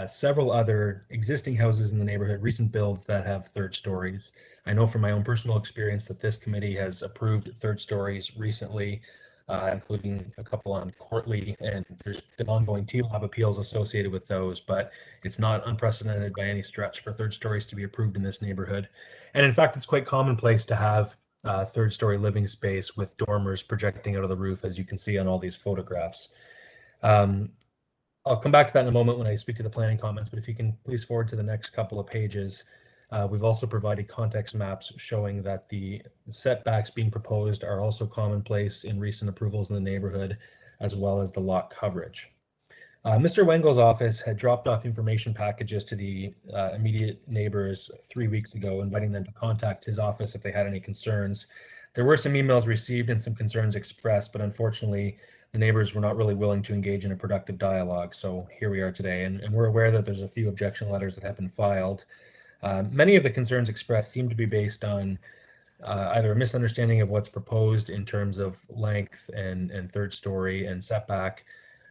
several other existing houses in the neighborhood, recent builds that have third stories. I know from my own personal experience that this committee has approved third stories recently, including a couple on CORTLEIGH, and there's been ongoing TLAB appeals associated with those, but it's not unprecedented by any stretch for third stories to be approved in this neighborhood. And in fact, it's quite commonplace to have third story living space with dormers projecting out of the roof, as you can see on all these photographs. I'll come back to that in a moment when I speak to the planning comments, but if you can please forward to the next couple of pages. We've also provided context maps showing that the setbacks being proposed are also commonplace in recent approvals in the neighborhood, as well as the lot coverage. Mr. Wengel's office had dropped off information packages to the immediate neighbors 3 weeks ago, inviting them to contact his office if they had any concerns. There were some emails received and some concerns expressed, but unfortunately, the neighbors were not really willing to engage in a productive dialogue. So here we are today, and we're aware that there's a few objection letters that have been filed. Many of the concerns expressed seem to be based on either a misunderstanding of what's proposed in terms of length and third story and setback,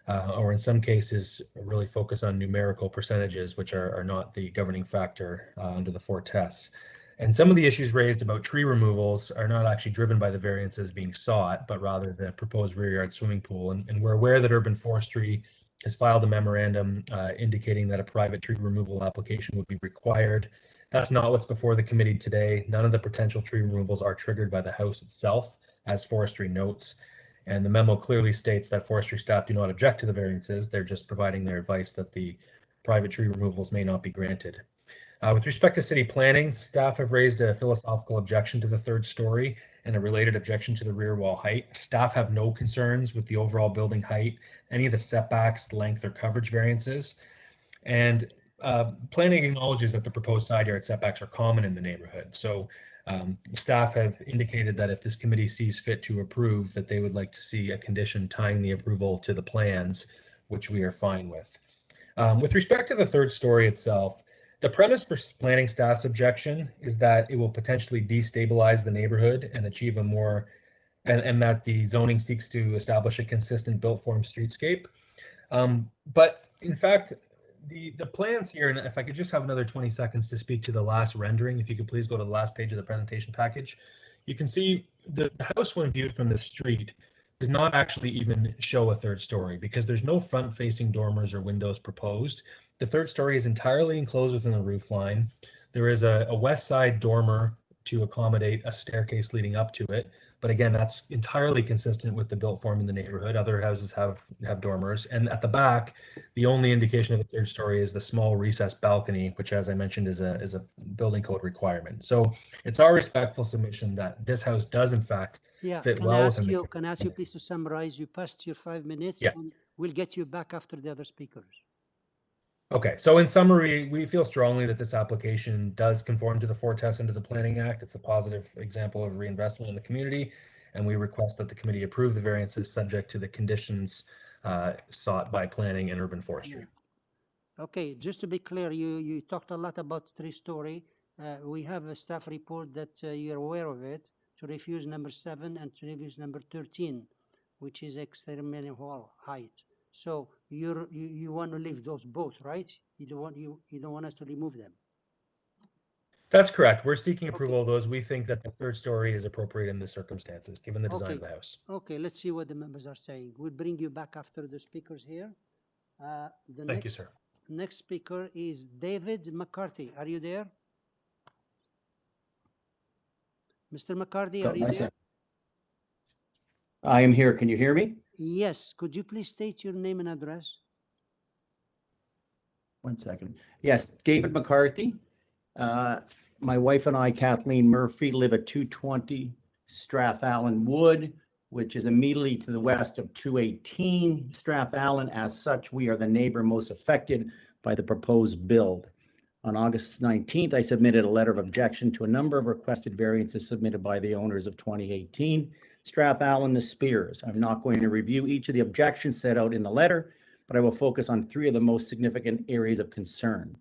or in some cases really focus on numerical percentages, which are not the governing factor under the 4 tests. And some of the issues raised about tree removals are not actually driven by the variances being sought, but rather the proposed rear yard swimming pool. And we're aware that Urban Forestry has filed a memorandum indicating that a private tree removal application would be required. That's not what's before the committee today. None of the potential tree removals are triggered by the house itself, as Forestry notes. And the memo clearly states that Forestry staff do not object to the variances. They're just providing their advice that the private tree removals may not be granted. With respect to city planning, staff have raised a philosophical objection to the third story and a related objection to the rear wall height. Staff have no concerns with the overall building height, any of the setbacks, length, or coverage variances. And planning acknowledges that the proposed side yard setbacks are common in the neighborhood. So staff have indicated that if this committee sees fit to approve, that they would like to see a condition tying the approval to the plans, which we are fine with. With respect to the third story itself, the premise for planning staff's objection is that it will potentially destabilize the neighborhood and achieve a more, and that the zoning seeks to establish a consistent built form streetscape. But in fact, the plans here, and if I could just have another 20 seconds to speak to the last rendering, if you could please go to the last page of the presentation package, you can see the house when viewed from the street does not actually even show a third story because there's no front facing dormers or windows proposed. The third story is entirely enclosed within the roof line. There is a west side dormer to accommodate a staircase leading up to it. But again, that's entirely consistent with the built form in the neighborhood. Other houses have dormers. And at the back, the only indication of a third story is the small recessed balcony, which, as I mentioned, is a building code requirement. So it's our respectful submission that this house does, in fact, fit well within the... Can I ask you please to summarize? You passed your 5 minutes, and we'll get you back after the other speakers. Okay, so in summary, we feel strongly that this application does conform to the 4 tests under the Planning Act. It's a positive example of reinvestment in the community, and we request that the committee approve the variances subject to the conditions sought by Planning and Urban Forestry. Okay, just to be clear, you talked a lot about 3-story. We have a staff report that you're aware of it, to refuse number 7 and to refuse number 13, which is exterior wall height. So you want to leave those both, right? You don't want us to remove them. That's correct. We're seeking approval of those. We think that the third story is appropriate in the circumstances, given the design of the house. Okay, let's see what the members are saying. We'll bring you back after the speakers here. Thank you, sir. Next speaker is David McCarthy. Are you there? Mr. McCarthy, are you there? I am here. Can you hear me? Yes. Could you please state your name and address? 1 second. Yes, David McCarthy. My wife and I, Kathleen Murphy, live at 220 Strathallan Wood, which is immediately to the west of 218 Strathallan. As such, we are the neighbor most affected by the proposed build. On August 19th, I submitted a letter of objection to a number of requested variances submitted by the owners of 2018 Strathallan the Spears. I'm not going to review each of the objections set out in the letter, but I will focus on three of the most significant areas of concern.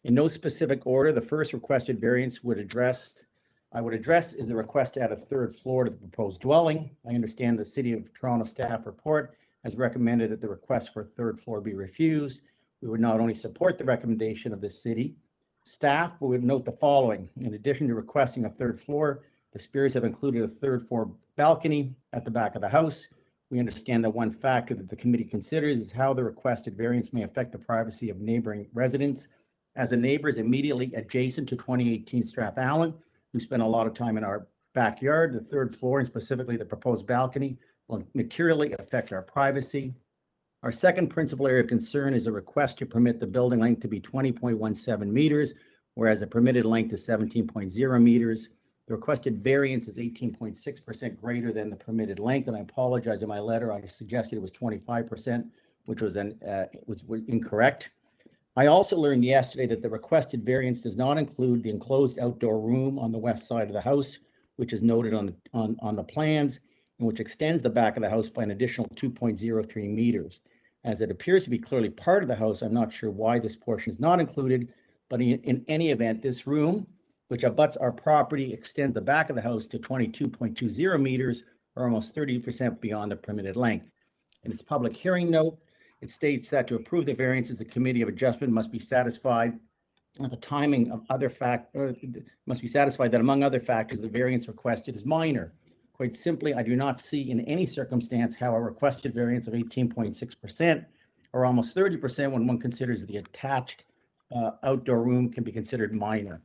In no specific order, the first requested variance I would address is the request to add a third floor to the proposed dwelling. I understand the City of Toronto staff report has recommended that the request for a third floor be refused. We would not only support the recommendation of the city staff, but we would note the following. In addition to requesting a third floor, the Spears have included a third floor balcony at the back of the house. We understand that one factor that the committee considers is how the requested variance may affect the privacy of neighboring residents. As a neighbor is immediately adjacent to 2018 Strathallan, who spend a lot of time in our backyard, the third floor and specifically the proposed balcony will materially affect our privacy. Our second principal area of concern is a request to permit the building length to be 20.17 meters, whereas the permitted length is 17.0 meters. The requested variance is 18.6% greater than the permitted length, and I apologize. In my letter, I suggested it was 25%, which was incorrect. I also learned yesterday that the requested variance does not include the enclosed outdoor room on the west side of the house, which is noted on the plans, and which extends the back of the house by an additional 2.03 meters. As it appears to be clearly part of the house, I'm not sure why this portion is not included, but in any event, this room, which abuts our property, extends the back of the house to 22.20 meters, or almost 30% beyond the permitted length. In its public hearing note, it states that to approve the variances, the Committee of Adjustment must be satisfied that the timing of must be satisfied that among other factors, the variance requested is minor. Quite simply, I do not see in any circumstance how a requested variance of 18.6% or almost 30% when one considers the attached outdoor room can be considered minor.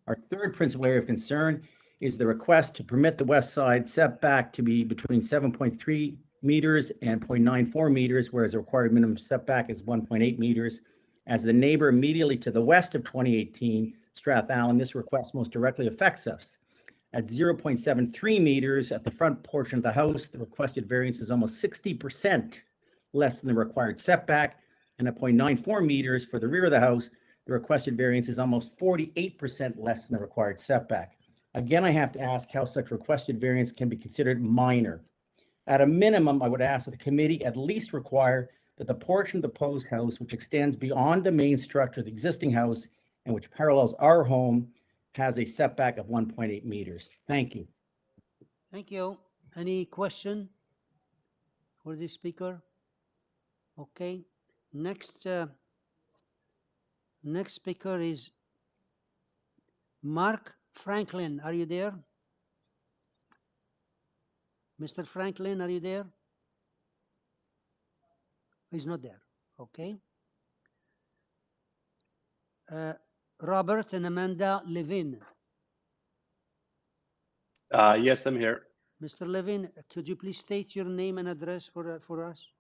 Our third principal area of concern is the request to permit the west side setback to be between 7.3 meters and 0.94 meters, whereas the required minimum setback is 1.8 meters. As the neighbor immediately to the west of 2018 Strathallan, this request most directly affects us. At 0.73 meters at the front portion of the house, the requested variance is almost 60% less than the required setback, and at 0.94 meters for the rear of the house, the requested variance is almost 48% less than the required setback. Again, I have to ask how such requested variance can be considered minor. At a minimum, I would ask that the committee at least require that the portion of the proposed house which extends beyond the main structure of the existing house and which parallels our home has a setback of 1.8 meters. Thank you. Thank you. Any question for the speaker? Okay. Next speaker is Mark Franklin. Are you there? Mr. Franklin, are you there? He's not there. Okay. Robert and Amanda Levin. Yes, I'm here. Mr. Levin, could you please state your name and address for us?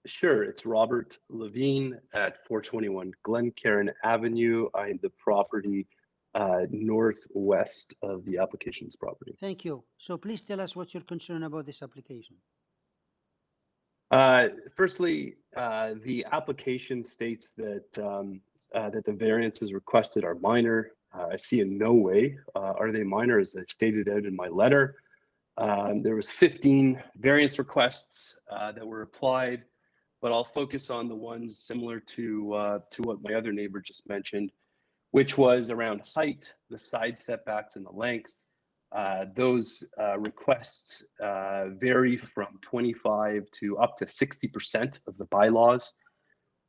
Sure, it's Robert Levine at 421 Glencairn Avenue. I am the property northwest of the application's property. Thank you. So please tell us what's your concern about this application. Firstly, the application states that that the variances requested are minor. I see in no way are they minor, as I stated out in my letter. There was 15 variance requests that were applied, but I'll focus on the ones similar to what my other neighbor just mentioned, which was around height, the side setbacks, and the lengths. Those requests vary from 25 to up to 60% of the bylaws.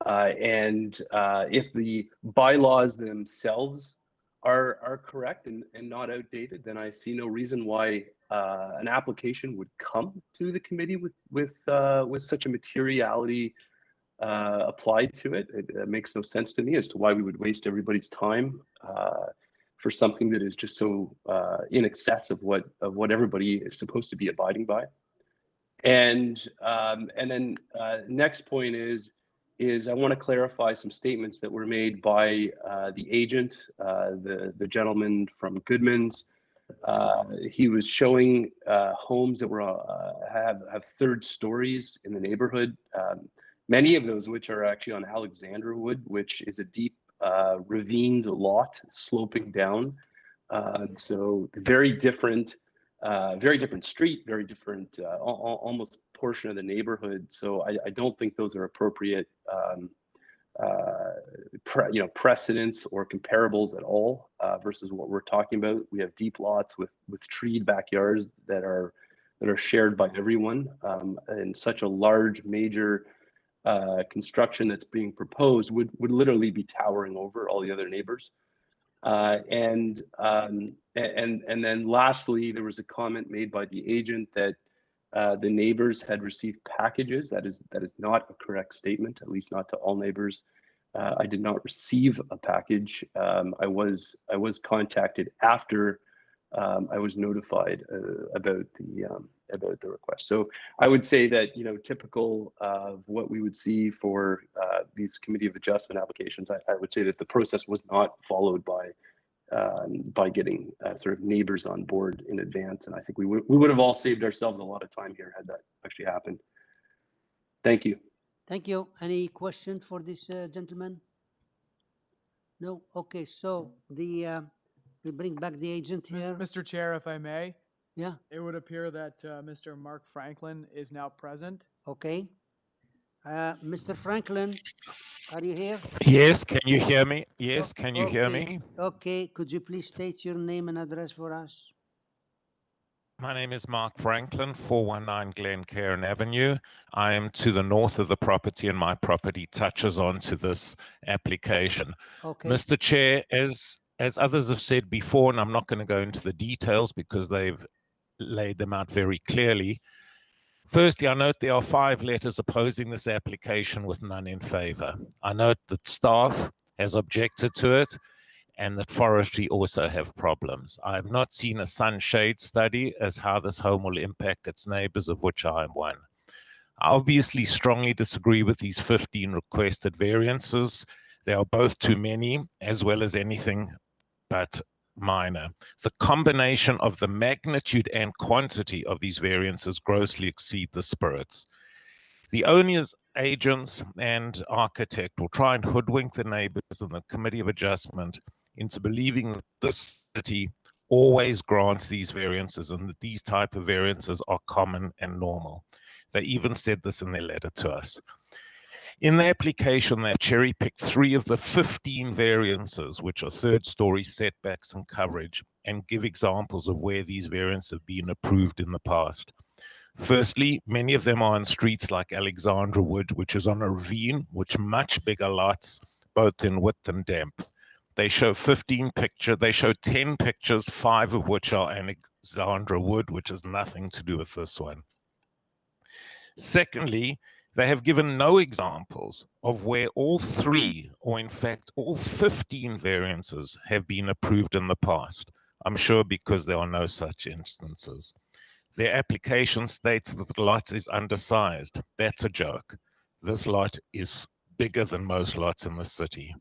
And if the bylaws themselves are correct and not outdated, then I see no reason why an application would come to the committee with such a materiality applied to it. It makes no sense to me as to why we would waste everybody's time for something that is just so in excess of what everybody is supposed to be abiding by. And then next point is I want to clarify some statements that were made by the agent, the gentleman from Goodman's. He was showing homes that were have third stories in the neighborhood. Many of those which are actually on Alexandra Wood, which is a deep ravined lot sloping down. So very different street, very different, almost portion of the neighborhood. So I don't think those are appropriate, precedents or comparables at all versus what we're talking about. We have deep lots with treed backyards that are shared by everyone, and such a large major construction that's being proposed would literally be towering over all the other neighbors. And then lastly, there was a comment made by the agent that the neighbors had received packages. That is not a correct statement, at least not to all neighbors. I did not receive a package. I was contacted after I was notified about the request. So I would say that, typical of what we would see for these committee of adjustment applications, I would say that the process was not followed by getting sort of neighbors on board in advance. And I think we would have all saved ourselves a lot of time here had that actually happened. Thank you. Thank you. Any question for this gentleman? No? Okay, so we bring back the agent here. Mr. Chair, if I may. Yeah. It would appear that Mr. Mark Franklin is now present. Okay. Mr. Franklin, are you here? Yes, can you hear me? Yes, can you hear Okay. me? Okay, could you please state your name and address for us? My name is Mark Franklin, 419 Glencairn Avenue. I am to the north of the property, and my property touches onto this application. Okay. Mr. Chair, as others have said before, and I'm not going to go into the details because they've laid them out very clearly. Firstly, I note there are 5 letters opposing this application with none in favor. I note that staff has objected to it and that forestry also have problems. I have not seen a sunshade study as how this home will impact its neighbors, of which I am one. I obviously strongly disagree with these 15 requested variances. They are both too many, as well as anything but minor. The combination of the magnitude and quantity of these variances grossly exceed the spirits. The owners, agents, and architect will try and hoodwink the neighbors and the Committee of Adjustment into believing that this city always grants these variances and that these type of variances are common and normal. They even said this in their letter to us. In the application, they cherry-picked 3 of the 15 variances, which are third-story setbacks and coverage, and give examples of where these variances have been approved in the past. Firstly, many of them are on streets like Alexandra Wood, which is on a ravine, which much bigger lots, both in width and depth. They show 10 pictures, 5 of which are Alexandra Wood, which has nothing to do with this one. Secondly, they have given no examples of where all 3, or in fact all 15 variances have been approved in the past. I'm sure because there are no such instances. Their application states that the lot is undersized. That's a joke. This lot is bigger than most lots in the city.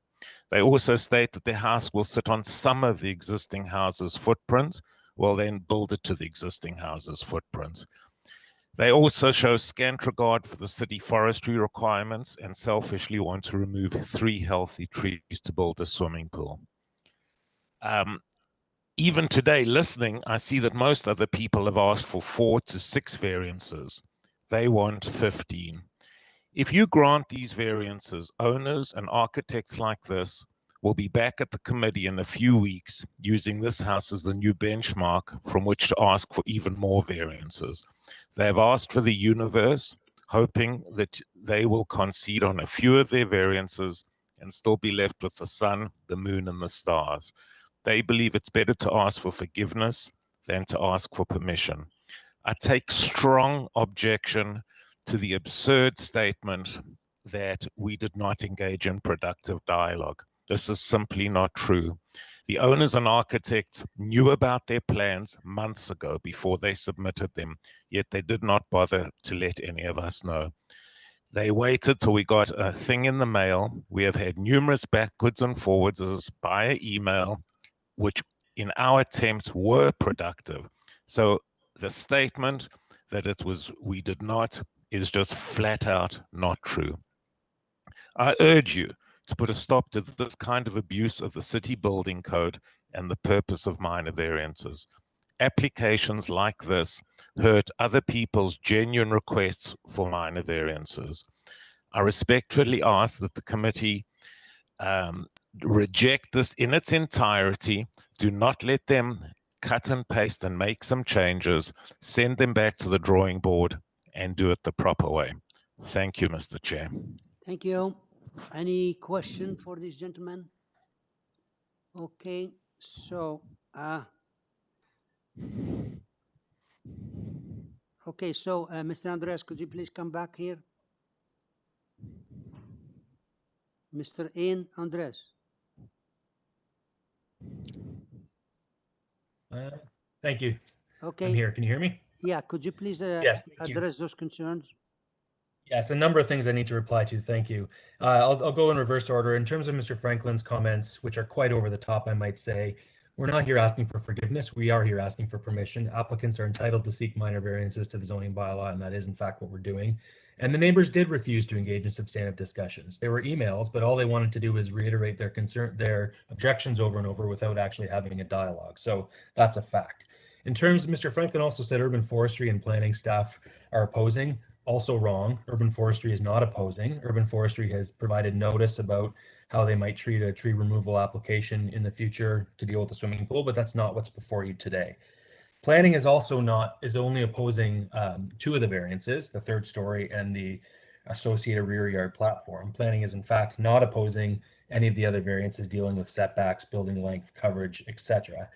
They also state that their house will sit on some of the existing house's footprint, will then build it to the existing house's footprint. They also show scant regard for the city forestry requirements and selfishly want to remove 3 healthy trees to build a swimming pool. Even today, listening, I see that most other people have asked for 4 to 6 variances. They want 15. If you grant these variances, owners and architects like this will be back at the committee in a few weeks using this house as the new benchmark from which to ask for even more variances. They have asked for the universe, hoping that they will concede on a few of their variances and still be left with the sun, the moon, and the stars. They believe it's better to ask for forgiveness than to ask for permission. I take strong objection to the absurd statement that we did not engage in productive dialogue. This is simply not true. The owners and architects knew about their plans months ago before they submitted them, yet they did not bother to let any of us know. They waited till we got a thing in the mail. We have had numerous backwards and forwards via email, which in our attempts were productive. So the statement that we did not is just flat out not true. I urge you to put a stop to this kind of abuse of the city building code and the purpose of minor variances. Applications like this hurt other people's genuine requests for minor variances. I respectfully ask that the committee reject this in its entirety. Do not let them cut and paste and make some changes. Send them back to the drawing board and do it the proper way. Thank you, Mr. Chair. Thank you. Any question for this gentleman? Okay, so Mr. Andreas, could you please come back here? Mr. Ian Andres. Thank you. Okay. I'm here. Can you hear me? Yeah, could you please Yes, thank you. address those concerns? Yes, a number of things I need to reply to. Thank you. I'll go in reverse order. In terms of Mr. Franklin's comments, which are quite over the top, I might say, we're not here asking for forgiveness. We are here asking for permission. Applicants are entitled to seek minor variances to the zoning bylaw, and that is in fact what we're doing. And the neighbors did refuse to engage in substantive discussions. There were emails, but all they wanted to do was reiterate their objections over and over without actually having a dialogue. So that's a fact. In terms, Mr. Franklin also said urban forestry and planning staff are opposing. Also wrong. Urban forestry is not opposing. Urban forestry has provided notice about how they might treat a tree removal application in the future to deal with the swimming pool, but that's not what's before you today. Planning is only opposing two of the variances, the third story and the associated rear yard platform. Planning is in fact not opposing any of the other variances dealing with setbacks, building length, coverage, etc.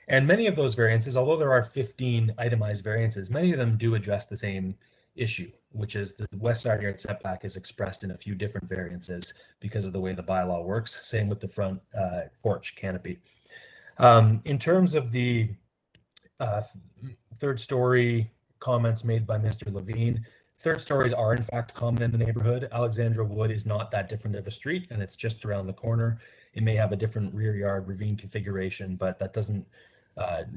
And many of those variances, although there are 15 itemized variances, many of them do address the same issue, which is the west side yard setback is expressed in a few different variances because of the way the bylaw works. Same with the front porch canopy. In terms of the third story comments made by Mr. Levine, third stories are in fact common in the neighborhood. Alexandra Wood is not that different of a street, and it's just around the corner. It may have a different rear yard ravine configuration, but that doesn't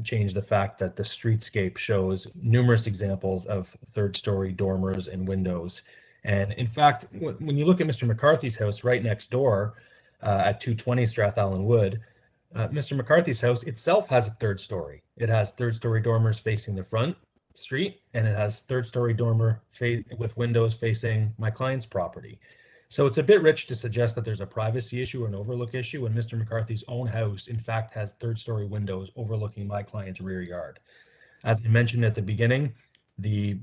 change the fact that the streetscape shows numerous examples of third story dormers and windows. And in fact, when you look at Mr. McCarthy's house right next door at 220 Strathallan Wood, Mr. McCarthy's house itself has a third story. It has third story dormers facing the front street, and it has third story dormer with windows facing my client's property. So it's a bit rich to suggest that there's a privacy issue or an overlook issue when Mr. McCarthy's own house, in fact, has third story windows overlooking my client's rear yard. As I mentioned at the beginning, the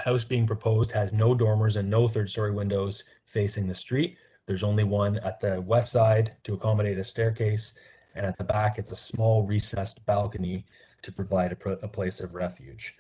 house being proposed has no dormers and no third story windows facing the street. There's only one at the west side to accommodate a staircase, and at the back, it's a small recessed balcony to provide a place of refuge.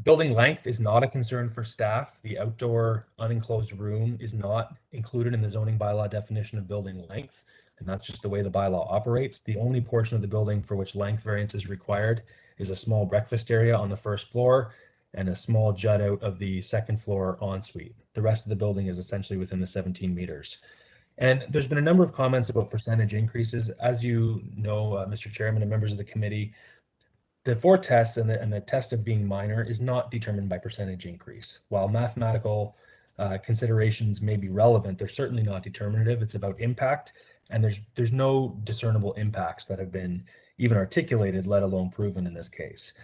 Building length is not a concern for staff. The outdoor unenclosed room is not included in the zoning bylaw definition of building length, and that's just the way the bylaw operates. The only portion of the building for which length variance is required is a small breakfast area on the first floor and a small jut out of the second floor ensuite. The rest of the building is essentially within the 17 meters. And there's been a number of comments about percentage increases. As you know, Mr. Chairman and members of the committee, the four tests and the test of being minor is not determined by percentage increase. While mathematical considerations may be relevant, they're certainly not determinative. It's about impact, and there's no discernible impacts that have been even articulated, let alone proven in this case.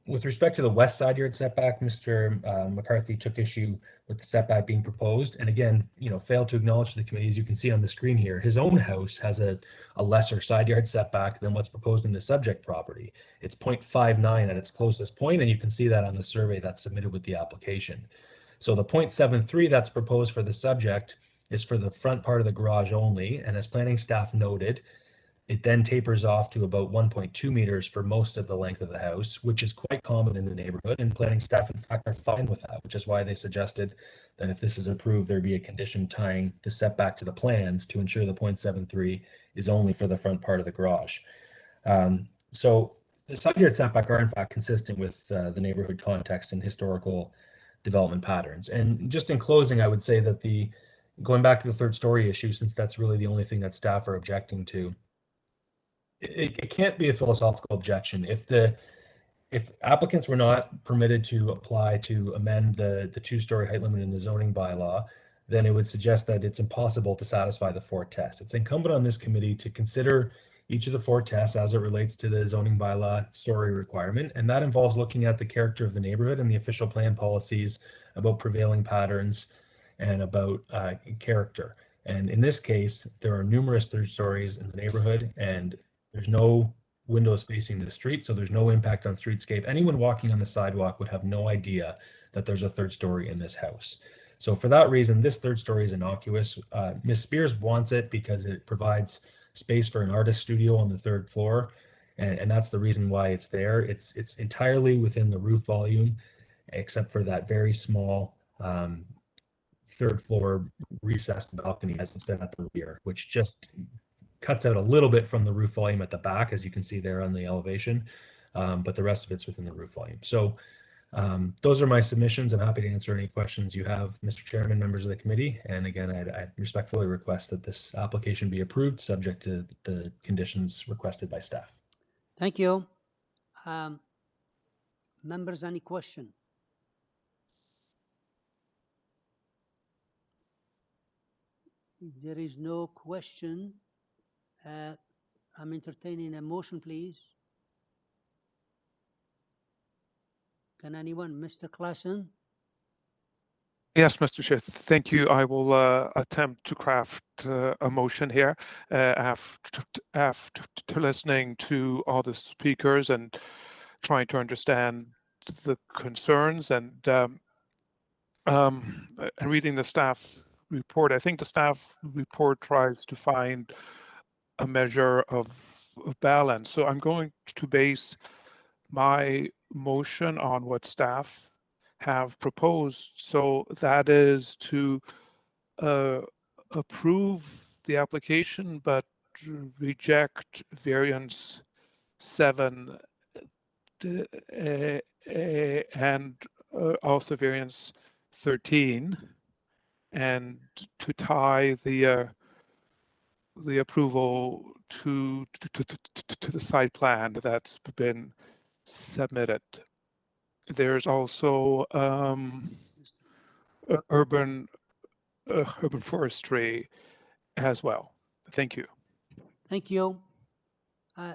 With respect to the west side yard setback, Mr. McCarthy took issue with the setback being proposed, and again, failed to acknowledge to the committee, as you can see on the screen here, his own house has a lesser side yard setback than what's proposed in the subject property. It's 0.59 at its closest point, and you can see that on the survey that's submitted with the application. So the 0.73 that's proposed for the subject is for the front part of the garage only, and as planning staff noted, it then tapers off to about 1.2 meters for most of the length of the house, which is quite common in the neighborhood, and planning staff in fact are fine with that, which is why they suggested that if this is approved, there be a condition tying the setback to the plans to ensure the 0.73 is only for the front part of the garage. So the side yard setback are in fact consistent with the neighborhood context and historical development patterns. And just in closing, I would say that going back to the third story issue, since that's really the only thing that staff are objecting to, it can't be a philosophical objection. If applicants were not permitted to apply to amend the two-story height limit in the zoning bylaw, then it would suggest that it's impossible to satisfy the 4 tests. It's incumbent on this committee to consider each of the 4 tests as it relates to the zoning bylaw story requirement, and that involves looking at the character of the neighborhood and the official plan policies about prevailing patterns and about character. And in this case, there are numerous third stories in the neighborhood, and there's no windows facing the street, so there's no impact on streetscape. Anyone walking on the sidewalk would have no idea that there's a third story in this house. So for that reason, this third story is innocuous. Ms. Spears wants it because it provides space for an artist studio on the 3rd floor, and that's the reason why it's there. It's entirely within the roof volume, except for that very small 3rd floor recessed balcony as instead at the rear, which just cuts out a little bit from the roof volume at the back, as you can see there on the elevation, but the rest of it's within the roof volume. So those are my submissions. I'm happy to answer any questions you have, Mr. Chairman, members of the committee. And again, I respectfully request that this application be approved, subject to the conditions requested by staff. Thank you. Members, any question? If there is no question, I'm entertaining a motion, please. Can anyone, Mr. Klassen? Yes, Mr. Chair, thank you. I will attempt to craft a motion here after listening to all the speakers and trying to understand the concerns and reading the staff report. I think the staff report tries to find a measure of balance. So I'm going to base my motion on what staff have proposed. So that is to approve the application, but reject variance 7 and also variance 13, and to tie the approval to the site plan that's been submitted. There's also urban forestry as well. Thank you. Thank you.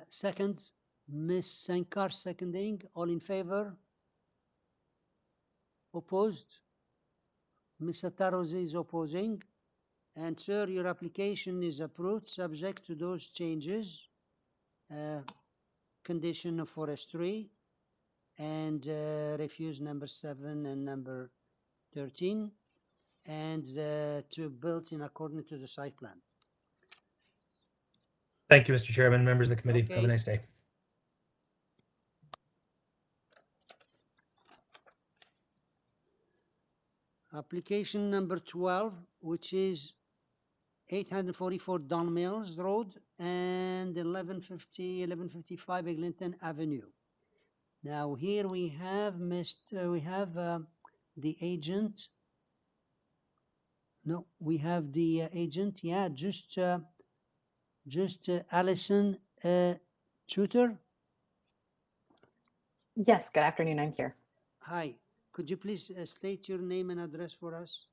Second, Ms. Sankar seconding. All in favor? Opposed? Ms. Atarozi is opposing. And sir, your application is approved subject to those changes. Condition of forestry and refuse number 7 and number 13, and to build in accordance to the site plan. Thank you, Mr. Chairman, members of the committee. Okay. Have a nice day. Application number 12, which is 844 Don Mills Road and 1155 Eglinton Avenue. Now here we have the agent. No, we have the agent. Yeah, just Allison Tutor. Yes, good afternoon. I'm here. Hi. Could you please state your name and address for us?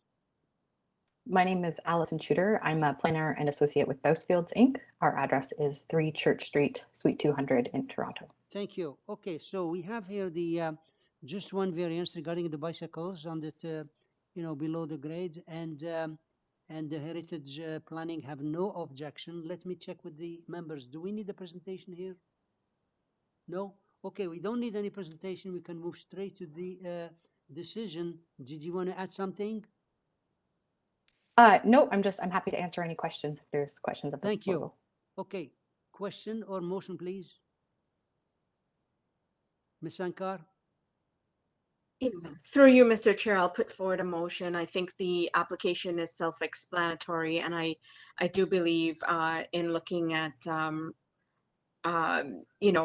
My name is Allison Tudor. I'm a planner and associate with Boulevards, Inc. Our address is 3 Church Street, Suite 200 in Toronto. Thank you. Okay, so we have here the just one variance regarding the bicycles on the below the grade, and the heritage planning have no objection. Let me check with the members. Do we need a presentation here? No. Okay, we don't need any presentation. We can move straight to the decision. Did you want to add something? No, I'm happy to answer any questions if there's questions. Thank you. Okay, question or motion, please. Ms. Sankar? Through you, Mr. Chair, I'll put forward a motion. I think the application is self-explanatory, and I do believe in looking at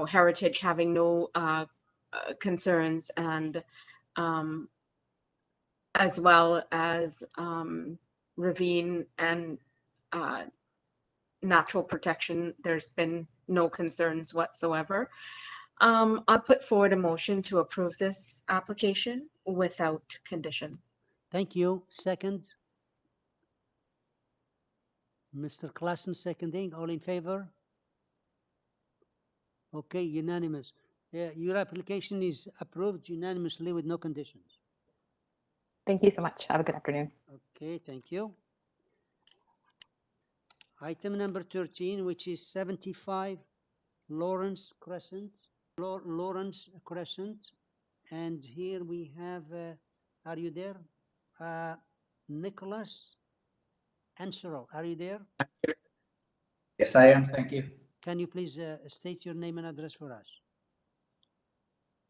heritage having no concerns, and as well as ravine and natural protection. There's been no concerns whatsoever. I'll put forward a motion to approve this application without condition. Thank you. Second. Mr. Klassen seconding. All in favor? Okay, unanimous. Your application is approved unanimously with no conditions. Thank you so much. Have a good afternoon. Okay, thank you. Item number 13, which is 75 Lawrence Crescent. Lawrence Crescent. And here we have, are you there? Nicholas Ansero, are you there? Yes, I am. Thank you. Can you please state your name and address for us?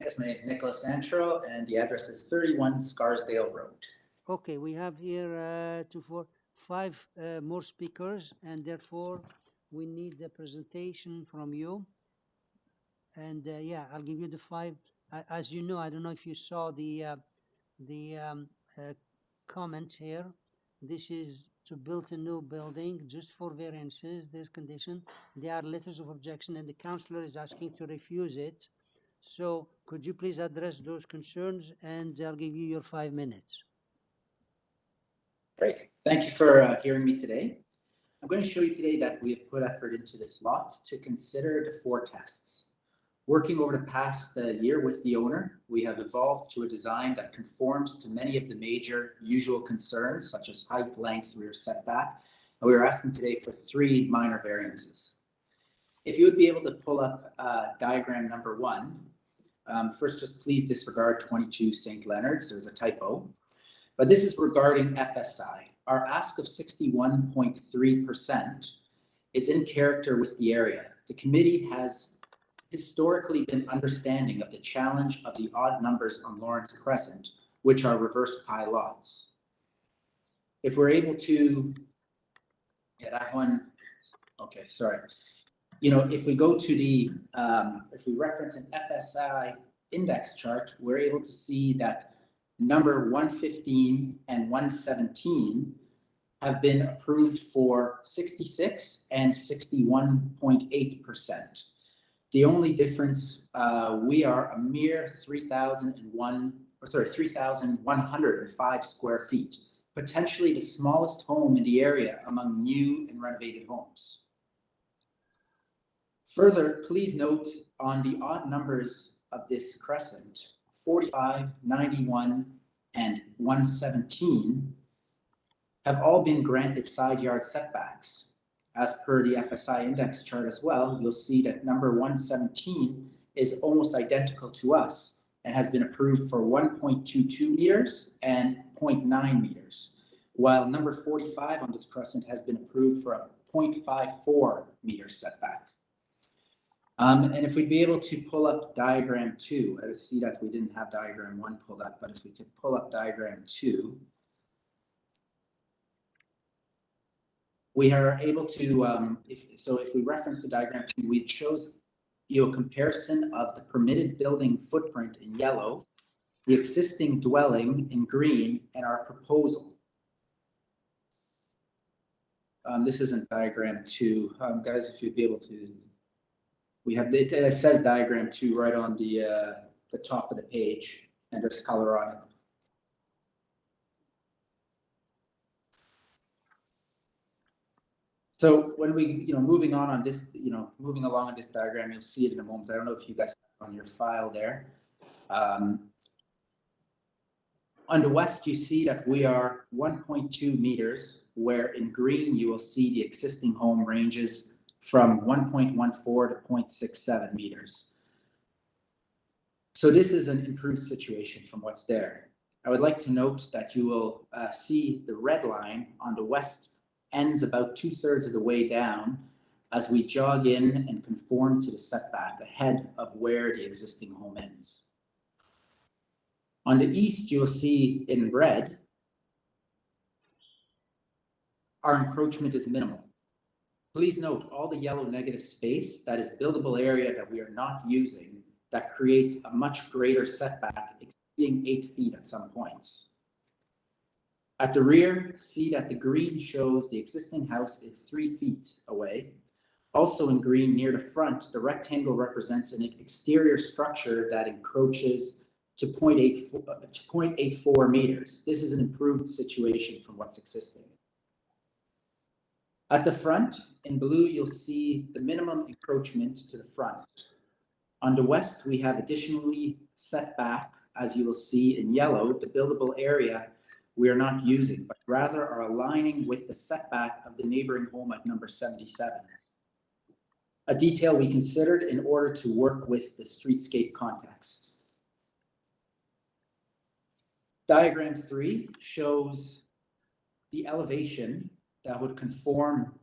Yes, my name is Nicholas Antro, and the address is 31 Scarsdale Road. Okay, we have here 2, 4, 5 more speakers, and therefore we need a presentation from you. And yeah, I'll give you the 5. As you know, I don't know if you saw the comments here. This is to build a new building just for variances. There's condition. There are letters of objection, and the councillor is asking to refuse it. So could you please address those concerns, and I'll give you your 5 minutes. Great. Thank you for hearing me today. I'm going to show you today that we have put effort into this lot to consider the 4 tests. Working over the past year with the owner, we have evolved to a design that conforms to many of the major usual concerns, such as height, length, rear setback. And we are asking today for 3 minor variances. If you would be able to pull up diagram number 1, first just please disregard 22 St. Leonard's, there's a typo. But this is regarding FSI. Our ask of 61.3% is in character with the area. The committee has historically been understanding of the challenge of the odd numbers on Lawrence Crescent, which are reverse pi lots. If we're able to, yeah, that one, okay, sorry. You know, if we go to the, if we reference an FSI index chart, we're able to see that number 115 and 117 have been approved for 66 and 61.8%. The only difference, we are a mere 3,105 square feet, potentially the smallest home in the area among new and renovated homes. Further, please note on the odd numbers of this crescent, 45, 91, and 117 have all been granted side yard setbacks. As per the FSI index chart as well, you'll see that number 117 is almost identical to us and has been approved for 1.22 meters and 0.9 meters, while number 45 on this crescent has been approved for a 0.54 meter setback. And if we'd be able to pull up diagram 2, I see that we didn't have diagram 1 pulled up, but if we could pull up diagram 2, we are able to, if we reference the diagram 2, we chose a comparison of the permitted building footprint in yellow, the existing dwelling in green, and our proposal. This isn't diagram 2. Guys, if you'd be able to, we have, it says diagram 2 right on the top of the page, and there's color on it. So when we, moving on this, moving along on this diagram, you'll see it in a moment. I don't know if you guys have it on your file there. On the west, you see that we are 1.2 meters, where in green, you will see the existing home ranges from 1.14 to 0.67 meters. So this is an improved situation from what's there. I would like to note that you will see the red line on the west ends about 2/3 of the way down as we jog in and conform to the setback ahead of where the existing home ends. On the east, you'll see in red, our encroachment is minimal. Please note all the yellow negative space, that is buildable area that we are not using, that creates a much greater setback exceeding 8 feet at some points. At the rear, see that the green shows the existing house is 3 feet away. Also in green near the front, the rectangle represents an exterior structure that encroaches to 0.84 meters. This is an improved situation from what's existing. At the front, in blue, you'll see the minimum encroachment to the front. On the west, we have additionally set back, as you will see in yellow, the buildable area we are not using, but rather are aligning with the setback of the neighboring home at number 77. A detail we considered in order to work with the streetscape context. Diagram 3 shows the elevation that would conform.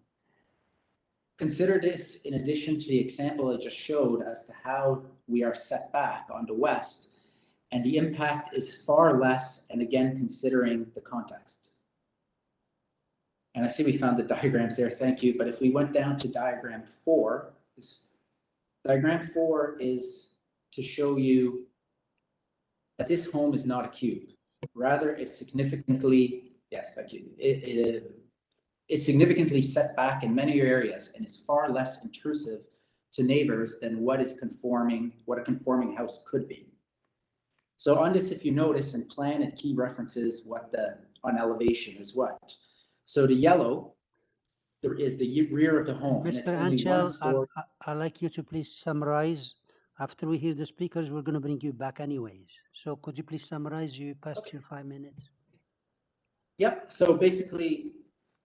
Consider this in addition to the example I just showed as to how we are set back on the west, and the impact is far less, and again, considering the context. And I see we found the diagrams there, thank you. But if we went down to diagram 4, diagram 4 is to show you that this home is not a cube. Rather, it's significantly, yes, thank you. It's significantly set back in many areas and is far less intrusive to neighbors than what a conforming house could be. So on this, if you notice in plan, it key references what on elevation is what. So the yellow, there is the rear of the home. Mr. Anchel, I'd like you to please summarize. After we hear the speakers, we're going to bring you back anyways. So could you please summarize? You passed your 5 minutes. Yep. So basically,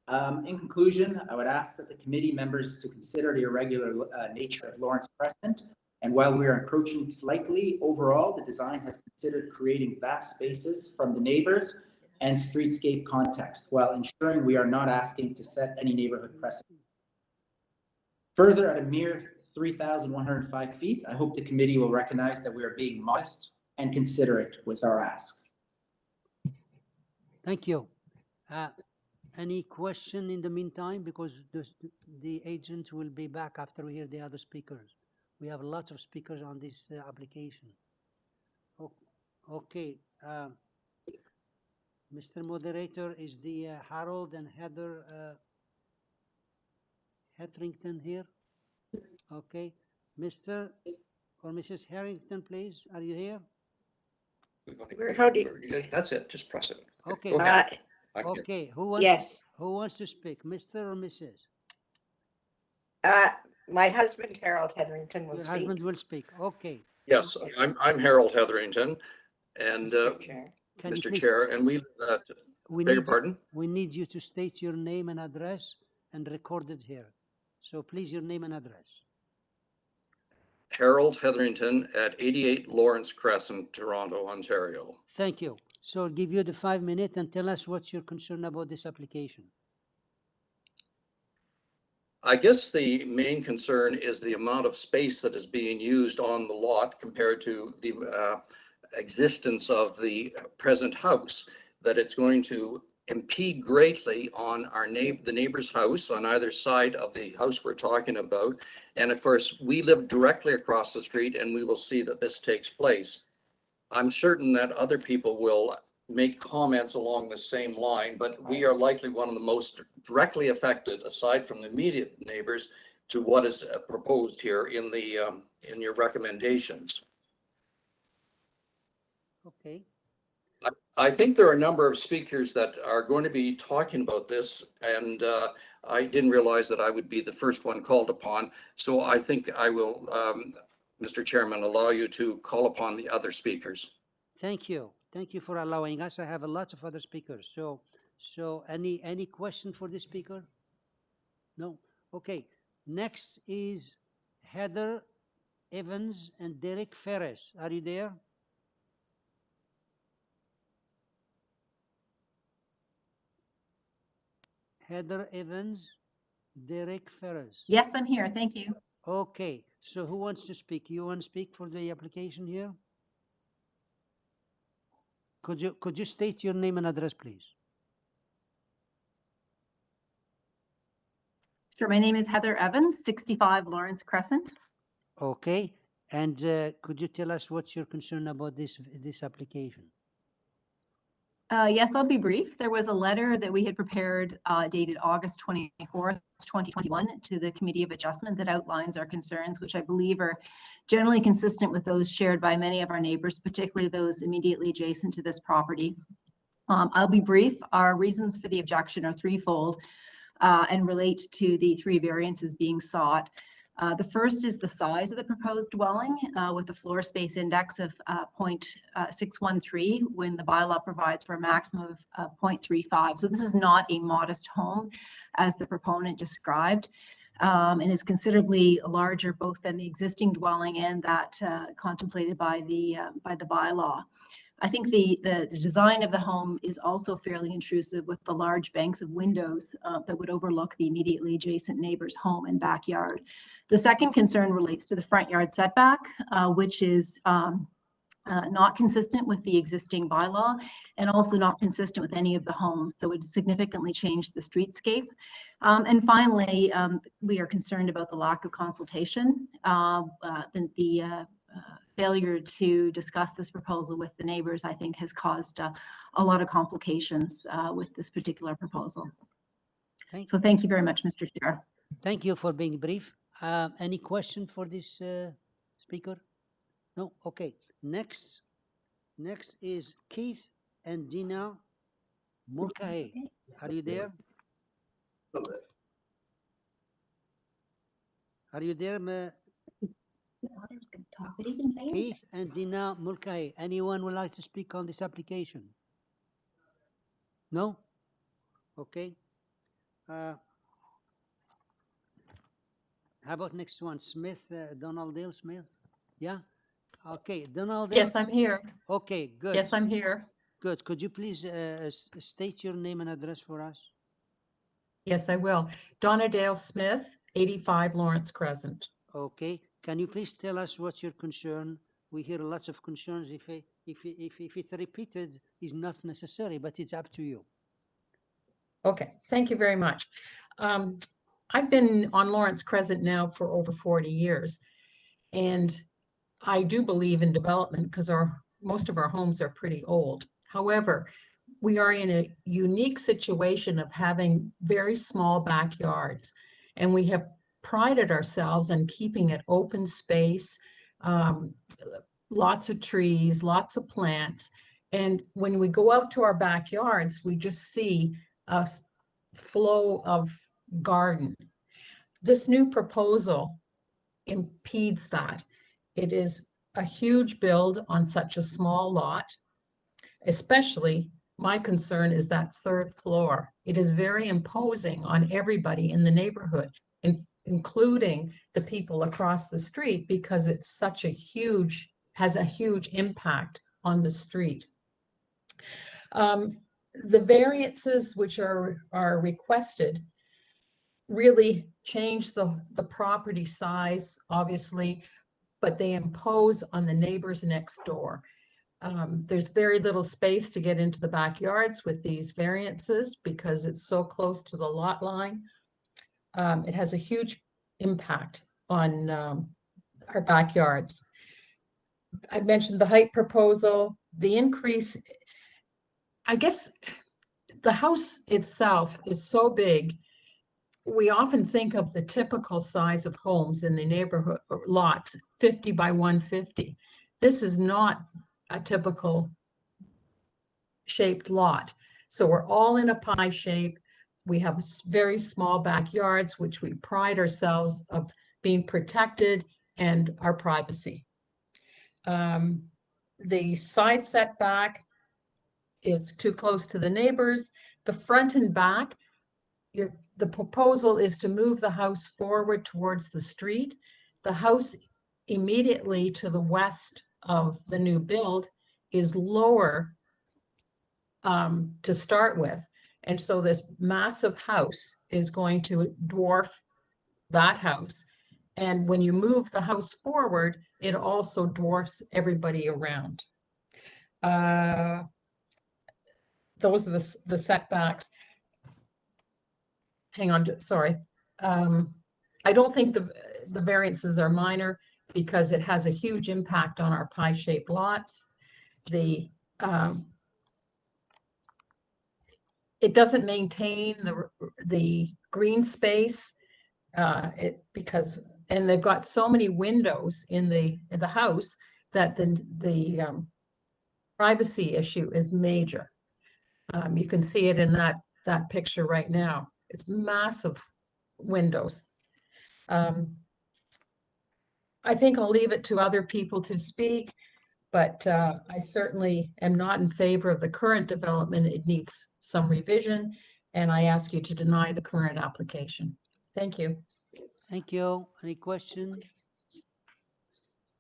in conclusion, I would ask that the committee members to consider the irregular nature of Lawrence Crescent. And while we are encroaching slightly, overall, the design has considered creating vast spaces from the neighbors and streetscape context, while ensuring we are not asking to set any neighborhood precedent. Further, at a mere 3,105 feet, I hope the committee will recognize that we are being modest and considerate with our ask. Thank you. Any question in the meantime? Because the agent will be back after we hear the other speakers. We have lots of speakers on this application. Okay. Mr. Moderator, is the Harold and Heather Hetherington here? Okay. Mr. or Mrs. Harrington, please, are you here? That's it, just press it. Okay. Go ahead. Okay, who wants, Yes. who wants to speak, Mr. or Mrs.? My husband, Harold Hetherington, will Your speak. husband will speak, okay. Yes, I'm Harold Hetherington, and Mr. Chair, and we beg your pardon? We need you to state your name and address and record it here. So please, your name and address. Harold Hetherington at 88 Lawrence Crescent, Toronto, Ontario. Thank you. So I'll give you the 5 minutes and tell us what's your concern about this application. I guess the main concern is the amount of space that is being used on the lot compared to the existence of the present house, that it's going to impede greatly on the neighbor's house on either side of the house we're talking about. And of course, we live directly across the street and we will see that this takes place. I'm certain that other people will make comments along the same line, but we are likely one of the most directly affected, aside from the immediate neighbors, to what is proposed here in your recommendations. Okay. I think there are a number of speakers that are going to be talking about this, and I didn't realize that I would be the first one called upon. So I think I will, Mr. Chairman, allow you to call upon the other speakers. Thank you. Thank you for allowing us. I have a lot of other speakers. So any question for this speaker? No? Okay. Next is Heather Evans and Derek Ferris. Are you there? Heather Evans, Derek Ferris. Yes, I'm here. Thank you. Okay. So who wants to speak? You want to speak for the application here? Could you state your name and address, please? Sure. My name is Heather Evans, 65 Lawrence Crescent. Okay. And could you tell us what's your concern about this application? Yes, I'll be brief. There was a letter that we had prepared dated August 24th, 2021 to the Committee of Adjustment that outlines our concerns, which I believe are generally consistent with those shared by many of our neighbors, particularly those immediately adjacent to this property. I'll be brief. Our reasons for the objection are threefold and relate to the three variances being sought. The first is the size of the proposed dwelling with a floor space index of 0.613 when the bylaw provides for a maximum of 0.35. So this is not a modest home as the proponent described and is considerably larger both than the existing dwelling and that contemplated by the bylaw. I think the design of the home is also fairly intrusive with the large banks of windows that would overlook the immediately adjacent neighbor's home and backyard. The second concern relates to the front yard setback, which is not consistent with the existing bylaw and also not consistent with any of the homes. So it would significantly change the streetscape. And finally, we are concerned about the lack of consultation. The failure to discuss this proposal with the neighbors, I think, has caused a lot of complications with this particular proposal. So thank you very much, Mr. Chair. Thank you for being brief. Any question for this speaker? No? Okay. Next is Keith and Dina Mulcahy. Are you there? Are you there, Keith and Dina Mulcahy? Anyone would like to speak on this application? No? Okay. How about next one? Smith, DONLEA Smith? Yeah? Okay, DONLEA. Yes, I'm here. Okay, good. Yes, I'm here. Good. Could you please state your name and address for us? Yes, I will. DONLEA Smith, 85 Lawrence Crescent. Okay. Can you please tell us what's your concern? We hear lots of concerns. If it's repeated, it's not necessary, but it's up to you. Okay, thank you very much. I've been on Lawrence Crescent now for over 40 years, and I do believe in development because most of our homes are pretty old. However, we are in a unique situation of having very small backyards, and we have prided ourselves on keeping it open space, lots of trees, lots of plants. And when we go out to our backyards, we just see a flow of garden. This new proposal impedes that. It is a huge build on such a small lot. Especially, my concern is that third floor. It is very imposing on everybody in the neighborhood, including the people across the street, because it's such a huge, has a huge impact on the street. The variances which are requested really change the property size, obviously, but they impose on the neighbors next door. There's very little space to get into the backyards with these variances because it's so close to the lot line. It has a huge impact on our backyards. I mentioned the height proposal, the increase. I guess the house itself is so big. We often think of the typical size of homes in the neighborhood lots, 50 by 150. This is not a typical shaped lot. So we're all in a pie shape. We have very small backyards, which we pride ourselves of being protected and our privacy. The side setback is too close to the neighbors. The front and back, the proposal is to move the house forward towards the street. The house immediately to the west of the new build is lower to start with. And so this massive house is going to dwarf that house. And when you move the house forward, it also dwarfs everybody around. Those are the setbacks. Hang on, sorry. I don't think the variances are minor because it has a huge impact on our pie-shaped lots. The it doesn't maintain the green space. And they've got so many windows in the house that the privacy issue is major. You can see it in that picture right now. It's massive windows. I think I'll leave it to other people to speak, but I certainly am not in favor of the current development. It needs some revision, and I ask you to deny the current application. Thank you. Thank you. Any question?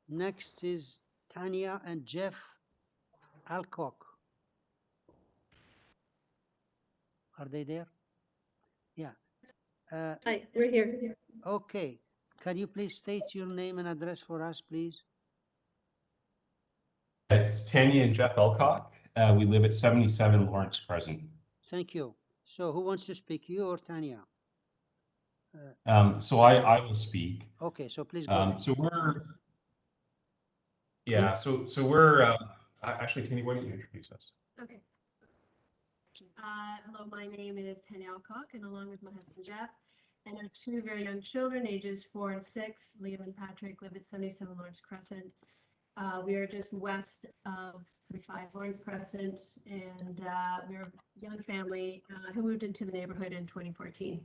Next is Tanya and Jeff Alcock. Are they there? Yeah. Hi, we're here. Okay. Can you please state your name and address for us, please? It's Tanya and Jeff Elcock. We live at 77 Lawrence Crescent. Thank you. So who wants to speak, you or Tanya? So I will speak. Okay, so please go ahead. So we're, yeah, so we're, actually, Tanya, why don't you introduce us? Okay. Hello, my name is Tanya Alcock, and along with my husband Jeff, and our two very young children, ages 4 and 6, Liam and Patrick, live at 77 Lawrence Crescent. We are just west of 35 Lawrence Crescent, and we're a young family who moved into the neighborhood in 2014.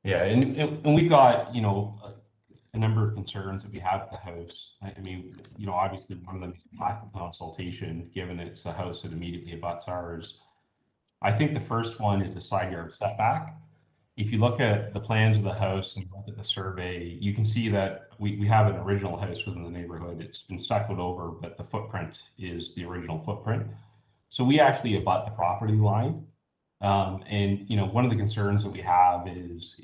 Yeah, and we've got, you know, a number of concerns that we have at the house. I mean, you know, obviously one of them is lack of consultation, given it's a house that immediately abuts ours. I think the first one is the side yard setback. If you look at the plans of the house and look at the survey, you can see that we have an original house within the neighborhood. It's been stuccoed over, but the footprint is the original footprint. So we actually abut the property line. And, you know, one of the concerns that we have is,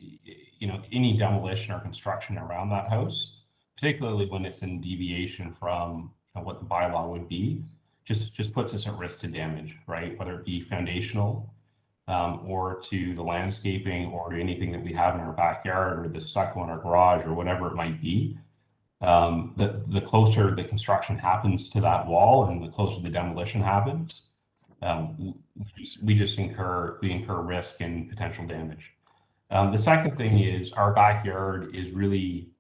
you know, any demolition or construction around that house, particularly when it's in deviation from what the bylaw would be, just puts us at risk to damage, right? Whether it be foundational, or to the landscaping, or to anything that we have in our backyard, or the stucco in our garage, or whatever it might be. The closer the construction happens to that wall, and the closer the demolition happens, we incur risk and potential damage. The second thing is our backyard is really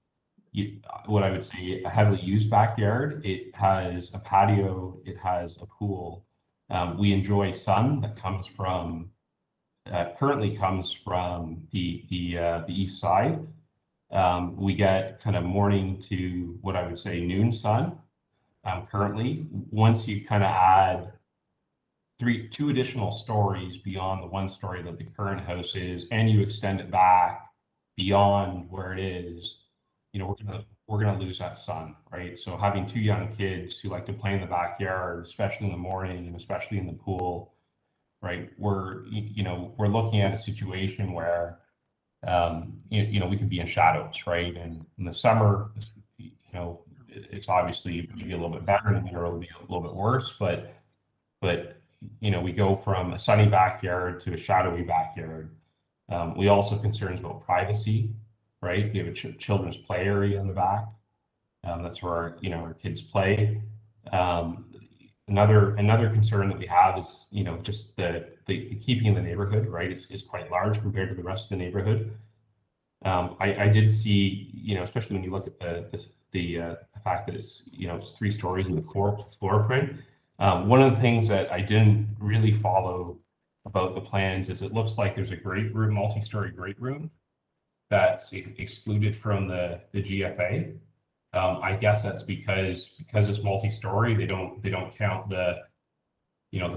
what I would say a heavily used backyard. It has a patio, it has a pool. We enjoy sun that comes from currently comes from the east side. We get kind of morning to what I would say noon sun currently. Once you kind of add two additional stories beyond the one story that the current house is, and you extend it back beyond where it is, you know, we're gonna lose that sun, right? So having two young kids who like to play in the backyard, especially in the morning and especially in the pool, right? We're looking at a situation where you know, we could be in shadows, right? And in the summer, you know, it's obviously maybe a little bit better, in the winter it'll be a little bit worse, but you know, we go from a sunny backyard to a shadowy backyard. We also have concerns about privacy, right? We have a children's play area in the back. That's where our kids play. Another concern that we have is, you know, just the keeping in the neighborhood, right? Is quite large compared to the rest of the neighborhood. I did see, you know, especially when you look at the fact that it's, you know, it's 3 stories in the floor print. One of the things that I didn't really follow about the plans is it looks like there's a great room, multi-story great room, that's excluded from the GFA. I guess that's because it's multi-story. They don't count the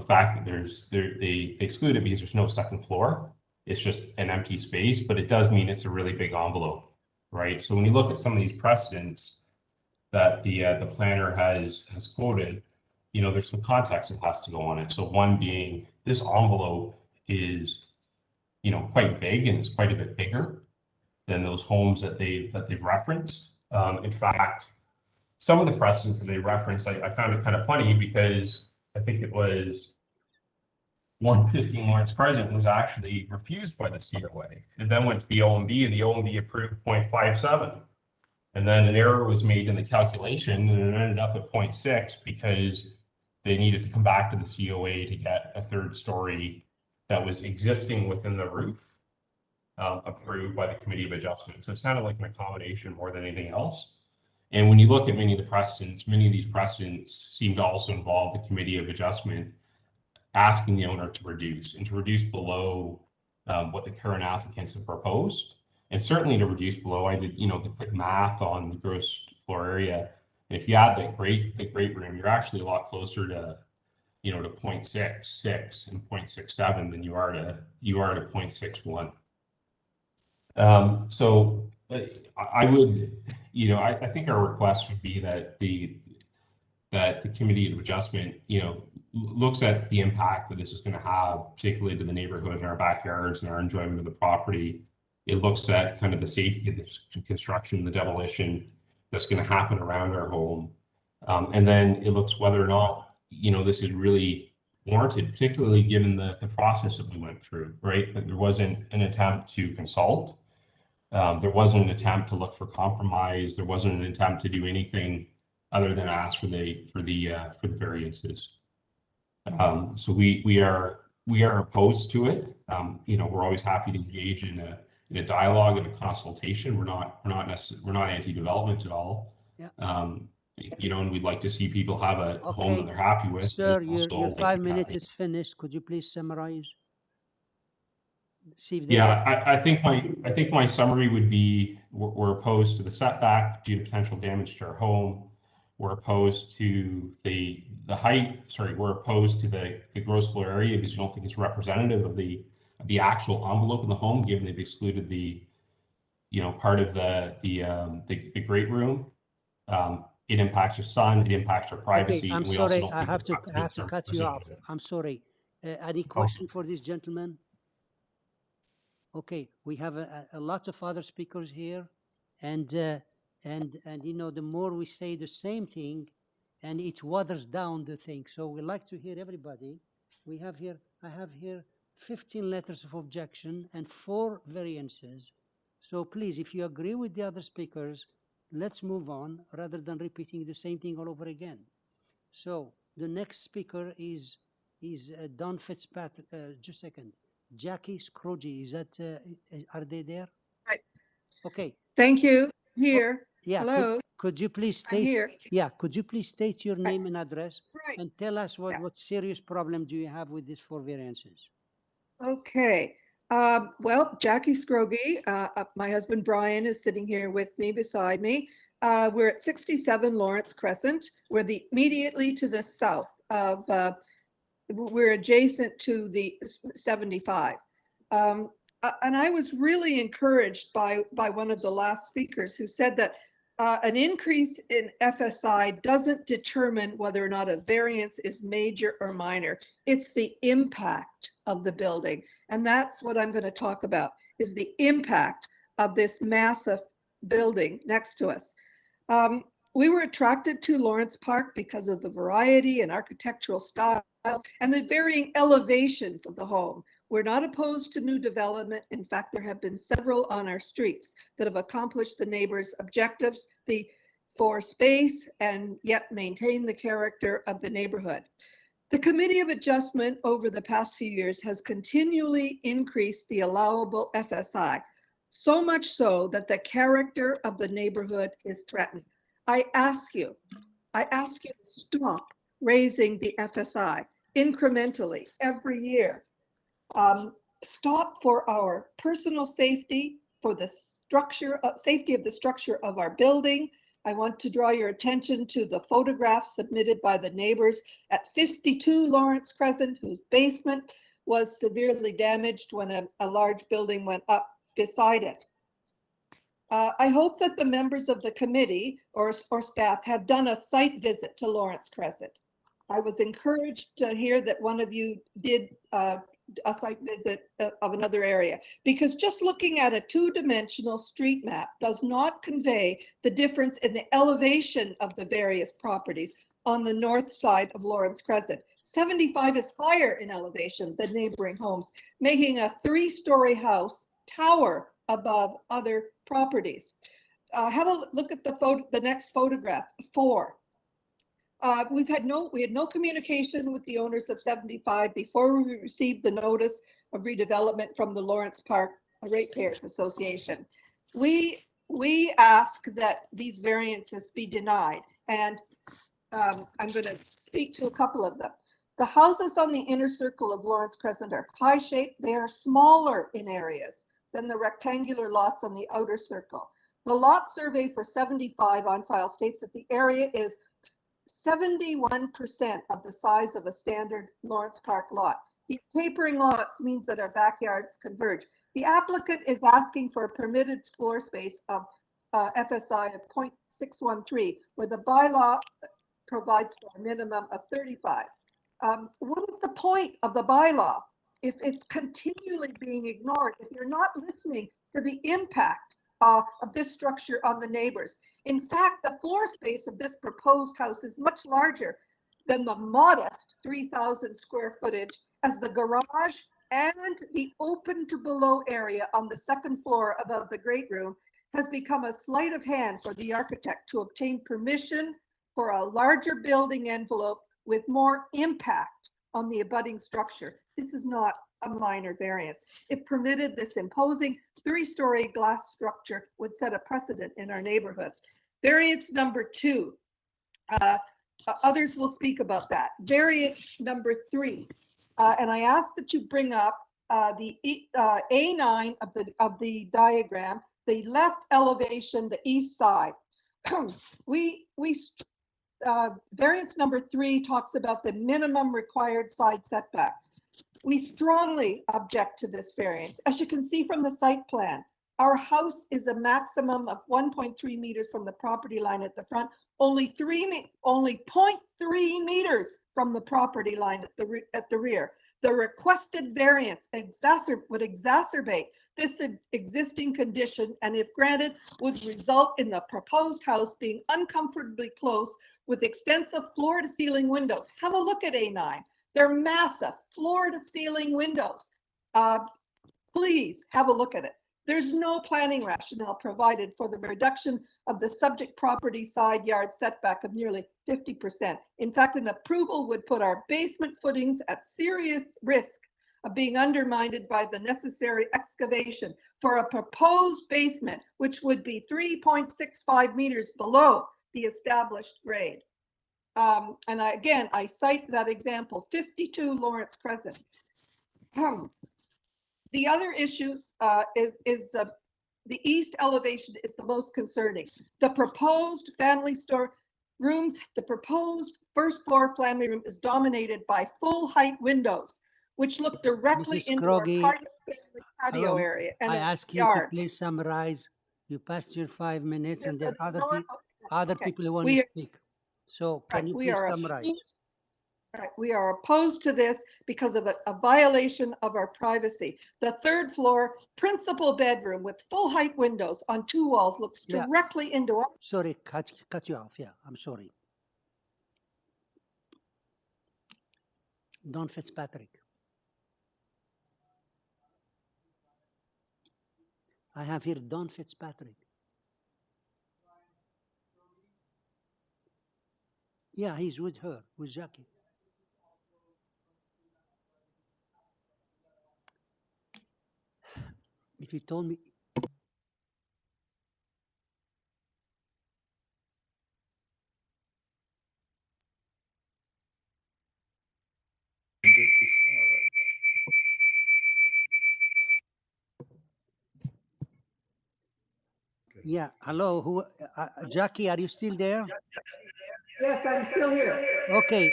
fact that they exclude it because there's no second floor. It's just an empty space, but it does mean it's a really big envelope, right? So when you look at some of these precedents that the planner has quoted, you know, there's some context that has to go on it. So one being this envelope is, you know, quite big, and it's quite a bit bigger than those homes that they've referenced. In fact, some of the precedents that they referenced, I found it kind of funny because I think it was 115 Lawrence Crescent was actually refused by the COA, and then went to the OMB, and the OMB approved 0.57. And then an error was made in the calculation, and it ended up at 0.6 because they needed to come back to the COA to get a 3rd story that was existing within the roof approved by the Committee of Adjustment. So it sounded like an accommodation more than anything else. And when you look at many of these precedents seem to also involve the Committee of Adjustment asking the owner to reduce below what the current applicants have proposed, and certainly to reduce below. I did, the quick math on the gross floor area. And if you add the great room, you're actually a lot closer to, to 0.66 and 0.67 than you are to 0.61. So I would, I think our request would be that the Committee of Adjustment, looks at the impact that this is going to have, particularly to the neighborhood and our backyards and our enjoyment of the property. It looks at kind of the safety of the construction, the demolition that's going to happen around our home. And then it looks whether or not, this is really warranted, particularly given the process that we went through, right? That there wasn't an attempt to consult. There wasn't an attempt to look for compromise. There wasn't an attempt to do anything other than ask for the variances. So we are opposed to it. We're always happy to engage in a dialogue and a consultation. We're not anti-development at all. Yeah. And we'd like to see people have a home that they're happy with. Sir, your 5 minutes is finished. Could you please summarize? See if there's I think my summary would be we're opposed to the setback due to potential damage to our home. We're opposed to the height. Sorry, we're opposed to the gross floor area because we don't think it's representative of the actual envelope in the home, given they've excluded the part of the great room. It impacts your son. It impacts our privacy. Okay, I'm sorry. I have to cut you off. I'm sorry. Any question for this gentleman? Okay, we have a lot of other speakers here, and the more we say the same thing, and it waters down the thing. So we like to hear everybody. I have here 15 letters of objection and 4 variances. So please, if you agree with the other speakers, let's move on rather than repeating the same thing all over again. So the next speaker is Don Fitzpatrick. Just a second. Jackie Scrooge, is that, are they there? Right. Okay. Thank you. Here. Yeah. Hello. Could you please I'm state? here. Yeah. Could you please state your name and address, Right. and tell us what serious problem do you have with these 4 variances? Okay. Well, Jackie Scrooge, my husband Brian is sitting here with me, beside me. We're at 67 Lawrence Crescent. We're immediately to the south of, we're adjacent to the 75. And I was really encouraged by one of the last speakers who said that an increase in FSI doesn't determine whether or not a variance is major or minor. It's the impact of the building. And that's what I'm going to talk about, is the impact of this massive building next to us. We were attracted to Lawrence Park because of the variety and architectural styles and the varying elevations of the home. We're not opposed to new development. In fact, there have been several on our streets that have accomplished the neighbors' objectives for space and yet maintain the character of the neighborhood. The Committee of Adjustment over the past few years has continually increased the allowable FSI, so much so that the character of the neighborhood is threatened. I ask you to stop raising the FSI incrementally every year. Stop for our personal safety, for the safety of the structure of our building. I want to draw your attention to the photographs submitted by the neighbors at 52 Lawrence Crescent, whose basement was severely damaged when a large building went up beside it. I hope that the members of the committee or staff have done a site visit to Lawrence Crescent. I was encouraged to hear that one of you did a site visit of another area, because just looking at a 2-dimensional street map does not convey the difference in the elevation of the various properties on the north side of Lawrence Crescent. 75 is higher in elevation than neighboring homes, making a 3-story house tower above other properties. Have a look at the next photograph, 4. We had no communication with the owners of 75 before we received the notice of redevelopment from the Lawrence Park Ratepayers Association. We ask that these variances be denied, and I'm going to speak to a couple of them. The houses on the inner circle of Lawrence Crescent are pie-shaped. They are smaller in areas than the rectangular lots on the outer circle. The lot survey for 75 on file states that the area is 71% of the size of a standard Lawrence Park lot. These tapering lots means that our backyards converge. The applicant is asking for a permitted floor space of FSI of 0.613, where the bylaw provides for a minimum of 35. What is the point of the bylaw if it's continually being ignored, if you're not listening to the impact of this structure on the neighbors? In fact, the floor space of this proposed house is much larger than the modest 3,000 square footage, as the garage and the open to below area on the second floor above the great room has become a sleight of hand for the architect to obtain permission for a larger building envelope with more impact on the abutting structure. This is not a minor variance. If permitted, this imposing 3-story glass structure would set a precedent in our neighborhood. Variance number 2, others will speak about that. Variance number 3, and I ask that you bring up the A9 of the diagram, the left elevation, the east side. Variance number 3 talks about the minimum required side setback. We strongly object to this variance. As you can see from the site plan, our house is a maximum of 1.3 meters from the property line at the front, only 0.3 meters from the property line at the rear. The requested variance would exacerbate this existing condition, and if granted, would result in the proposed house being uncomfortably close with extensive floor-to-ceiling windows. Have a look at A9. They're massive floor-to-ceiling windows. Please have a look at it. There's no planning rationale provided for the reduction of the subject property side yard setback of nearly 50%. In fact, an approval would put our basement footings at serious risk of being undermined by the necessary excavation for a proposed basement, which would be 3.65 meters below the established grade. And I cite that example, 52 Lawrence Crescent. The other issue is the east elevation is the most concerning. The proposed family store rooms, the proposed first floor family room is dominated by full height windows, which look directly Mrs. into Scroggie, our family patio hello. area. And I our ask you to yard. please summarize. You passed your 5 minutes, and there are other Okay. people who want to speak. So can you we please are summarize? We are opposed to this because of a violation of our privacy. The third floor principal bedroom with full height windows on 2 walls looks Yeah. directly into our. Sorry, cut you off. Yeah, I'm sorry. Don Fitzpatrick. I have here Don Fitzpatrick. Yeah, he's with her, with Jackie. If you told me. Yeah, hello, who? Jackie, are you still there? Yes, I'm still here. Okay,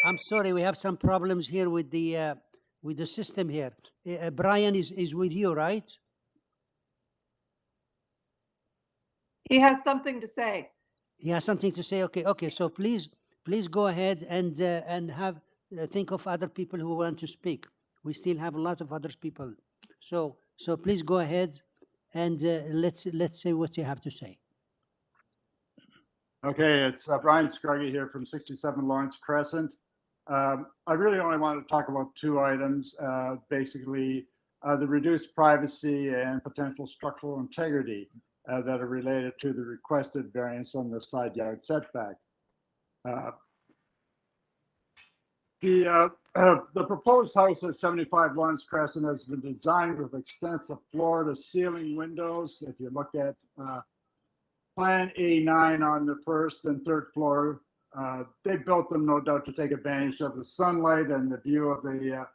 I'm sorry, we have some problems here with the system here. Brian is with you, right? He has something to say. He has something to say. Okay. So please go ahead and have think of other people who want to speak. We still have a lot of other people. So please go ahead and let's say what you have to say. Okay, it's Brian Scroggie here from 67 Lawrence Crescent. I really only want to talk about 2 items, basically the reduced privacy and potential structural integrity that are related to the requested variance on the side yard setback. The proposed house at 75 Lawrence Crescent has been designed with extensive floor-to-ceiling windows. If you look at Plan A9 on the first and third floor, they built them, no doubt, to take advantage of the sunlight and the view of the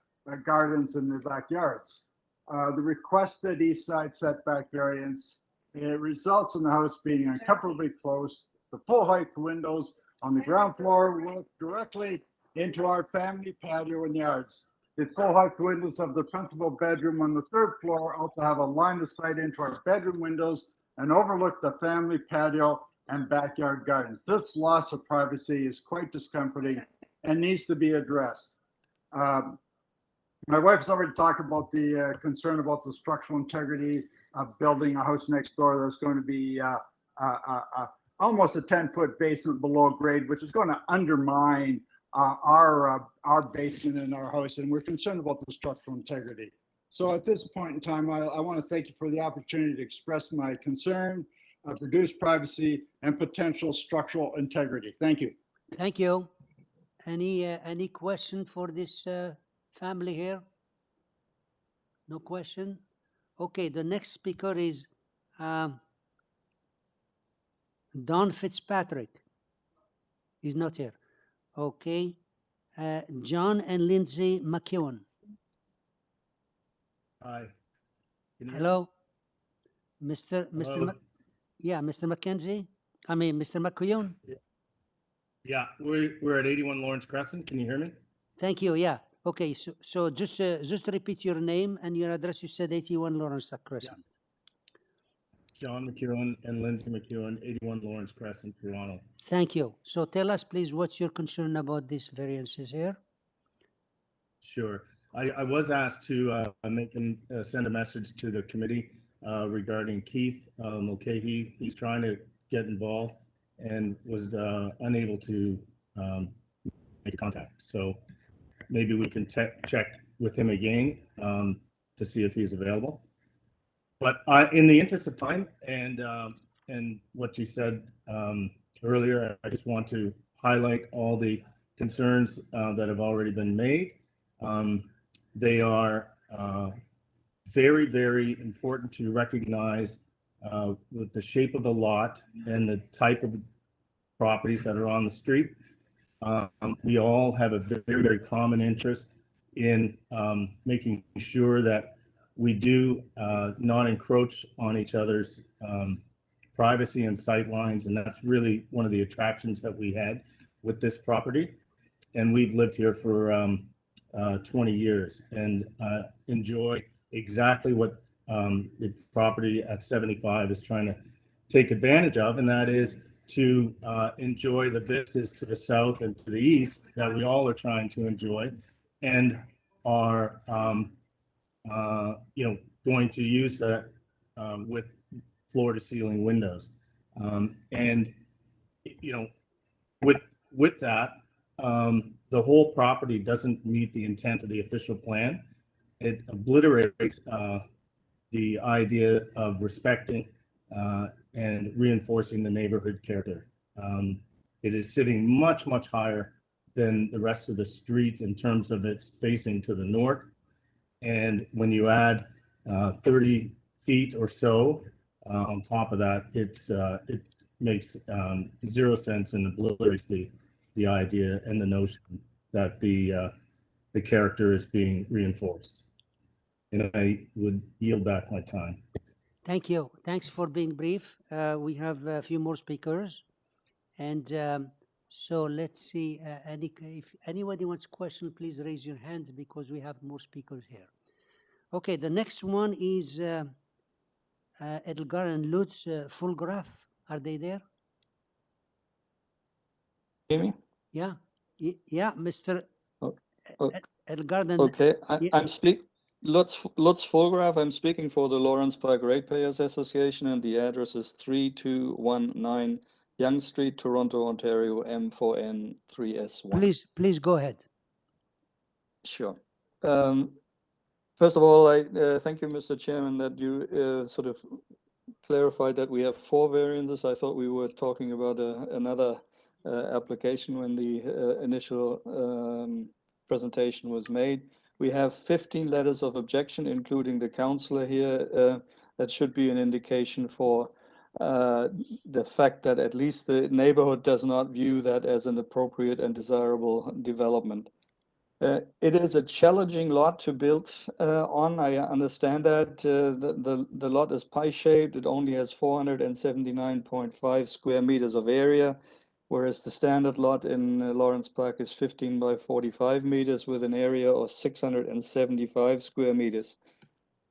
gardens in the backyards. The requested east side setback variance, it results in the house being uncomfortably close. The full-height windows on the ground floor look directly into our family patio and yards. The full-height windows of the principal bedroom on the third floor also have a line of sight into our bedroom windows and overlook the family patio and backyard gardens. This loss of privacy is quite discomforting and needs to be addressed. My wife's already talked about the concern about the structural integrity of building a house next door that's going to be almost a 10-foot basement below grade, which is going to undermine our basement in our house, and we're concerned about the structural integrity. So at this point in time, I want to thank you for the opportunity to express my concern of reduced privacy and potential structural integrity. Thank you. Thank you. Any question for this family here? No question? Okay, the next speaker is Don Fitzpatrick. He's not here. Okay. John and Lindsay McEwen. Hi. Hello. Mr. Hello. Mr. McKenzie. I mean, Mr. McEwen. Yeah, we're at 81 Lawrence Crescent. Can you hear me? Thank you. Yeah. Okay. So just repeat your name and your address. You said 81 Lawrence Crescent. Yeah. John McEwen and Lindsay McEwen, 81 Lawrence Crescent, Toronto. Thank you. So tell us, please, what's your concern about these variances here? Sure. I was asked to send a message to the committee regarding Keith Mulcahy. He's trying to get involved and was unable to make contact. So maybe we can check with him again to see if he's available. But in the interest of time and what you said earlier, I just want to highlight all the concerns that have already been made. They are very, very important to recognize with the shape of the lot and the type of properties that are on the street. We all have a very, very common interest in making sure that we do not encroach on each other's privacy and sight lines, and that's really one of the attractions that we had with this property. And we've lived here for 20 years and enjoy exactly what the property at 75 is trying to take advantage of, and that is to enjoy the vistas to the south and to the east that we all are trying to enjoy, and are going to use that with floor-to-ceiling windows, and with that. The whole property doesn't meet the intent of the official plan. It obliterates the idea of respecting and reinforcing the neighborhood character. It is sitting much, much higher than the rest of the street in terms of its facing to the north. And when you add 30 feet or so on top of that, it makes zero sense and obliterates the idea and the notion that the character is being reinforced. And I would yield back my time. Thank you. Thanks for being brief. We have a few more speakers. And so let's see, if anybody wants a question, please raise your hand because we have more speakers here. Okay, the next one is Edgar and Lutz Fulgraf. Are they there? Hear me? Yeah. Yeah, Mr. Edgar. Okay, I'm speaking. Lutz Fulgraf. I'm speaking for the Lawrence Park Ratepayers Association, and the address is 3219 Yonge Street, Toronto, Ontario, M4N 3S1. Please go ahead. Sure. First of all, I thank you, Mr. Chairman, that you sort of clarified that we have 4 variances. I thought we were talking about another application when the initial presentation was made. We have 15 letters of objection, including the councillor here. That should be an indication for the fact that at least the neighborhood does not view that as an appropriate and desirable development. It is a challenging lot to build on. I understand that the lot is pie-shaped. It only has 479.5 square meters of area, whereas the standard lot in Lawrence Park is 15 by 45 meters with an area of 675 square meters.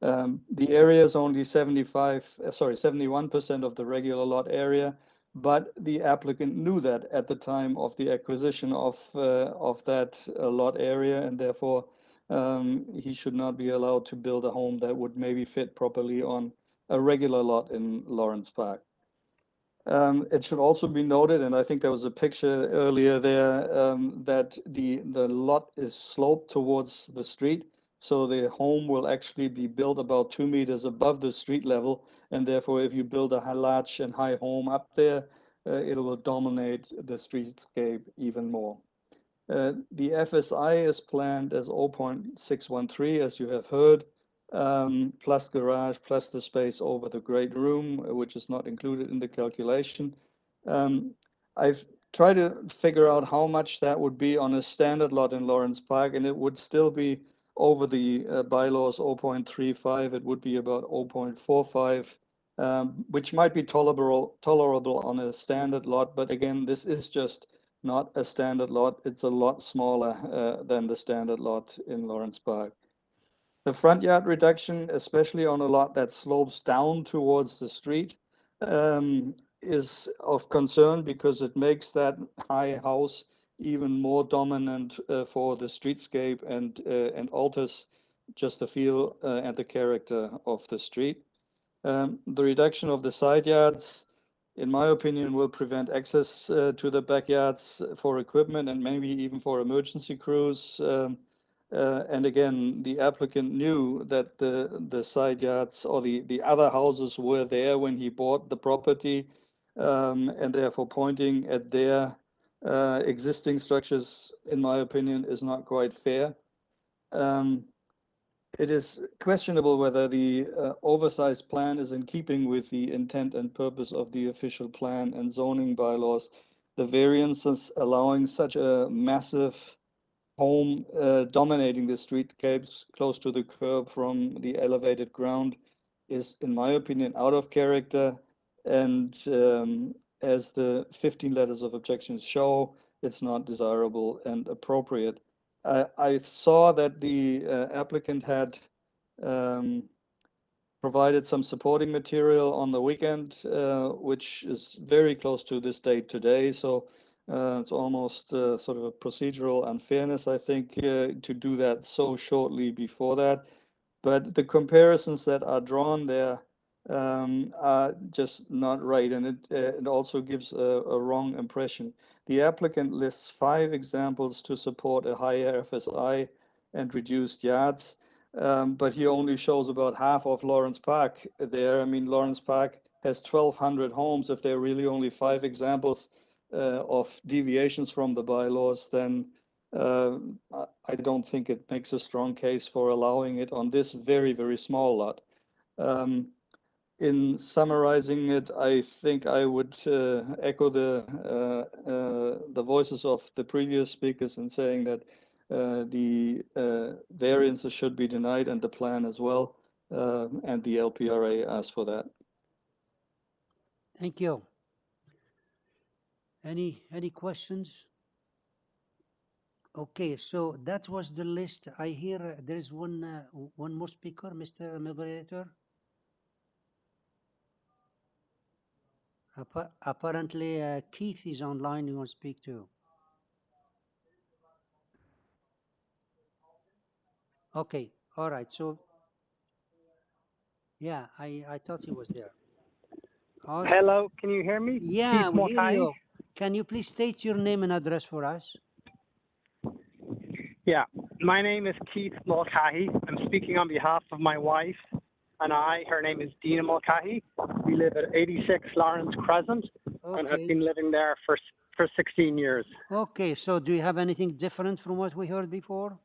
The area is only 71% of the regular lot area, but the applicant knew that at the time of the acquisition of that lot area, and therefore he should not be allowed to build a home that would maybe fit properly on a regular lot in Lawrence Park. It should also be noted, and I think there was a picture earlier there, that the lot is sloped towards the street. So the home will actually be built about 2 meters above the street level. And therefore, if you build a large and high home up there, it will dominate the streetscape even more. The FSI is planned as 0.613, as you have heard, plus garage, plus the space over the great room, which is not included in the calculation. I've tried to figure out how much that would be on a standard lot in Lawrence Park, and it would still be over the bylaws 0.35. It would be about 0.45, which might be tolerable on a standard lot. But again, this is just not a standard lot. It's a lot smaller than the standard lot in Lawrence Park. The front yard reduction, especially on a lot that slopes down towards the street, is of concern because it makes that high house even more dominant for the streetscape and alters just the feel and the character of the street. The reduction of the side yards, in my opinion, will prevent access to the backyards for equipment and maybe even for emergency crews. And again, the applicant knew that the side yards or the other houses were there when he bought the property, and therefore pointing at their existing structures, in my opinion, is not quite fair. It is questionable whether the oversized plan is in keeping with the intent and purpose of the official plan and zoning bylaws. The variances allowing such a massive home dominating the streetscapes close to the curb from the elevated ground is, in my opinion, out of character. And as the 15 letters of objections show, it's not desirable and appropriate. I saw that the applicant had provided some supporting material on the weekend, which is very close to this date today. So it's almost sort of a procedural unfairness, I think, to do that so shortly before that. But the comparisons that are drawn there are just not right, and it also gives a wrong impression. The applicant lists 5 examples to support a higher FSI and reduced yards, but he only shows about half of Lawrence Park there. I mean, Lawrence Park has 1,200 homes. If there are really only 5 examples of deviations from the bylaws, then I don't think it makes a strong case for allowing it on this very, very small lot. In summarizing it, I think I would echo the voices of the previous speakers in saying that the variances should be denied and the plan as well, and the LPRA asked for that. Thank you. Any questions? Okay, so that was the list. I hear there is one more speaker, Mr. Moderator. Apparently, Keith is online. You want to speak too? Okay, all right. So, yeah, I thought he was there. Awesome. Hello, can you hear me? Yeah, Keith we hear Mulcahy. you. Can you please state your name and address for us? Yeah, my name is Keith Mulcahy. I'm speaking on behalf of my wife and I. Her name is Dina Mulcahy. We live at 86 Lawrence Crescent and have been living there for for 16 years. Okay, so do you have anything different from what we heard before?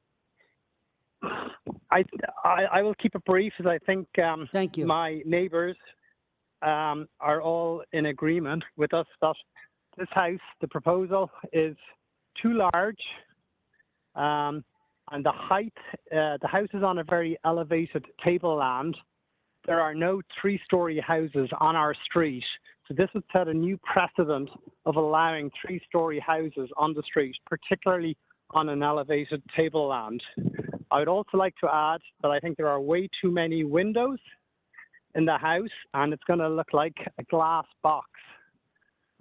I will keep it brief, as I think Thank you. my neighbors are all in agreement with us that this house, the proposal is too large, and the height, the house is on a very elevated tableland. There are no three-story houses on our street, so this would set a new precedent of allowing three-story houses on the street, particularly on an elevated tableland. I would also like to add that I think there are way too many windows in the house, and it's going to look like a glass box.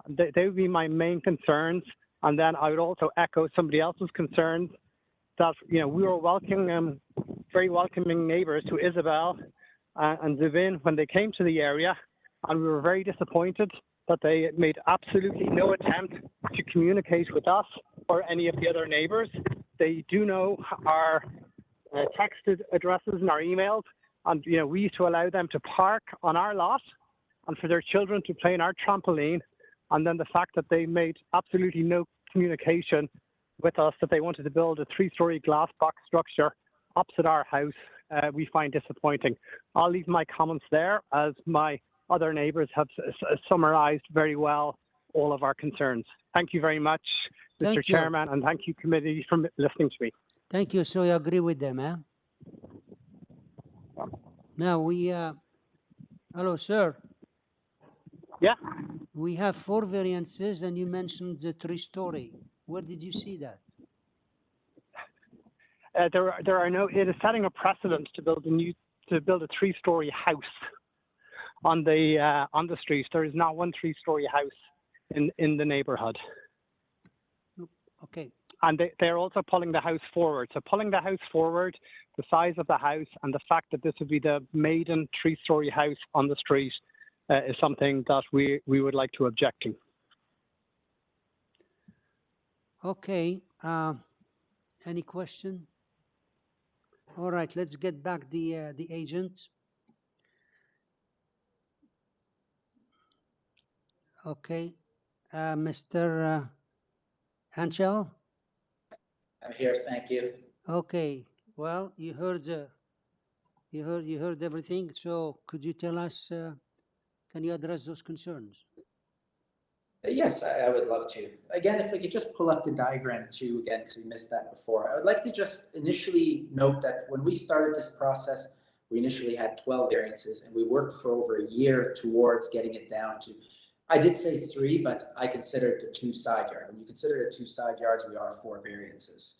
They would be my main concerns. And then I would also echo somebody else's concerns that, you know, we were welcoming, very welcoming neighbors to Isabel and Zubin when they came to the area, and we were very disappointed that they made absolutely no attempt to communicate with us or any of the other neighbors. They do know our texted addresses and our emails, and you know, we used to allow them to park on our lot and for their children to play in our trampoline. And then the fact that they made absolutely no communication with us that they wanted to build a three-story glass box structure opposite our house, we find disappointing. I'll leave my comments there, as my other neighbours have summarised very well all of our concerns. Thank you very much, Mr. Chairman, and thank you, committee, for listening to me. Thank you. So you agree with them, eh? Now we, hello, sir. Yeah. We have 4 variances, and you mentioned the 3-story. Where did you see that? There are no. It is setting a precedent to build a 3-story house on the street. There is not one 3-story house in the neighborhood. Okay. And they're also pulling the house forward. So pulling the house forward, the size of the house, and the fact that this would be the maiden 3-story house on the street is something that we would like to object to. Okay. Any question? All right. Let's get back the agent. Okay. Mr. Anchel? I'm here, thank you. Okay. Well, you heard everything. So could you tell us? Can you address those concerns? Yes, I would love to. Again, if we could just pull up the diagram too, again, because we missed that before. I would like to just initially note that when we started this process, we initially had 12 variances, and we worked for over a year towards getting it down to, I did say 3, but I consider it a 2 side yard. When you consider it 2 side yards, we are 4 variances.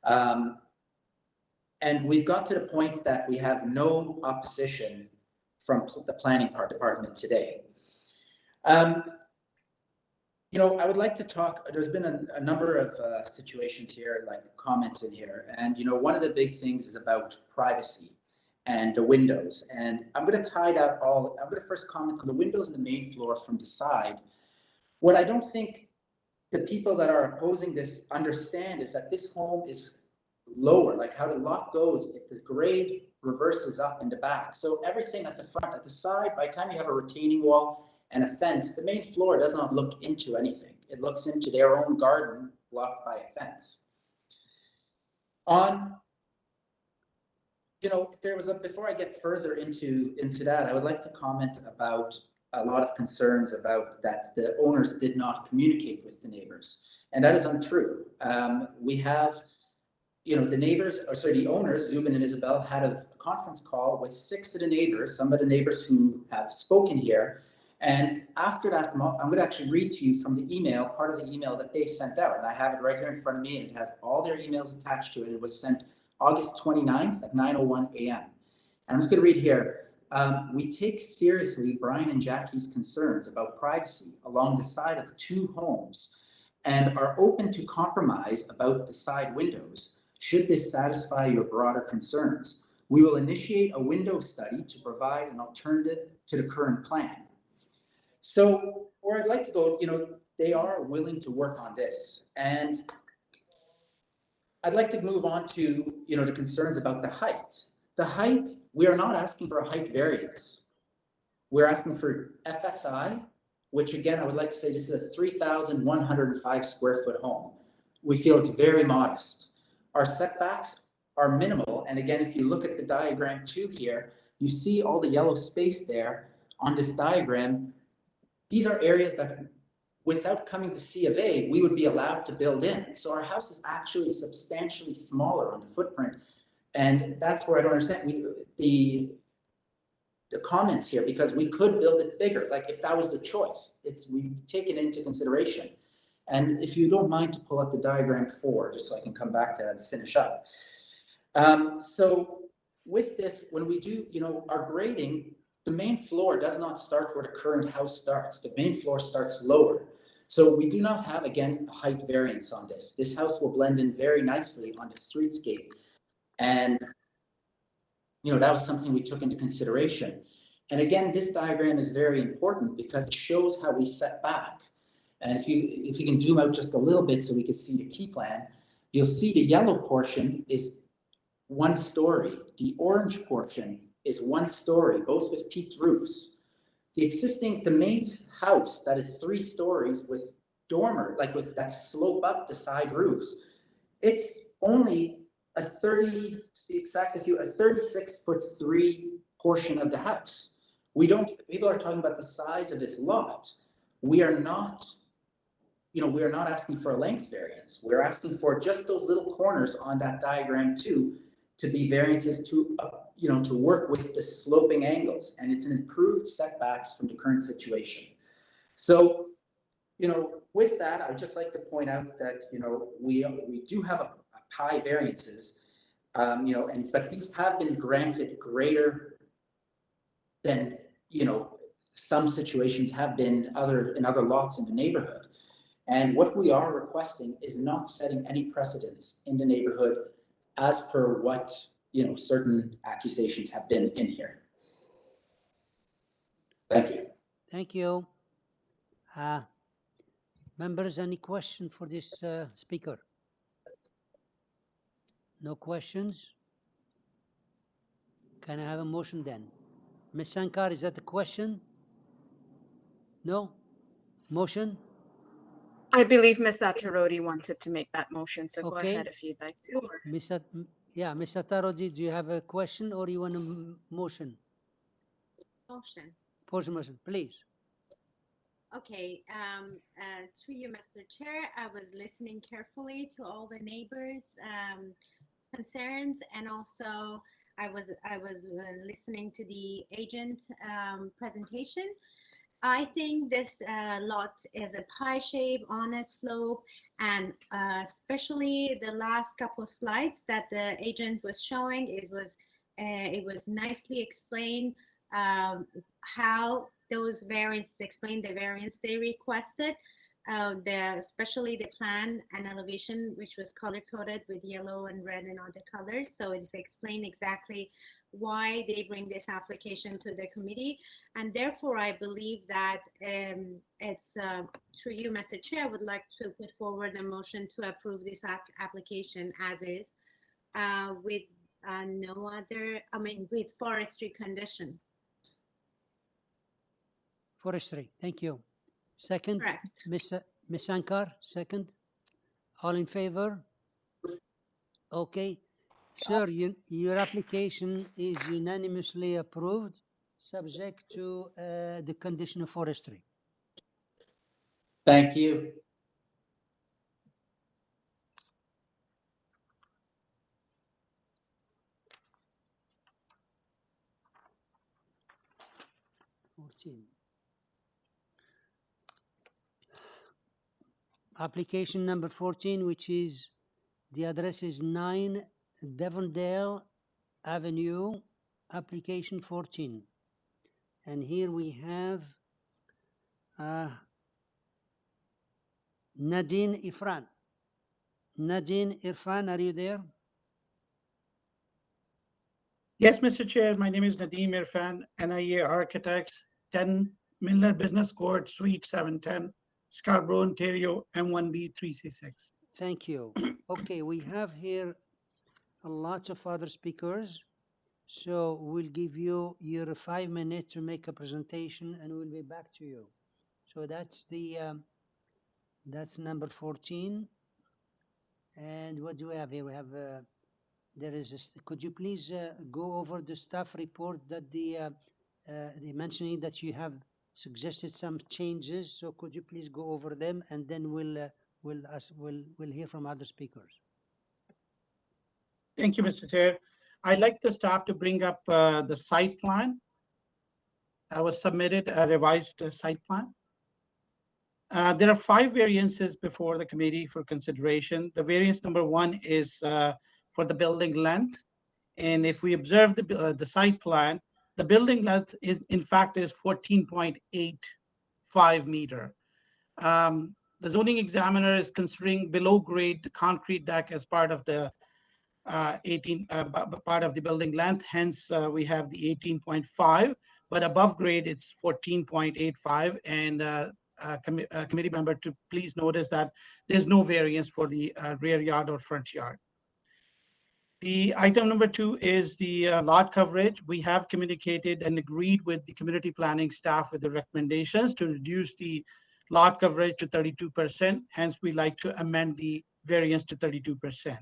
And we've got to the point that we have no opposition from the planning department today. You know, I would like to talk, there's been a number of situations here, like comments in here. And, you know, one of the big things is about privacy and the windows. And I'm going to tie that all, I'm going to first comment on the windows on the main floor from the side. What I don't think the people that are opposing this understand is that this home is lower, like how the lot goes, the grade reverses up in the back. So everything at the front, at the side, by the time you have a retaining wall and a fence, the main floor does not look into anything. It looks into their own garden blocked by a fence. You know, there was before I get further into that, I would like to comment about a lot of concerns about that the owners did not communicate with the neighbors. And that is untrue. We have, you know, the neighbors, or sorry, the owners, Zubin and Isabel, had a conference call with 6 of the neighbors, some of the neighbors who have spoken here. And after that, I'm going to actually read to you from the email, part of the email that they sent out. And I have it right here in front of me, and it has all their emails attached to it. It was sent August 29th at 9:01 a.m. And I'm just going to read here. We take seriously Brian and Jackie's concerns about privacy along the side of 2 homes and are open to compromise about the side windows should this satisfy your broader concerns. We will initiate a window study to provide an alternative to the current plan. So where I'd like to go, you know, they are willing to work on this. And I'd like to move on to, you know, the concerns about the height. The height, we are not asking for a height variance. We're asking for FSI which again, I would like to say this is a 3,105 square foot home. We feel it's very modest. Our setbacks are minimal. And again, if you look at the diagram 2 here, you see all the yellow space there on this diagram. These are areas that, without coming to C of A, we would be allowed to build in. So our house is actually substantially smaller on the footprint. And that's where I don't understand the comments here, because we could build it bigger, like if that was the choice. We've taken into consideration. And if you don't mind to pull up the diagram 4, just so I can come back to that and finish up. So with this, when we do, our grading, the main floor does not start where the current house starts. The main floor starts lower. So we do not have, again, a height variance on this. This house will blend in very nicely on the streetscape. And, that was something we took into consideration. And again, this diagram is very important because it shows how we set back. And if you can zoom out just a little bit so we can see the key plan, you'll see the yellow portion is 1 story. The orange portion is 1 story, both with peaked roofs. The main house that is 3 stories with dormer, like with that slope up the side roofs, it's only a 36'3" portion of the house. People are talking about the size of this lot. We are not asking for a length variance. We're asking for just those little corners on that diagram 2 to be variances to work with the sloping angles, and it's an improved setbacks from the current situation. So, with that, I'd just like to point out that, we do have a high variances, but these have been granted greater than, some situations have been in other lots in the neighborhood. And what we are requesting is not setting any precedents in the neighborhood as per what, certain accusations have been in here. Thank you. Thank you. Members, any question for this speaker? No questions? Can I have a motion then? Ms. Sankar, is that the question? No? Motion? I believe Ms. Attarodi wanted to make that motion, so go Okay. ahead if you'd like to. Ms. Attarodi, do you have a question or you want a motion? Motion. Please. Okay, through you, Mr. Chair, I was listening carefully to all the neighbors' concerns, and also I was listening to the agent presentation. I think this lot is a pie shape on a slope, and especially the last couple of slides that the agent was showing, it was nicely explained how those variants, explain the variants they requested, especially the plan and elevation, which was color coded with yellow and red and other colors. So it's explained exactly why they bring this application to the committee. And therefore, I believe that it's through you, Mr. Chair, I would like to put forward a motion to approve this application as is with no other, with forestry condition. Forestry, thank you. Second, Correct. Ms. Sankar, second. All in favor? Okay. Sir, your application is unanimously approved, subject to the condition of forestry. Thank you. Application number 14, which is, the address is 9 Devondale Avenue, application 14. And here we have Nadine Irfan. Nadine Irfan, are you there? Yes, Mr. Chair, my name is Nadeem Irfan, NIA Architects, 10 Milner Business Court, Suite 710, Scarborough, Ontario, M1B3C6. Thank you. Okay, we have here lots of other speakers, so we'll give you your 5 minutes to make a presentation and we'll be back to you. So that's number 14. And what do we have here? We have there is could you please go over the staff report that they mentioning that you have suggested some changes, so could you please go over them, and then we'll hear from other speakers. Thank you, Mr. Chair. I'd like the staff to bring up the site plan. I was submitted a revised site plan. There are 5 variances before the committee for consideration. The variance number 1 is for the building length. And if we observe the site plan, the building length is, in fact, is 14.85 meter. The zoning examiner is considering below grade concrete deck as part of the part of the building length. Hence, we have the 18.5, but above grade it's 14.85. And committee member to please notice that there's no variance for the rear yard or front yard. The item number 2 is the lot coverage. We have communicated and agreed with the community planning staff with the recommendations to reduce the lot coverage to 32%. Hence, we like to amend the variance to 32%.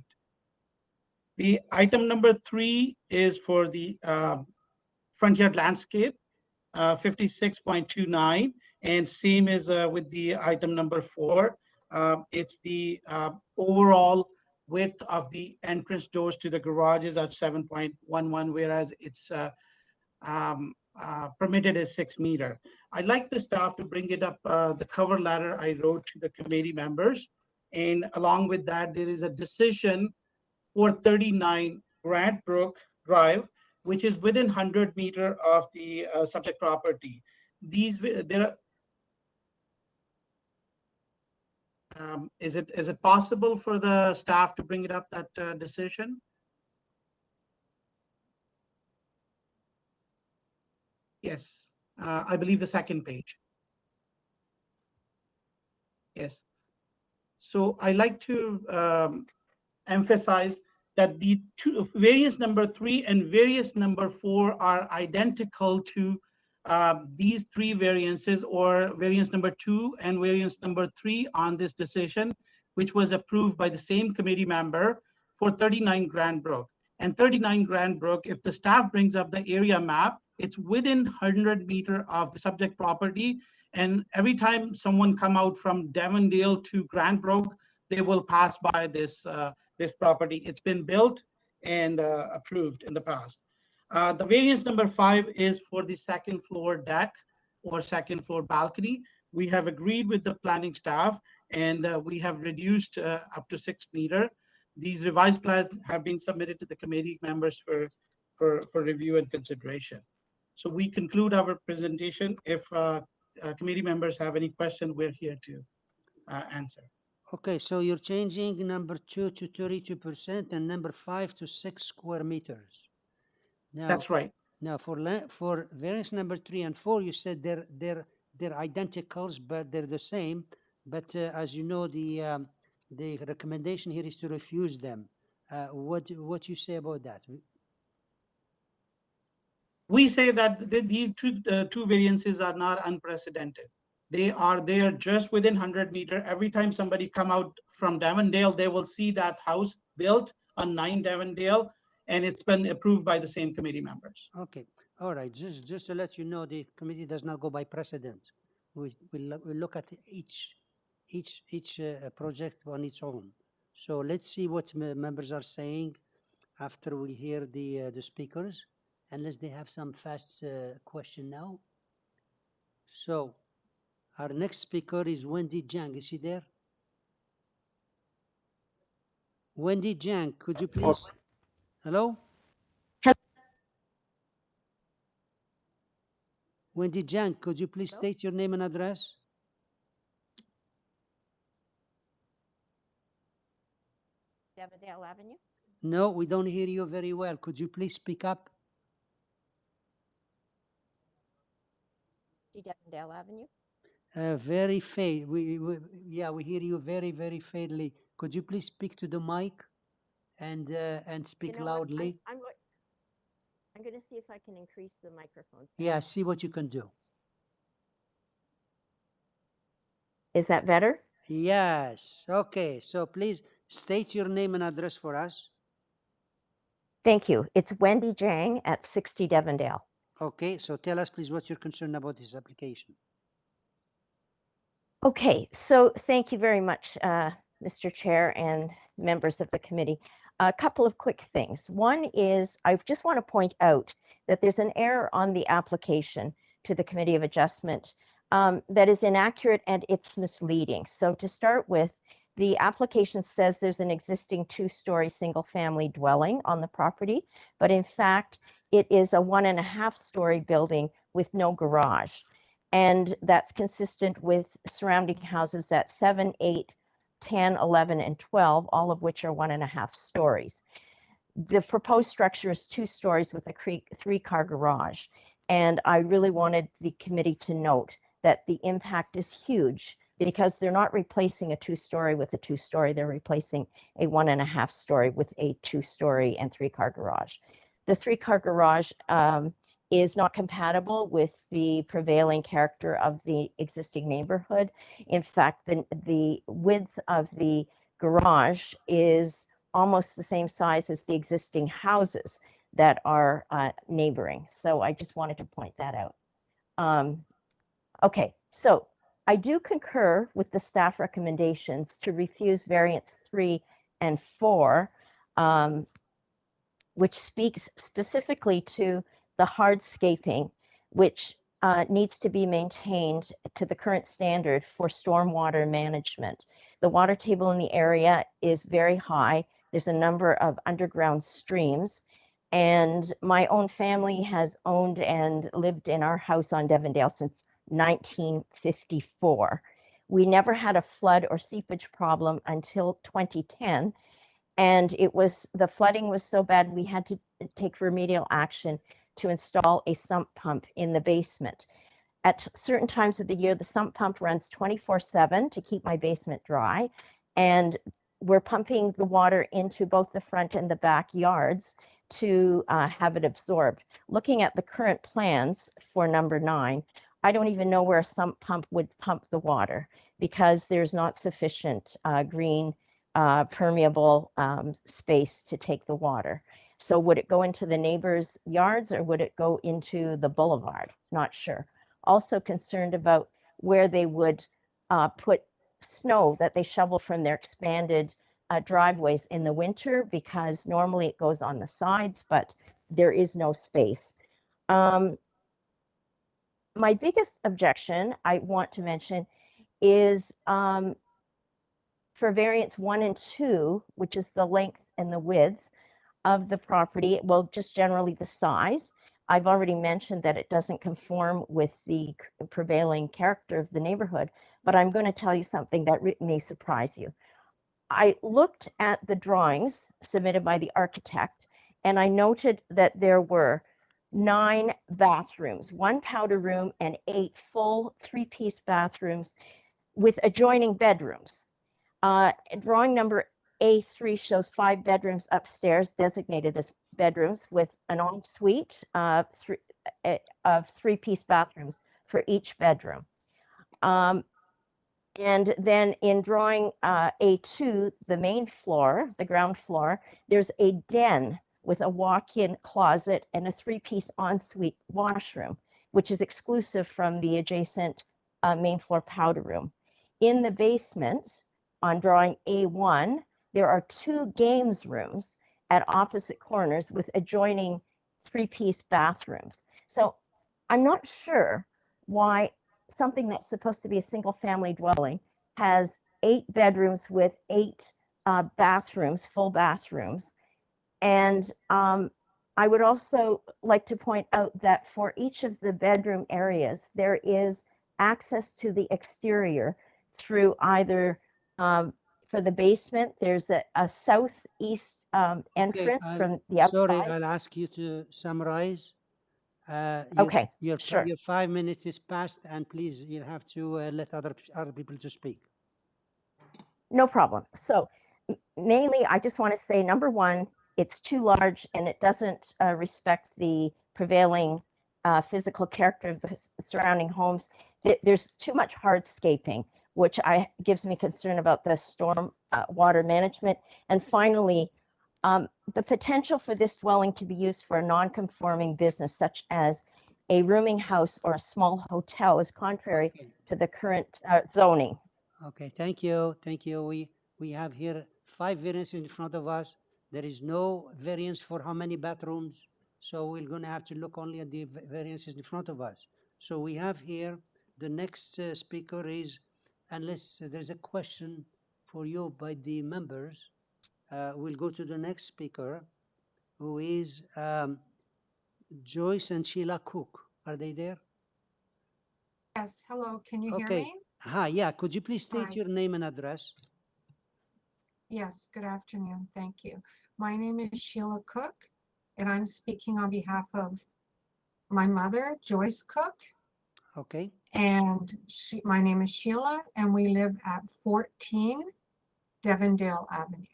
The item number 3 is for the front yard landscape, 56.29, and same as with the item number 4. It's the overall width of the entrance doors to the garages at 7.11, whereas it's permitted as 6 meter. I'd like the staff to bring it up, the cover letter I wrote to the committee members. And along with that, there is a decision for 39 Grant Brook Drive, which is within 100 meter of the subject property. Is it possible for the staff to bring it up, that decision? Yes, I believe the second page. Yes. So I like to emphasize that the variance number 3 and variance number 4 are identical to these 3 variances, or variance number 2 and variance number 3 on this decision, which was approved by the same committee member for 39 Grand Brook. And 39 Grand Brook, if the staff brings up the area map, it's within 100 meter of the subject property. And every time someone come out from Devondale to Grand Brook, they will pass by this this property. It's been built and approved in the past. The variance number 5 is for the second floor deck or second floor balcony. We have agreed with the planning staff, and we have reduced up to 6 meter. These revised plans have been submitted to the committee members for review and consideration. So we conclude our presentation. If committee members have any question, we're here to answer. Okay, so you're changing number 2 to 32% and number 5 to 6 square meters. Now, that's right. Now, for variance number 3 and 4, you said they're identicals, but they're the same. But as you know, the recommendation here is to refuse them. What you say about that? We say that these two variances are not unprecedented. They are just within 100 meter. Every time somebody come out from Devondale, they will see that house built on 9 Devondale, and it's been approved by the same committee members. Okay, all right. Just to let you know, the committee does not go by precedent. We look at each project on its own. So let's see what members are saying after we hear the speakers, unless they have some fast question now. So our next speaker is Wendy Jiang. Is she there? Wendy Jiang, could you please? Hello? Wendy Jiang, could you please state your name and address? Devondale Avenue. No, we don't hear you very well. Could you please speak up? Devondale Avenue. Very faint. We hear you very, very faintly. Could you please speak to the mic and speak loudly? I'm going to see if I can increase the microphone. Yeah, see what you can do. Is that better? Yes. Okay. So please state your name and address for us. Thank you. It's Wendy Jang at 60 Devondale. Okay. So tell us, please, what's your concern about this application? Okay, so thank you very much, Mr. Chair and members of the committee. A couple of quick things. One is I just want to point out that there's an error on the application to the Committee of Adjustment that is inaccurate and it's misleading. So to start with, the application says there's an existing two-story single-family dwelling on the property, but in fact, it is a 1.5-story building with no garage. And that's consistent with surrounding houses at 7, 8, 10, 11, and 12, all of which are 1.5 stories. The proposed structure is 2 stories with a 3-car garage. And I really wanted the committee to note that the impact is huge because they're not replacing a 2-story with a 2-story, they're replacing a 1.5 story with a 2-story and 3-car garage. The 3-car garage is not compatible with the prevailing character of the existing neighborhood. In fact, the width of the garage is almost the same size as the existing houses that are neighboring. So I just wanted to point that out. Okay, so I do concur with the staff recommendations to refuse variants 3 and 4, which speaks specifically to the hardscaping, which needs to be maintained to the current standard for stormwater management. The water table in the area is very high. There's a number of underground streams, and my own family has owned and lived in our house on Devondale since 1954. We never had a flood or seepage problem until 2010, and the flooding was so bad we had to take remedial action to install a sump pump in the basement. At certain times of the year, the sump pump runs 24/7 to keep my basement dry, and we're pumping the into both the front and the back yards to have it absorbed. Looking at the current plans for number 9, I don't even know where a sump pump would pump the water because there's not sufficient green permeable space to take the water. So would it go into the neighbors' yards or would it go into the boulevard? Not sure. Also concerned about where they would put snow that they shovel from their expanded driveways in the winter, because normally it goes on the sides, but there is no space. My biggest objection I want to mention is for variants 1 and 2, which is the length and the width of the property, well, just generally the size. I've already mentioned that it doesn't conform with the prevailing character of the neighborhood, but I'm going to tell you something that may surprise you. I looked at the drawings submitted by the architect, and I noted that there were 9 bathrooms, 1 powder room, and 8 full 3-piece bathrooms with adjoining bedrooms. Drawing number A3 shows 5 bedrooms upstairs designated as bedrooms with an ensuite of 3-piece bathrooms for each bedroom. And then in drawing A2, the main floor, the ground floor, there's a den with a walk-in closet and a 3-piece ensuite washroom, which is exclusive from the adjacent main floor powder room. In the basement, on drawing A1, there are 2 games rooms at opposite corners with adjoining 3-piece bathrooms. So I'm not sure why something that's supposed to be a single-family dwelling has 8 bedrooms with 8 bathrooms, full bathrooms. And I would also like to point out that for each of the bedroom areas, there is access to the exterior through either, for the basement, there's a southeast entrance from the outside. Sorry, I'll ask you to summarize. Okay, your sure. 5 minutes is past, and please, you have to let other people to speak. No problem. So mainly, I just want to say, number 1, it's too large and it doesn't respect the prevailing physical character of the surrounding homes. There's too much hardscaping, which gives me concern about the storm water management. And finally, the potential for this dwelling to be used for a non-conforming business such as a rooming house or a small hotel is contrary to the current zoning. Okay, thank you. Thank you. We have here 5 variances in front of us. There is no variance for how many bathrooms. So we're going to have to look only at the variances in front of us. So we have here the next speaker is, unless there's a question for you by the members, we'll go to the next speaker, who is Joyce and Sheila Cook. Are they there? Yes, hello, can you hear Okay. me? Hi, yeah. Could you please state Hi. your name and address? Yes, good afternoon, thank you. My name is Sheila Cook, and I'm speaking on behalf of my mother, Joyce Cook, Okay. and my name is Sheila, and we live at 14 Devondale Avenue.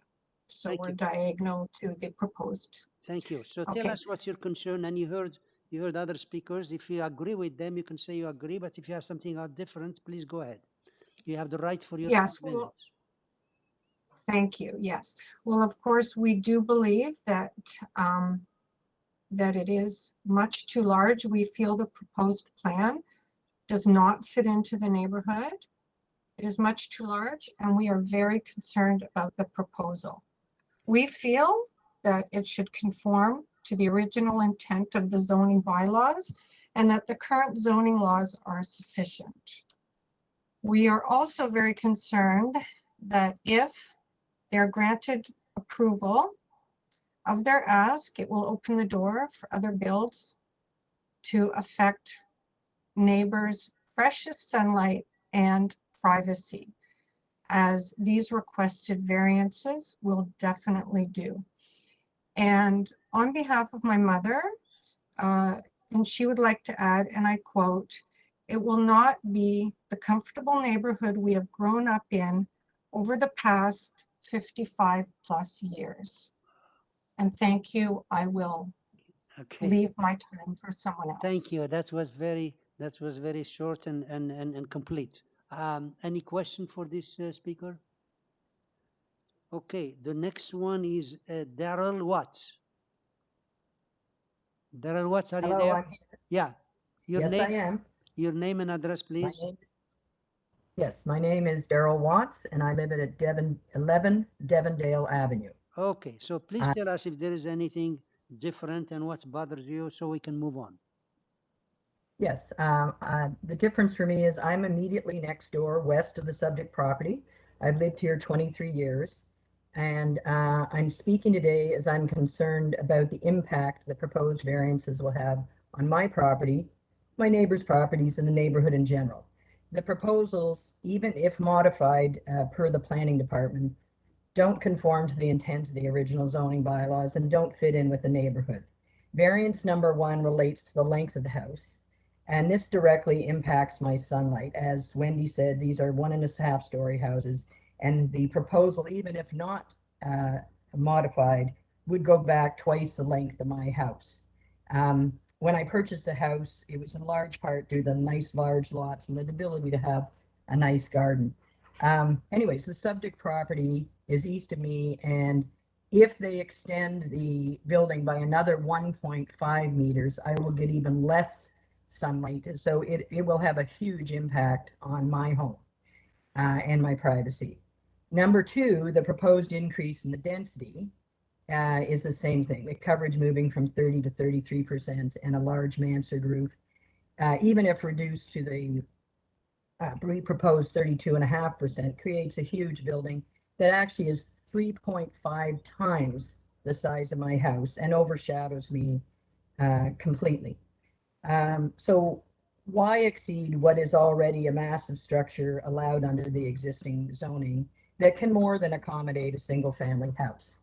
So Thank we're you. diagonal to the proposed. Thank you. So Okay. tell us what's your concern, and you heard other speakers. If you agree with them, you can say you agree, but if you have something different, please go ahead. You have the right for your Yes, 5 well, minutes. thank you. Yes. Well, of course, we do believe that that it is much too large. We feel the proposed plan does not fit into the neighborhood. It is much too large, and we are very concerned about the proposal. We feel that it should conform to the original intent of the zoning bylaws and that the current zoning laws are sufficient. We are also very concerned that if they're granted approval of their ask, it will open the door for other builds to affect neighbors' precious sunlight and privacy, as these requested variances will definitely do. And on behalf of my mother, and she would like to add, and I quote, "It will not be the comfortable neighborhood we have grown up in over the past 55 plus years." And thank you. I will leave my time for someone else. Thank you. That was very short and complete. Any question for this speaker? Okay, the next one is Daryl Watts. Daryl Watts, are you Hello, there? I'm here. Yeah. Your Yes, name, I am. Your name and address, please. Yes, my name is Daryl Watts, and I live at 11 Devondale Avenue. Okay, so please tell us if there is anything different and what bothers you so we can move on. Yes, the difference for me is I'm immediately next door, west of the subject property. I've lived here 23 years, and I'm speaking today as I'm concerned about the impact the proposed variances will have on my property, my neighbors' properties, and the neighborhood in general. The proposals, even if modified per the planning department, don't conform to the intent of the original zoning bylaws and don't fit in with the neighborhood. Variance number 1 relates to the length of the house, and this directly impacts my sunlight. As Wendy said, these are 1.5 story houses, and the proposal, even if not modified, would go back twice the length of my house. When I purchased the house, it was in large part due to the nice large lots and the ability to have a nice garden. Anyways, the subject property is east of me, and if they extend the building by another 1.5 meters, I will get even less sunlight. So it will have a huge impact on my home and my privacy. Number 2, the proposed increase in the density is the same thing. The coverage moving from 30 to 33% and a large mansard roof, even if reduced to the proposed 32.5%, creates a huge building that actually is 3.5 times the size of my house and overshadows me completely. So why exceed what is already a massive structure allowed under the existing zoning that can more than accommodate a single family house?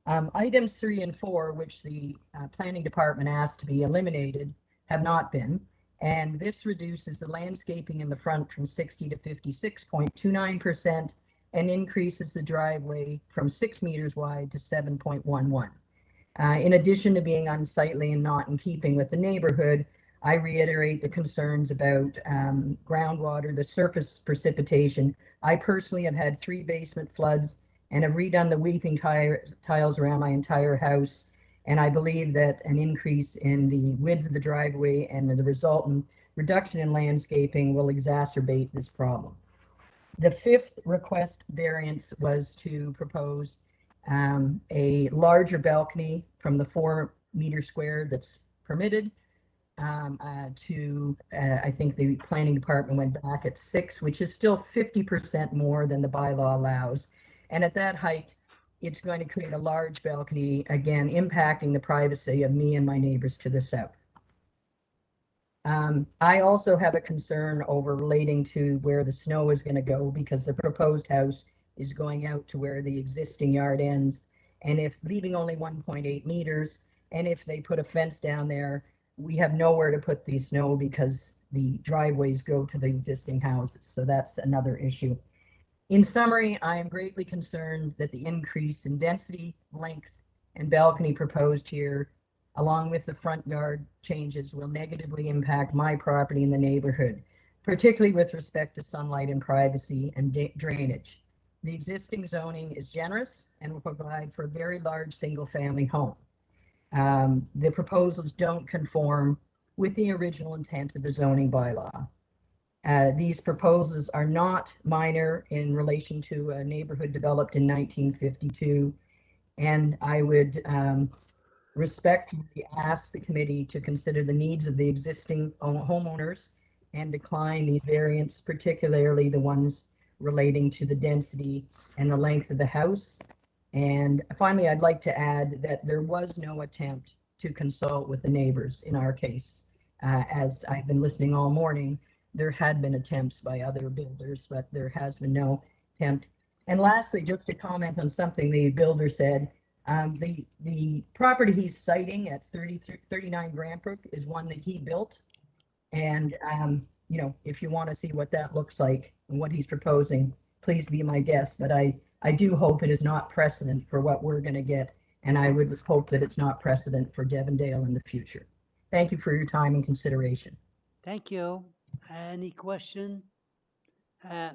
Items 3 and 4, which the planning department asked to be eliminated, have not been, and this reduces the landscaping in the front from 60 to 56.29% and increases the driveway from 6 meters wide to 7.11. In addition to being unsightly and not in keeping with the neighborhood, I reiterate the concerns about groundwater, the surface precipitation. I personally have had 3 basement floods and have redone the weeping tiles around my entire house. And I believe that an increase in the width of the driveway and the resultant reduction in landscaping will exacerbate this problem. The 5th request variance was to propose a larger balcony from the 4 meter square that's permitted I think the planning department went back at 6, which is still 50% more than the bylaw allows. And at that height, it's going to create a large balcony, again, impacting the privacy of me and my neighbors to the south. I also have a concern over relating to where the snow is going to go, because the proposed house is going out to where the existing yard ends. And if leaving only 1.8 meters, and if they put a fence down there, we have nowhere to put the snow because the driveways go to the existing houses. So that's another issue. In summary, I am greatly concerned that the increase in density, length, and balcony proposed here, along with the front yard changes, will negatively impact my property in the neighborhood, particularly with respect to sunlight and privacy and drainage. The existing zoning is generous and will provide for a very large single-family home. The proposals don't conform with the original intent of the zoning bylaw. These proposals are not minor in relation to a neighborhood developed in 1952, and I would respectfully ask the committee to consider the needs of the existing homeowners and decline these variants, particularly the ones relating to the density and the length of the house. And finally, I'd like to add that there was no attempt to consult with the neighbors in our case. As I've been listening all morning, there had been attempts by other builders, but there has been no attempt. And lastly, just to comment on something the builder said, the property he's citing at 39 Grantbrook is one that he built. And, you know, if you want to see what that looks like and what he's proposing, please be my guest. But I do hope it is not precedent for what we're going to get, and I would hope that it's not precedent for Devondale in the future. Thank you for your time and consideration. Thank you. Any question?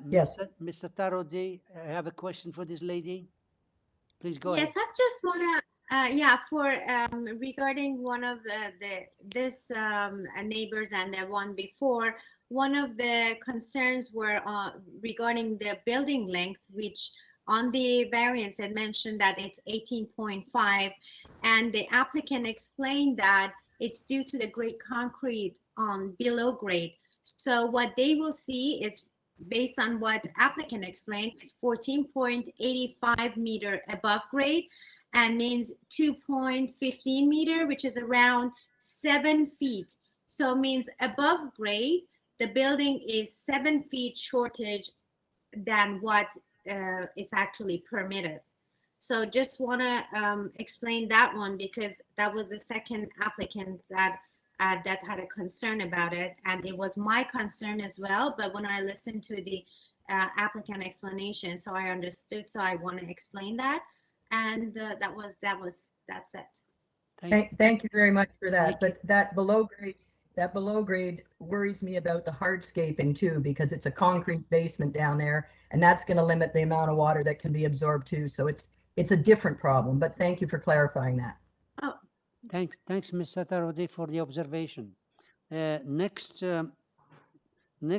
Yes. Mr. Tarodi, I have a question for this lady. Please go ahead. Yes, I just want to, yeah, for regarding one of this neighbors and the one before, one of the concerns were regarding the building length, which on the variance it mentioned that it's 18.5, and the applicant explained that it's due to the grade concrete on below grade. So what they will see is, based on what applicant explained, is 14.85 meter above grade, and means 2.15 meter, which is around 7 feet. So it means above grade, the building is 7 feet shortage than what is actually permitted. So just want to explain that one, because that was the second applicant that that had a concern about it, and it was my concern as well. But when I listened to the applicant explanation, so I understood. So I want to explain that, and that's it. Thank you very much for that. But that below grade worries me about the hardscaping too, because it's a concrete basement down there, and that's going to limit the amount of water that can be absorbed too. So it's a different problem. But thank you for clarifying that. Oh. Thanks, Mr. Tarodi, for the observation. Next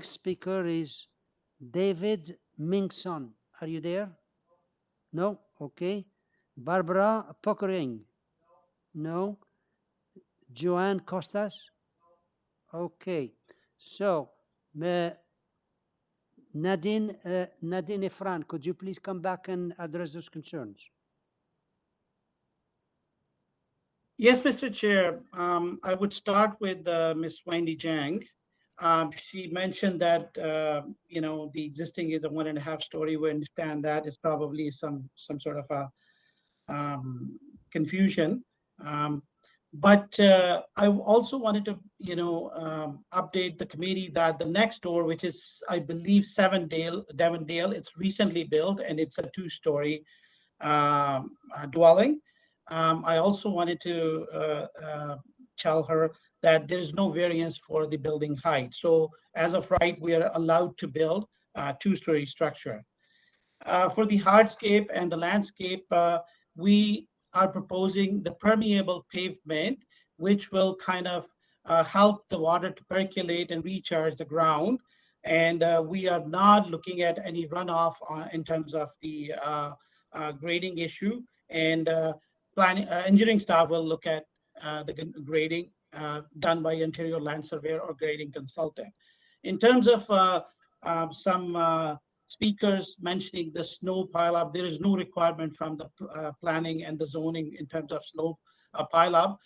speaker is David Mingson. Are you there? No? Okay. Barbara Pokering? No. Joanne Costas? Okay. So, Nadine Efran, could you please come back and address those concerns? Yes, Mr. Chair. I would start with Ms. Wendy Jang. She mentioned that you know, the existing is a 1.5 story. We understand that is probably some sort of a confusion. But I also wanted to, you know, update the committee that the next door, which is, I believe, Devondale, it's recently built, and it's a 2-story dwelling. I also wanted to tell her that there is no variance for the building height. So as of right, we are allowed to build a two-story structure. For the hardscape and the landscape, we are proposing the permeable pavement, which will kind of help the water to percolate and recharge the ground. And we are not looking at any runoff in terms of the grading issue. And engineering staff will look at the grading done by interior land surveyor or grading consultant. In terms of some speakers mentioning the snow pileup, there is no requirement from the planning and the zoning in terms of snow pileup.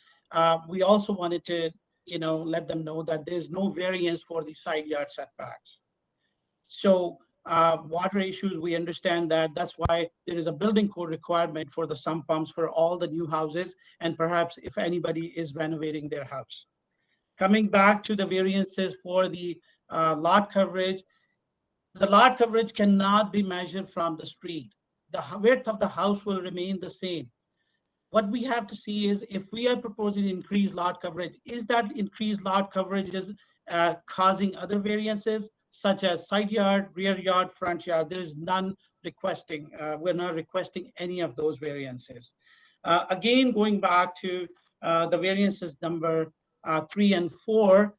We also wanted to, let them know that there's no variance for the side yard setbacks. So water issues, we understand that. That's why there is a building code requirement for the sump pumps for all the new houses, and perhaps if anybody is renovating their house. Coming back to the variances for the lot coverage, the lot coverage cannot be measured from the street. The width of the house will remain the same. What we have to see is if we are proposing increased lot coverage, is that increased lot coverage is causing other variances such as side yard, rear yard, front yard? There is none requesting. We're not requesting any of those variances. Again, going back to the variances number 3 and 4,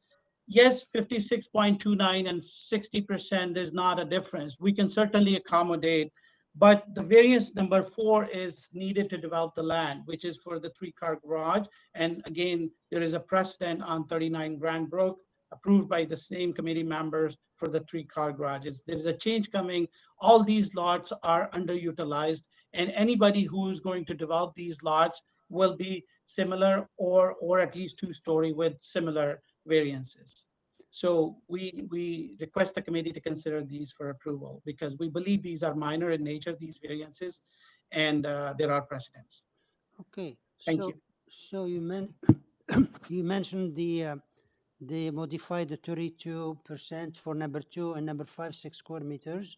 yes, 56.29 and 60% is not a difference. We can certainly accommodate, but the variance number 4 is needed to develop the land, which is for the 3-car garage. And again, there is a precedent on 39 Grand Brook approved by the same committee members for the 3-car garages. There's a change coming. All these lots are underutilized, and anybody who is going to develop these lots will be similar or at least 2-story with similar variances. So we request the committee to consider these for approval because we believe these are minor in nature, these variances, and there are precedents. Okay. Thank you. So you mentioned they modified the 32% for number 2 and number 5, 6 square meters.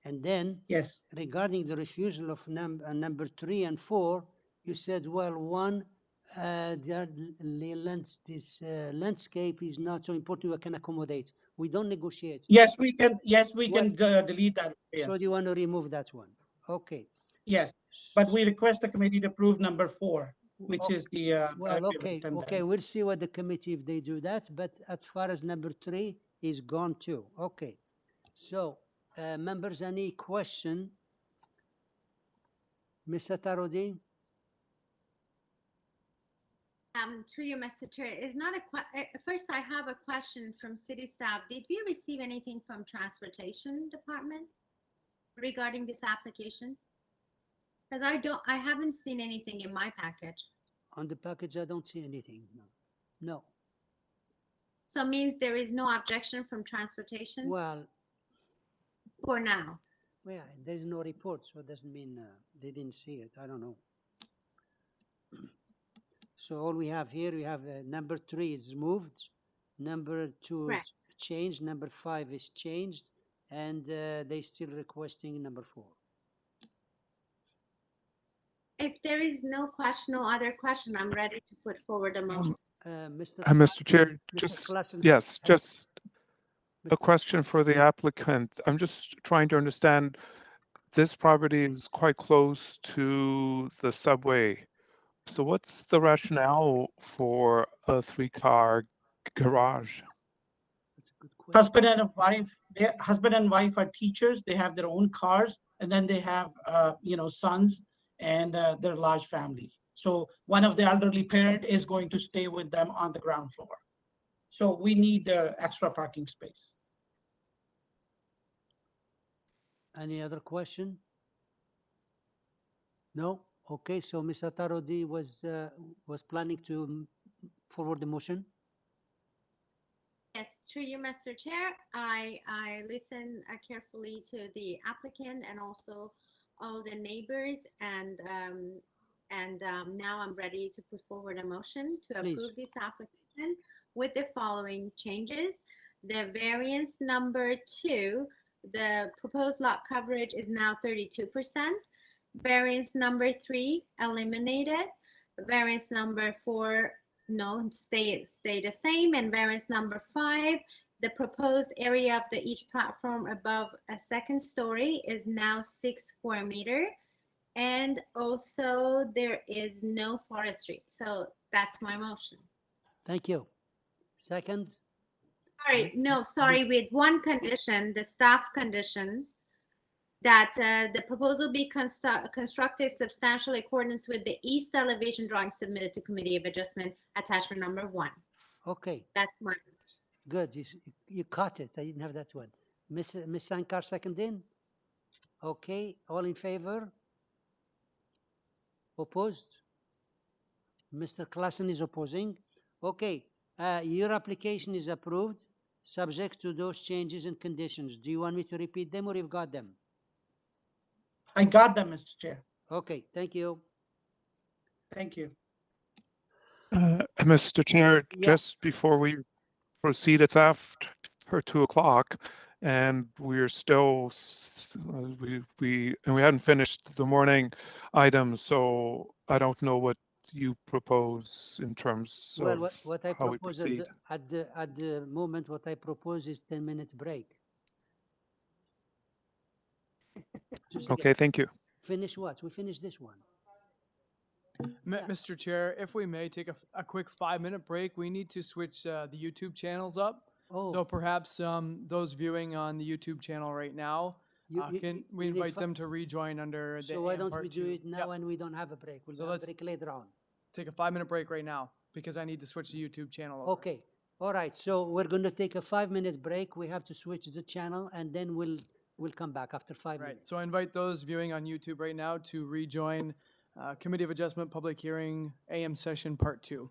And then yes, regarding the refusal of number 3 and 4, you said, well, one, this landscape is not so important. We can accommodate. We don't negotiate. Yes, we can. Yes, we can delete that. Yes. So do you want to remove that one? Okay. Yes, but we request the committee to approve number 4, which is the. Well, okay, we'll see what the committee if they do that. But as far as number 3 is gone too. Okay. So, members, any question? Mr. Tarodi? Through you, Mr. Chair, is not first I have a question from city staff. Did we receive anything from transportation department regarding this application? Because I haven't seen anything in my package. On the package, I don't see anything. No. So it means there is no objection from transportation? Well, for now. Yeah, there's no report, so it doesn't mean they didn't see it. I don't know. So all we have here, we have number 3 is moved, number 2 is changed, number 5 is changed, and they still requesting number 4. If there is no question, no other question, I'm ready to put forward a motion. Mr. Chair, just a question for the applicant. I'm just trying to understand, this property is quite close to the subway. So what's the rationale for a 3-car garage? That's a good question. Husband and wife are teachers. They have their own cars, and then they have sons and their large family. So one of the elderly parent is going to stay with them on the ground floor. So we need extra parking space. Any other question? No? Okay, so Mr. Tarodi was planning to forward the motion? Yes, through you, Mr. Chair. I listened carefully to the applicant and also all the neighbors, and now I'm ready to put forward a motion to approve this application with the following changes. The variance number 2, the proposed lot coverage is now 32%. Variance number 3 eliminated. Variance number 4 No, stay the same. And variance number 5, the proposed area of each platform above a second story is now 6 square meter. And also there is no forestry. So that's my motion. Thank you. Second? Sorry, no, sorry, with one condition, the staff condition, that the proposal be constructed substantially accordance with the east elevation drawing submitted to Committee of Adjustment, attachment number 1. Okay, That's mine. good. You caught it. I didn't have that one. Ms. Sankar seconding? Okay, all in favor? Opposed? Mr. Klassen is opposing. Okay, your application is approved, subject to those changes and conditions. Do you want me to repeat them or you've got them? I got them, Mr. Chair. Okay, thank you. Thank you. Mr. Chair, just before we proceed, it's after 2 o'clock, and we're still we hadn't finished the morning items, so I don't know what you propose in terms Well, of what I how we propose proceed. at the moment, what I propose is 10 minutes break. Okay, thank you. Finish what? We finished this one. Mr. Chair, if we may take a quick 5-minute break, we need to switch the YouTube channels up. Oh. So perhaps those viewing on the YouTube channel right now, can we invite them to rejoin under the So why don't we part do 2? it now and we don't have a break? We'll So have a let's break later on. take a 5-minute break right now because I need to switch the YouTube channel over. Okay. All right. So we're going to take a 5-minute break. We have to switch the channel and then we'll come back after 5 Right. minutes. So I invite those viewing on YouTube right now to rejoin Committee of Adjustment Public Hearing AM session part 2.